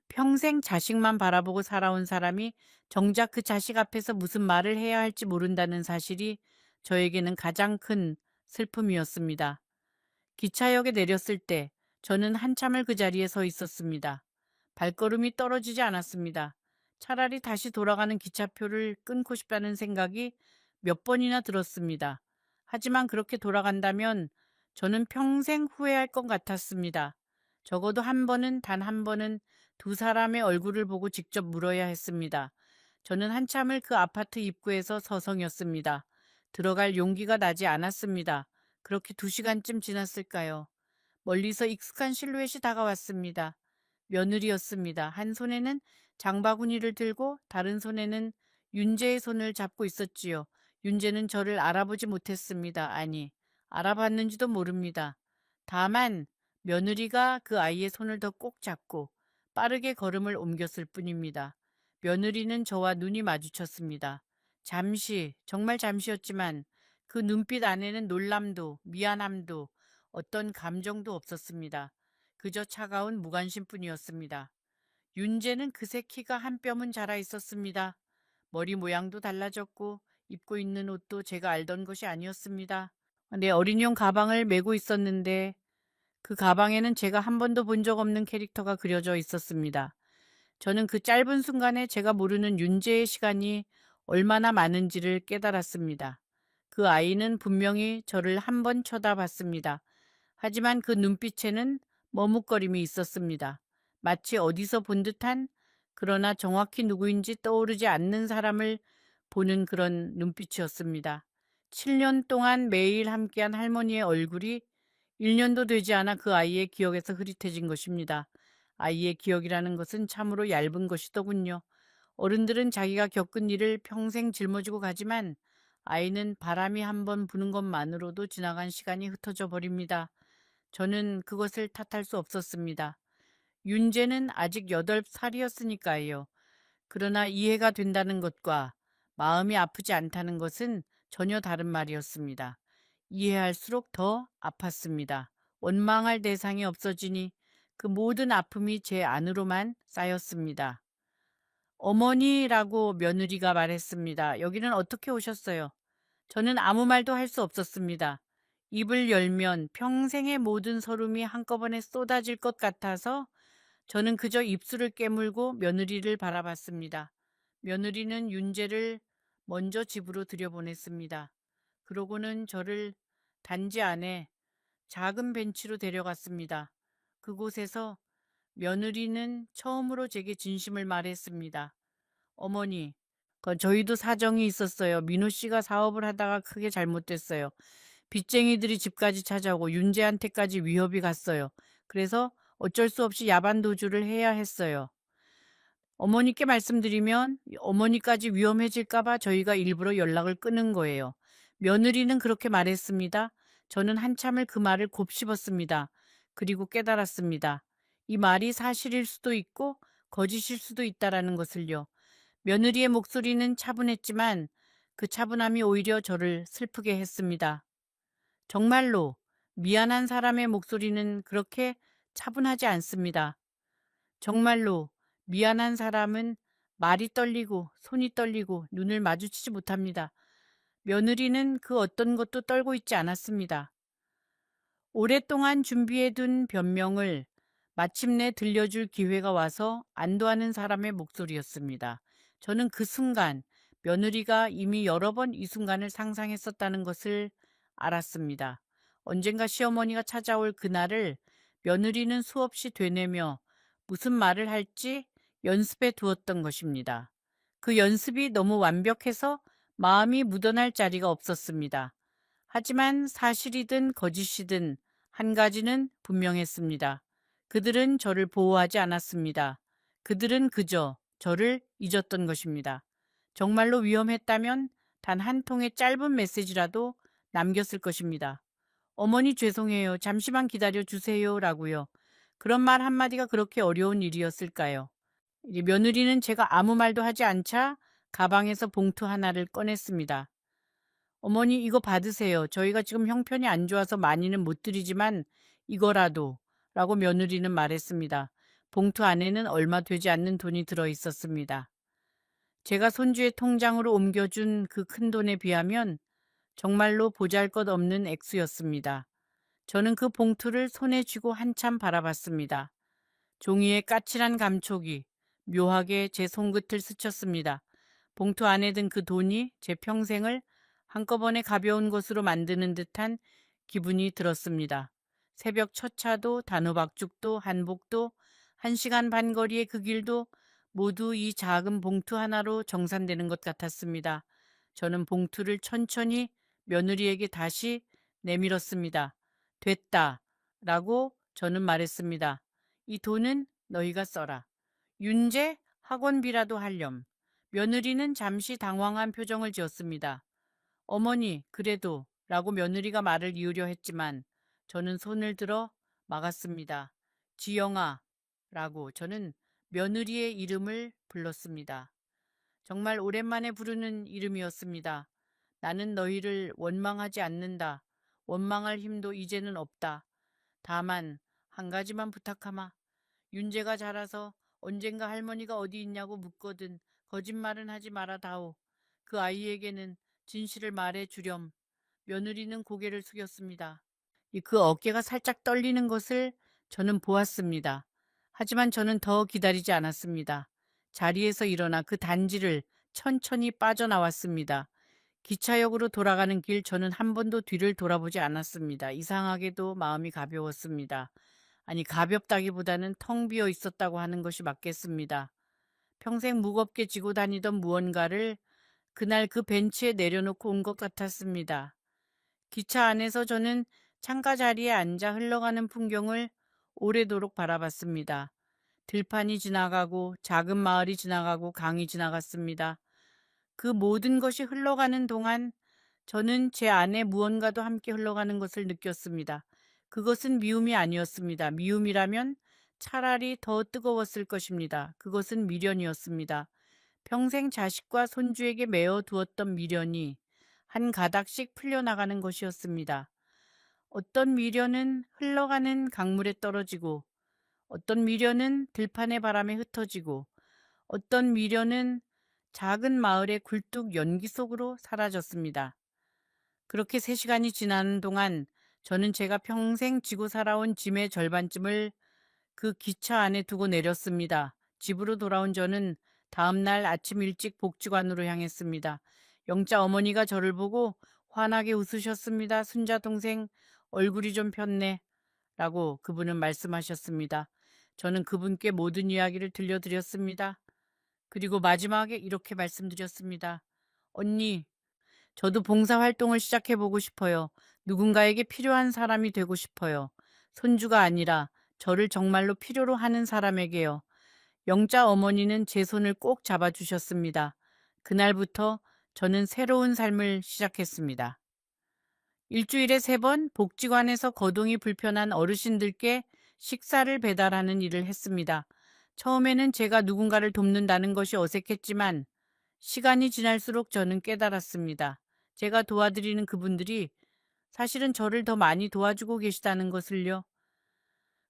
평생 자식만 바라보고 살아온 사람이 정작 그 자식 앞에서 무슨 말을 해야 할지 모른다는 사실이 저에게는 가장 큰 슬픔이었습니다. 기차역에 내렸을 때 저는 한참을 그 자리에 서 있었습니다. 발걸음이 떨어지지 않았습니다. 차라리 다시 돌아가는 기차표를 끊고 싶다는 생각이 몇 번이나 들었습니다. 하지만 그렇게 돌아간다면 저는 평생 후회할 것 같았습니다. 적어도 한 번은, 단 한 번은 두 사람의 얼굴을 보고 직접 물어야 했습니다. 저는 한참을 그 아파트 입구에서 서성였습니다. 들어갈 용기가 나지 않았습니다. 그렇게 2시간쯤 지났을까요? 멀리서 익숙한 실루엣이 다가왔습니다. 며느리였습니다. 한 손에는 장바구니를 들고 다른 손에는 윤재의 손을 잡고 있었지요. 윤재는 저를 알아보지 못했습니다. 아니, 알아봤는지도 모릅니다. 다만 며느리가 그 아이의 손을 더 꼭 잡고 빠르게 걸음을 옮겼을 뿐입니다. 며느리는 저와 눈이 마주쳤습니다. 잠시, 정말 잠시였지만 그 눈빛 안에는 놀람도 미안함도 어떤 감정도 없었습니다. 그저 차가운 무관심뿐이었습니다. 윤재는 그새 키가 한 뼘은 자라 있었습니다. 머리 모양도 달라졌고 입고 있는 옷도 제가 알던 것이 아니었습니다. 내 어린이용 가방을 메고 있었는데 그 가방에는 제가 한 번도 본 적 없는 캐릭터가 그려져 있었습니다. 저는 그 짧은 순간에 제가 모르는 윤재의 시간이 얼마나 많은지를 깨달았습니다. 그 아이는 분명히 저를 한 번 쳐다봤습니다. 하지만 그 눈빛에는 머뭇거림이 있었습니다. 마치 어디서 본 듯한, 그러나 정확히 누구인지 떠오르지 않는 사람을 보는 그런 눈빛이었습니다. 7년 동안 매일 함께한 할머니의 얼굴이 1년도 되지 않아 그 아이의 기억에서 흐릿해진 것입니다. 아이의 기억이라는 것은 참으로 얇은 것이더군요. 어른들은 자기가 겪은 일을 평생 짊어지고 가지만 아이는 바람이 한번 부는 것만으로도 지나간 시간이 흩어져 버립니다. 저는 그것을 탓할 수 없었습니다. 윤재는 아직 8살이었으니까요. 그러나 이해가 된다는 것과 마음이 아프지 않다는 것은 전혀 다른 말이었습니다. 이해할수록 더 아팠습니다. 원망할 대상이 없어지니 그 모든 아픔이 제 안으로만 쌓였습니다. 어머니라고 며느리가 말했습니다. 여기는 어떻게 오셨어요? 저는 아무 말도 할 수 없었습니다. 입을 열면 평생의 모든 서름이 한꺼번에 쏟아질 것 같아서 저는 그저 입술을 깨물고 며느리를 바라봤습니다. 며느리는 윤재를 먼저 집으로 들여보냈습니다. 그러고는 저를 단지 안에 작은 벤치로 데려갔습니다. 그곳에서 며느리는 처음으로 제게 진심을 말했습니다. 어머니, 저희도 사정이 있었어요. 민호 씨가 사업을 하다가 크게 잘못됐어요. 빚쟁이들이 집까지 찾아오고 윤재한테까지 위협이 갔어요. 그래서 어쩔 수 없이 야반 도주를 해야 했어요. 어머니께 말씀드리면 어머니까지 위험해질까봐 저희가 일부러 연락을 끊은 거예요. 며느리는 그렇게 말했습니다. 저는 한참을 그 말을 곱씹었습니다. 그리고 깨달았습니다. 이 말이 사실일 수도 있고 거짓일 수도 있다라는 것을요. 며느리의 목소리는 차분했지만 그 차분함이 오히려 저를 슬프게 했습니다. 정말로 미안한 사람의 목소리는 그렇게 차분하지 않습니다. 정말로 미안한 사람은 말이 떨리고 손이 떨리고 눈을 마주치지 못합니다. 며느리는 그 어떤 것도 떨고 있지 않았습니다. 오랫동안 준비해둔 변명을 마침내 들려줄 기회가 와서 안도하는 사람의 목소리였습니다. 저는 그 순간 며느리가 이미 여러 번 이 순간을 상상했었다는 것을 알았습니다. 언젠가 시어머니가 찾아올 그날을 며느리는 수없이 되뇌며 무슨 말을 할지 연습해 두었던 것입니다. 그 연습이 너무 완벽해서 마음이 묻어날 자리가 없었습니다. 하지만 사실이든 거짓이든 한 가지는 분명했습니다. 그들은 저를 보호하지 않았습니다. 그들은 그저 저를 잊었던 것입니다. 정말로 위험했다면 단 한 통의 짧은 메시지라도 남겼을 것입니다. 어머니 죄송해요. 잠시만 기다려 주세요. 라고요. 그런 말 한마디가 그렇게 어려운 일이었을까요? 이 며느리는 제가 아무 말도 하지 않자 가방에서 봉투 하나를 꺼냈습니다. 어머니 이거 받으세요. 저희가 지금 형편이 안 좋아서 많이는 못 드리지만 이거라도 라고 며느리는 말했습니다. 봉투 안에는 얼마 되지 않는 돈이 들어 있었습니다. 제가 손주의 통장으로 옮겨준 그 큰 돈에 비하면 정말로 보잘것없는 액수였습니다. 저는 그 봉투를 손에 쥐고 한참 바라봤습니다. 종이의 까칠한 감촉이 묘하게 제 손끝을 스쳤습니다. 봉투 안에 든 그 돈이 제 평생을 한꺼번에 가벼운 것으로 만드는 듯한 기분이 들었습니다. 새벽 첫 차도 단호박죽도 한복도 1시간 반 거리의 그 길도 모두 이 작은 봉투 하나로 정산되는 것 같았습니다. 저는 봉투를 천천히 며느리에게 다시 내밀었습니다. 됐다 라고 저는 말했습니다. 이 돈은 너희가 써라. 윤재 학원비라도 할렴. 며느리는 잠시 당황한 표정을 지었습니다. 어머니, 그래도 라고 며느리가 말을 이으려 했지만 저는 손을 들어 막았습니다. 지영아 라고 저는 며느리의 이름을 불렀습니다. 정말 오랜만에 부르는 이름이었습니다. 나는 너희를 원망하지 않는다. 원망할 힘도 이제는 없다. 다만 한 가지만 부탁하마. 윤재가 자라서 언젠가 할머니가 어디 있냐고 묻거든 거짓말은 하지 마라 다오. 그 아이에게는 진실을 말해 주렴. 며느리는 고개를 숙였습니다. 그 어깨가 살짝 떨리는 것을 저는 보았습니다. 하지만 저는 더 기다리지 않았습니다. 자리에서 일어나 그 단지를 천천히 빠져나왔습니다. 기차역으로 돌아가는 길 저는 한 번도 뒤를 돌아보지 않았습니다. 이상하게도 마음이 가벼웠습니다. 아니 가볍다기보다는 텅 비어 있었다고 하는 것이 맞겠습니다. 평생 무겁게 지고 다니던 무언가를 그날 그 벤치에 내려놓고 온 것 같았습니다. 기차 안에서 저는 창가 자리에 앉아 흘러가는 풍경을 오래도록 바라봤습니다. 들판이 지나가고 작은 마을이 지나가고 강이 지나갔습니다. 그 모든 것이 흘러가는 동안 저는 제 안에 무언가도 함께 흘러가는 것을 느꼈습니다. 그것은 미움이 아니었습니다. 미움이라면 차라리 더 뜨거웠을 것입니다. 그것은 미련이었습니다. 평생 자식과 손주에게 메어 두었던 미련이 한 가닥씩 풀려나가는 것이었습니다. 어떤 미련은 흘러가는 강물에 떨어지고 어떤 미련은 들판의 바람에 흩어지고 어떤 미련은 작은 마을의 굴뚝 연기 속으로 사라졌습니다. 그렇게 3시간이 지나는 동안 저는 제가 평생 지고 살아온 짐의 절반쯤을 그 기차 안에 두고 내렸습니다. 집으로 돌아온 저는 다음 날 아침 일찍 복지관으로 향했습니다. 영자 어머니가 저를 보고 환하게 웃으셨습니다. 순자 동생 얼굴이 좀 폈네. 라고 그분은 말씀하셨습니다. 저는 그분께 모든 이야기를 들려드렸습니다. 그리고 마지막에 이렇게 말씀드렸습니다. 언니, 저도 봉사활동을 시작해보고 싶어요. 누군가에게 필요한 사람이 되고 싶어요. 손주가 아니라 저를 정말로 필요로 하는 사람에게요. 영자 어머니는 제 손을 꼭 잡아주셨습니다. 그날부터 저는 새로운 삶을 시작했습니다. 일주일에 3번 복지관에서 거동이 불편한 어르신들께 식사를 배달하는 일을 했습니다. 처음에는 제가 누군가를 돕는다는 것이 어색했지만 시간이 지날수록 저는 깨달았습니다. 제가 도와드리는 그분들이 사실은 저를 더 많이 도와주고 계시다는 것을요.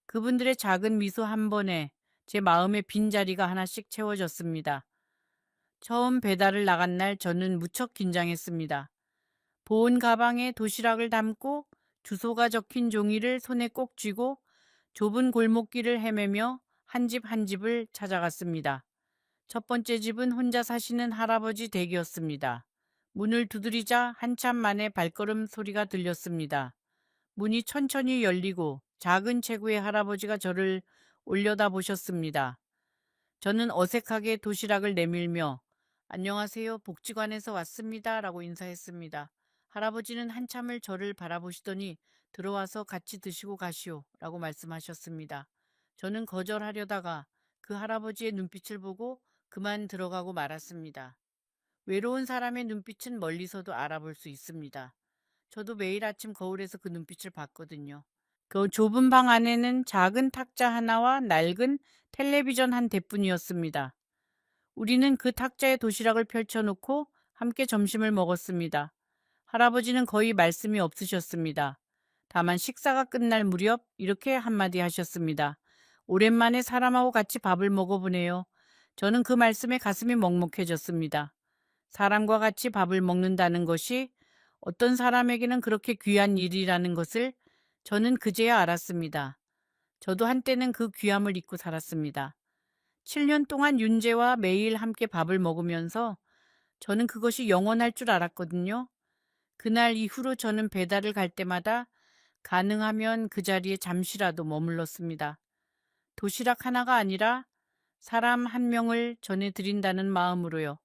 그분들의 작은 미소 한 번에 제 마음의 빈자리가 하나씩 채워졌습니다. 처음 배달을 나간 날 저는 무척 긴장했습니다. 보온 가방에 도시락을 담고 주소가 적힌 종이를 손에 꼭 쥐고 좁은 골목길을 헤매며 한 집 한 집을 찾아갔습니다. 첫 번째 집은 혼자 사시는 할아버지 댁이었습니다. 문을 두드리자 한참 만에 발걸음 소리가 들렸습니다. 문이 천천히 열리고 작은 체구의 할아버지가 저를 올려다 보셨습니다. 저는 어색하게 도시락을 내밀며 안녕하세요, 복지관에서 왔습니다. 라고 인사했습니다. 할아버지는 한참을 저를 바라보시더니 들어와서 같이 드시고 가시오. 라고 말씀하셨습니다. 저는 거절하려다가 그 할아버지의 눈빛을 보고 그만 들어가고 말았습니다. 외로운 사람의 눈빛은 멀리서도 알아볼 수 있습니다. 저도 매일 아침 거울에서 그 눈빛을 봤거든요. 그 좁은 방 안에는 작은 탁자 하나와 낡은 텔레비전 한 대뿐이었습니다. 우리는 그 탁자에 도시락을 펼쳐놓고 함께 점심을 먹었습니다. 할아버지는 거의 말씀이 없으셨습니다. 다만 식사가 끝날 무렵 이렇게 한마디 하셨습니다. 오랜만에 사람하고 같이 밥을 먹어보네요. 저는 그 말씀에 가슴이 먹먹해졌습니다. 사람과 같이 밥을 먹는다는 것이 어떤 사람에게는 그렇게 귀한 일이라는 것을 저는 그제야 알았습니다. 저도 한때는 그 귀함을 잊고 살았습니다. 7년 동안 윤재와 매일 함께 밥을 먹으면서 저는 그것이 영원할 줄 알았거든요. 그날 이후로 저는 배달을 갈 때마다 가능하면 그 자리에 잠시라도 머물렀습니다. 도시락 하나가 아니라 사람 한 명을 전해드린다는 마음으로요.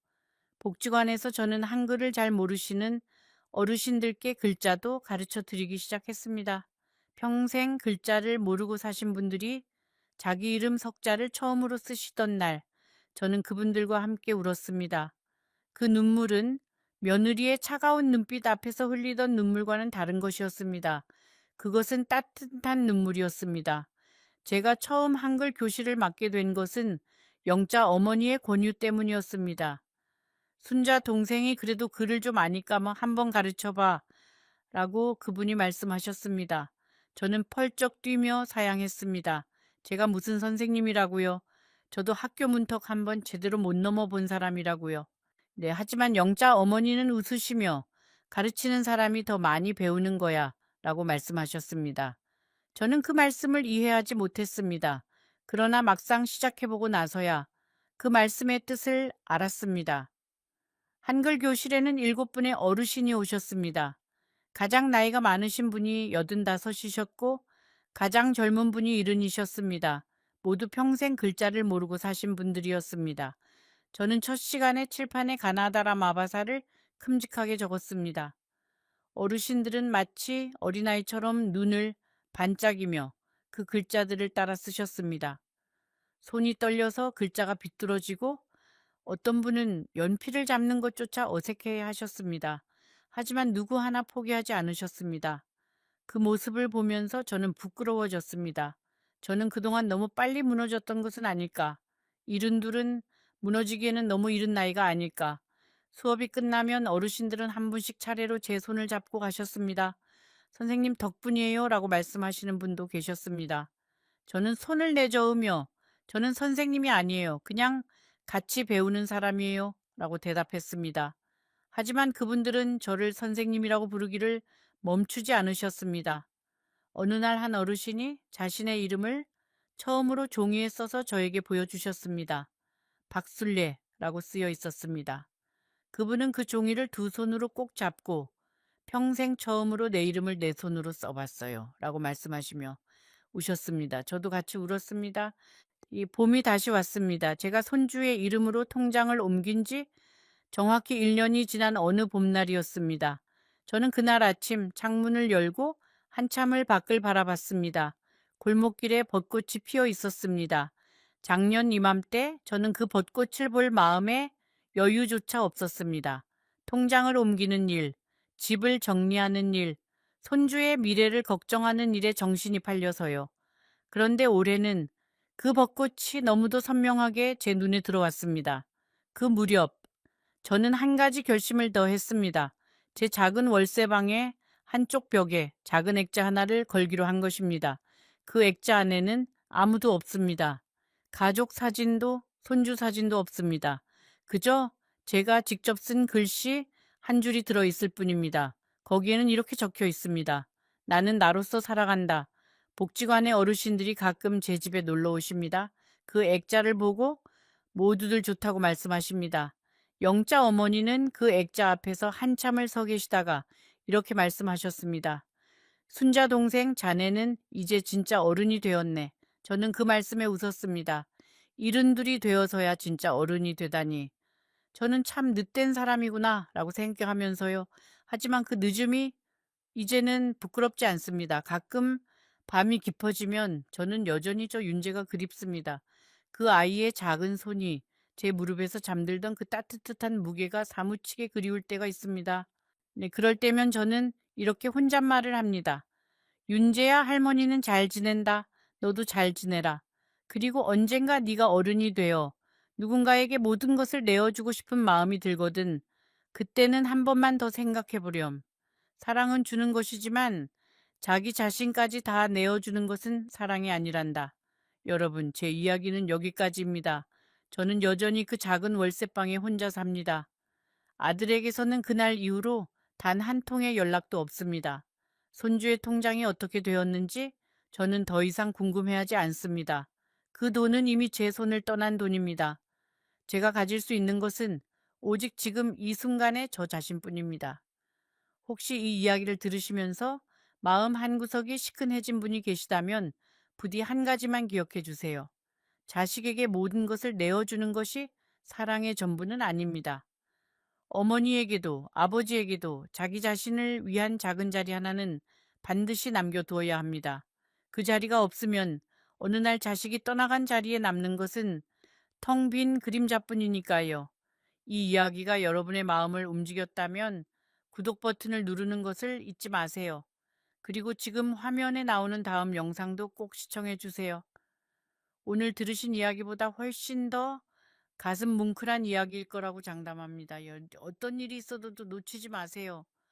복지관에서 저는 한글을 잘 모르시는 어르신들께 글자도 가르쳐 드리기 시작했습니다. 평생 글자를 모르고 사신 분들이 자기 이름 석자를 처음으로 쓰시던 날, 저는 그분들과 함께 울었습니다. 그 눈물은 며느리의 차가운 눈빛 앞에서 흘리던 눈물과는 다른 것이었습니다. 그것은 따뜻한 눈물이었습니다. 제가 처음 한글 교실을 맡게 된 것은 영자 어머니의 권유 때문이었습니다. 순자 동생이 그래도 글을 좀 아니까 뭐 한번 가르쳐봐 라고 그분이 말씀하셨습니다. 저는 펄쩍 뛰며 사양했습니다. 제가 무슨 선생님이라고요. 저도 학교 문턱 한번 제대로 못 넘어본 사람이라고요. 네, 하지만 영자 어머니는 웃으시며 가르치는 사람이 더 많이 배우는 거야 라고 말씀하셨습니다. 저는 그 말씀을 이해하지 못했습니다. 그러나 막상 시작해보고 나서야 그 말씀의 뜻을 알았습니다. 한글 교실에는 7분의 어르신이 오셨습니다. 가장 나이가 많으신 분이 85이셨고 가장 젊은 분이 70이셨습니다. 모두 평생 글자를 모르고 사신 분들이었습니다. 저는 첫 시간에 칠판에 가나다라 마바사를 큼직하게 적었습니다. 어르신들은 마치 어린아이처럼 눈을 반짝이며 그 글자들을 따라 쓰셨습니다. 손이 떨려서 글자가 비뚤어지고 어떤 분은 연필을 잡는 것조차 어색해 하셨습니다. 하지만 누구 하나 포기하지 않으셨습니다. 그 모습을 보면서 저는 부끄러워졌습니다. 저는 그동안 너무 빨리 무너졌던 것은 아닐까. 이른둘은 무너지기에는 너무 이른 나이가 아닐까. 수업이 끝나면 어르신들은 한 분씩 차례로 제 손을 잡고 가셨습니다. 선생님 덕분이에요 라고 말씀하시는 분도 계셨습니다. 저는 손을 내저으며 저는 선생님이 아니에요. 그냥 같이 배우는 사람이에요. 라고 대답했습니다. 하지만 그분들은 저를 선생님이라고 부르기를 멈추지 않으셨습니다. 어느 날 한 어르신이 자신의 이름을 처음으로 종이에 써서 저에게 보여주셨습니다. 박술래라고 쓰여 있었습니다. 그분은 그 종이를 두 손으로 꼭 잡고 평생 처음으로 내 이름을 내 손으로 써봤어요. 라고 말씀하시며 우셨습니다. 저도 같이 울었습니다. 이 봄이 다시 왔습니다. 제가 손주의 이름으로 통장을 옮긴 지 정확히 1년이 지난 어느 봄날이었습니다. 저는 그날 아침 창문을 열고 한참을 밖을 바라봤습니다. 골목길에 벚꽃이 피어 있었습니다. 작년 이맘때 저는 그 벚꽃을 볼 마음에 여유조차 없었습니다. 통장을 옮기는 일, 집을 정리하는 일, 손주의 미래를 걱정하는 일에 정신이 팔려서요. 그런데 올해는 그 벚꽃이 너무도 선명하게 제 눈에 들어왔습니다. 그 무렵 저는 한 가지 결심을 더 했습니다. 제 작은 월세방의 한쪽 벽에 작은 액자 하나를 걸기로 한 것입니다. 그 액자 안에는 아무도 없습니다. 가족 사진도 손주 사진도 없습니다. 그저 제가 직접 쓴 글씨 한 줄이 들어 있을 뿐입니다. 거기에는 이렇게 적혀 있습니다. 나는 나로서 살아간다. 복지관의 어르신들이 가끔 제 집에 놀러 오십니다. 그 액자를 보고 모두들 좋다고 말씀하십니다. 영자 어머니는 그 액자 앞에서 한참을 서 계시다가 이렇게 말씀하셨습니다. 순자 동생 자네는 이제 진짜 어른이 되었네. 저는 그 말씀에 웃었습니다. 이른둘이 되어서야 진짜 어른이 되다니. 저는 참 늦된 사람이구나 라고 생각하면서요. 하지만 그 늦음이 이제는 부끄럽지 않습니다. 가끔 밤이 깊어지면 저는 여전히 저 윤재가 그립습니다. 그 아이의 작은 손이 제 무릎에서 잠들던 그 따뜻한 무게가 사무치게 그리울 때가 있습니다. 네, 그럴 때면 저는 이렇게 혼잣말을 합니다. 윤재야, 할머니는 잘 지낸다. 너도 잘 지내라. 그리고 언젠가 네가 어른이 되어 누군가에게 모든 것을 내어주고 싶은 마음이 들거든. 그때는 한 번만 더 생각해 보렴. 사랑은 주는 것이지만 자기 자신까지 다 내어주는 것은 사랑이 아니란다. 여러분, 제 이야기는 여기까지입니다. 저는 여전히 그 작은 월세방에 혼자 삽니다. 아들에게서는 그날 이후로 단 한 통의 연락도 없습니다. 손주의 통장이 어떻게 되었는지 저는 더 이상 궁금해하지 않습니다. 그 돈은 이미 제 손을 떠난 돈입니다. 제가 가질 수 있는 것은 오직 지금 이 순간의 저 자신뿐입니다. 혹시 이 이야기를 들으시면서 마음 한구석이 시큰해진 분이 계시다면 부디 한 가지만 기억해 주세요. 자식에게 모든 것을 내어주는 것이 사랑의 전부는 아닙니다. 어머니에게도 아버지에게도 자기 자신을 위한 작은 자리 하나는 반드시 남겨두어야 합니다. 그 자리가 없으면 어느 날 자식이 떠나간 자리에 남는 것은 텅 빈 그림자뿐이니까요. 이 이야기가 여러분의 마음을 움직였다면 구독 버튼을 누르는 것을 잊지 마세요. 그리고 지금 화면에 나오는 다음 영상도 꼭 시청해 주세요. 오늘 들으신 이야기보다 훨씬 더 가슴 뭉클한 이야기일 거라고 장담합니다. 어떤 일이 있어도 또 놓치지 마세요.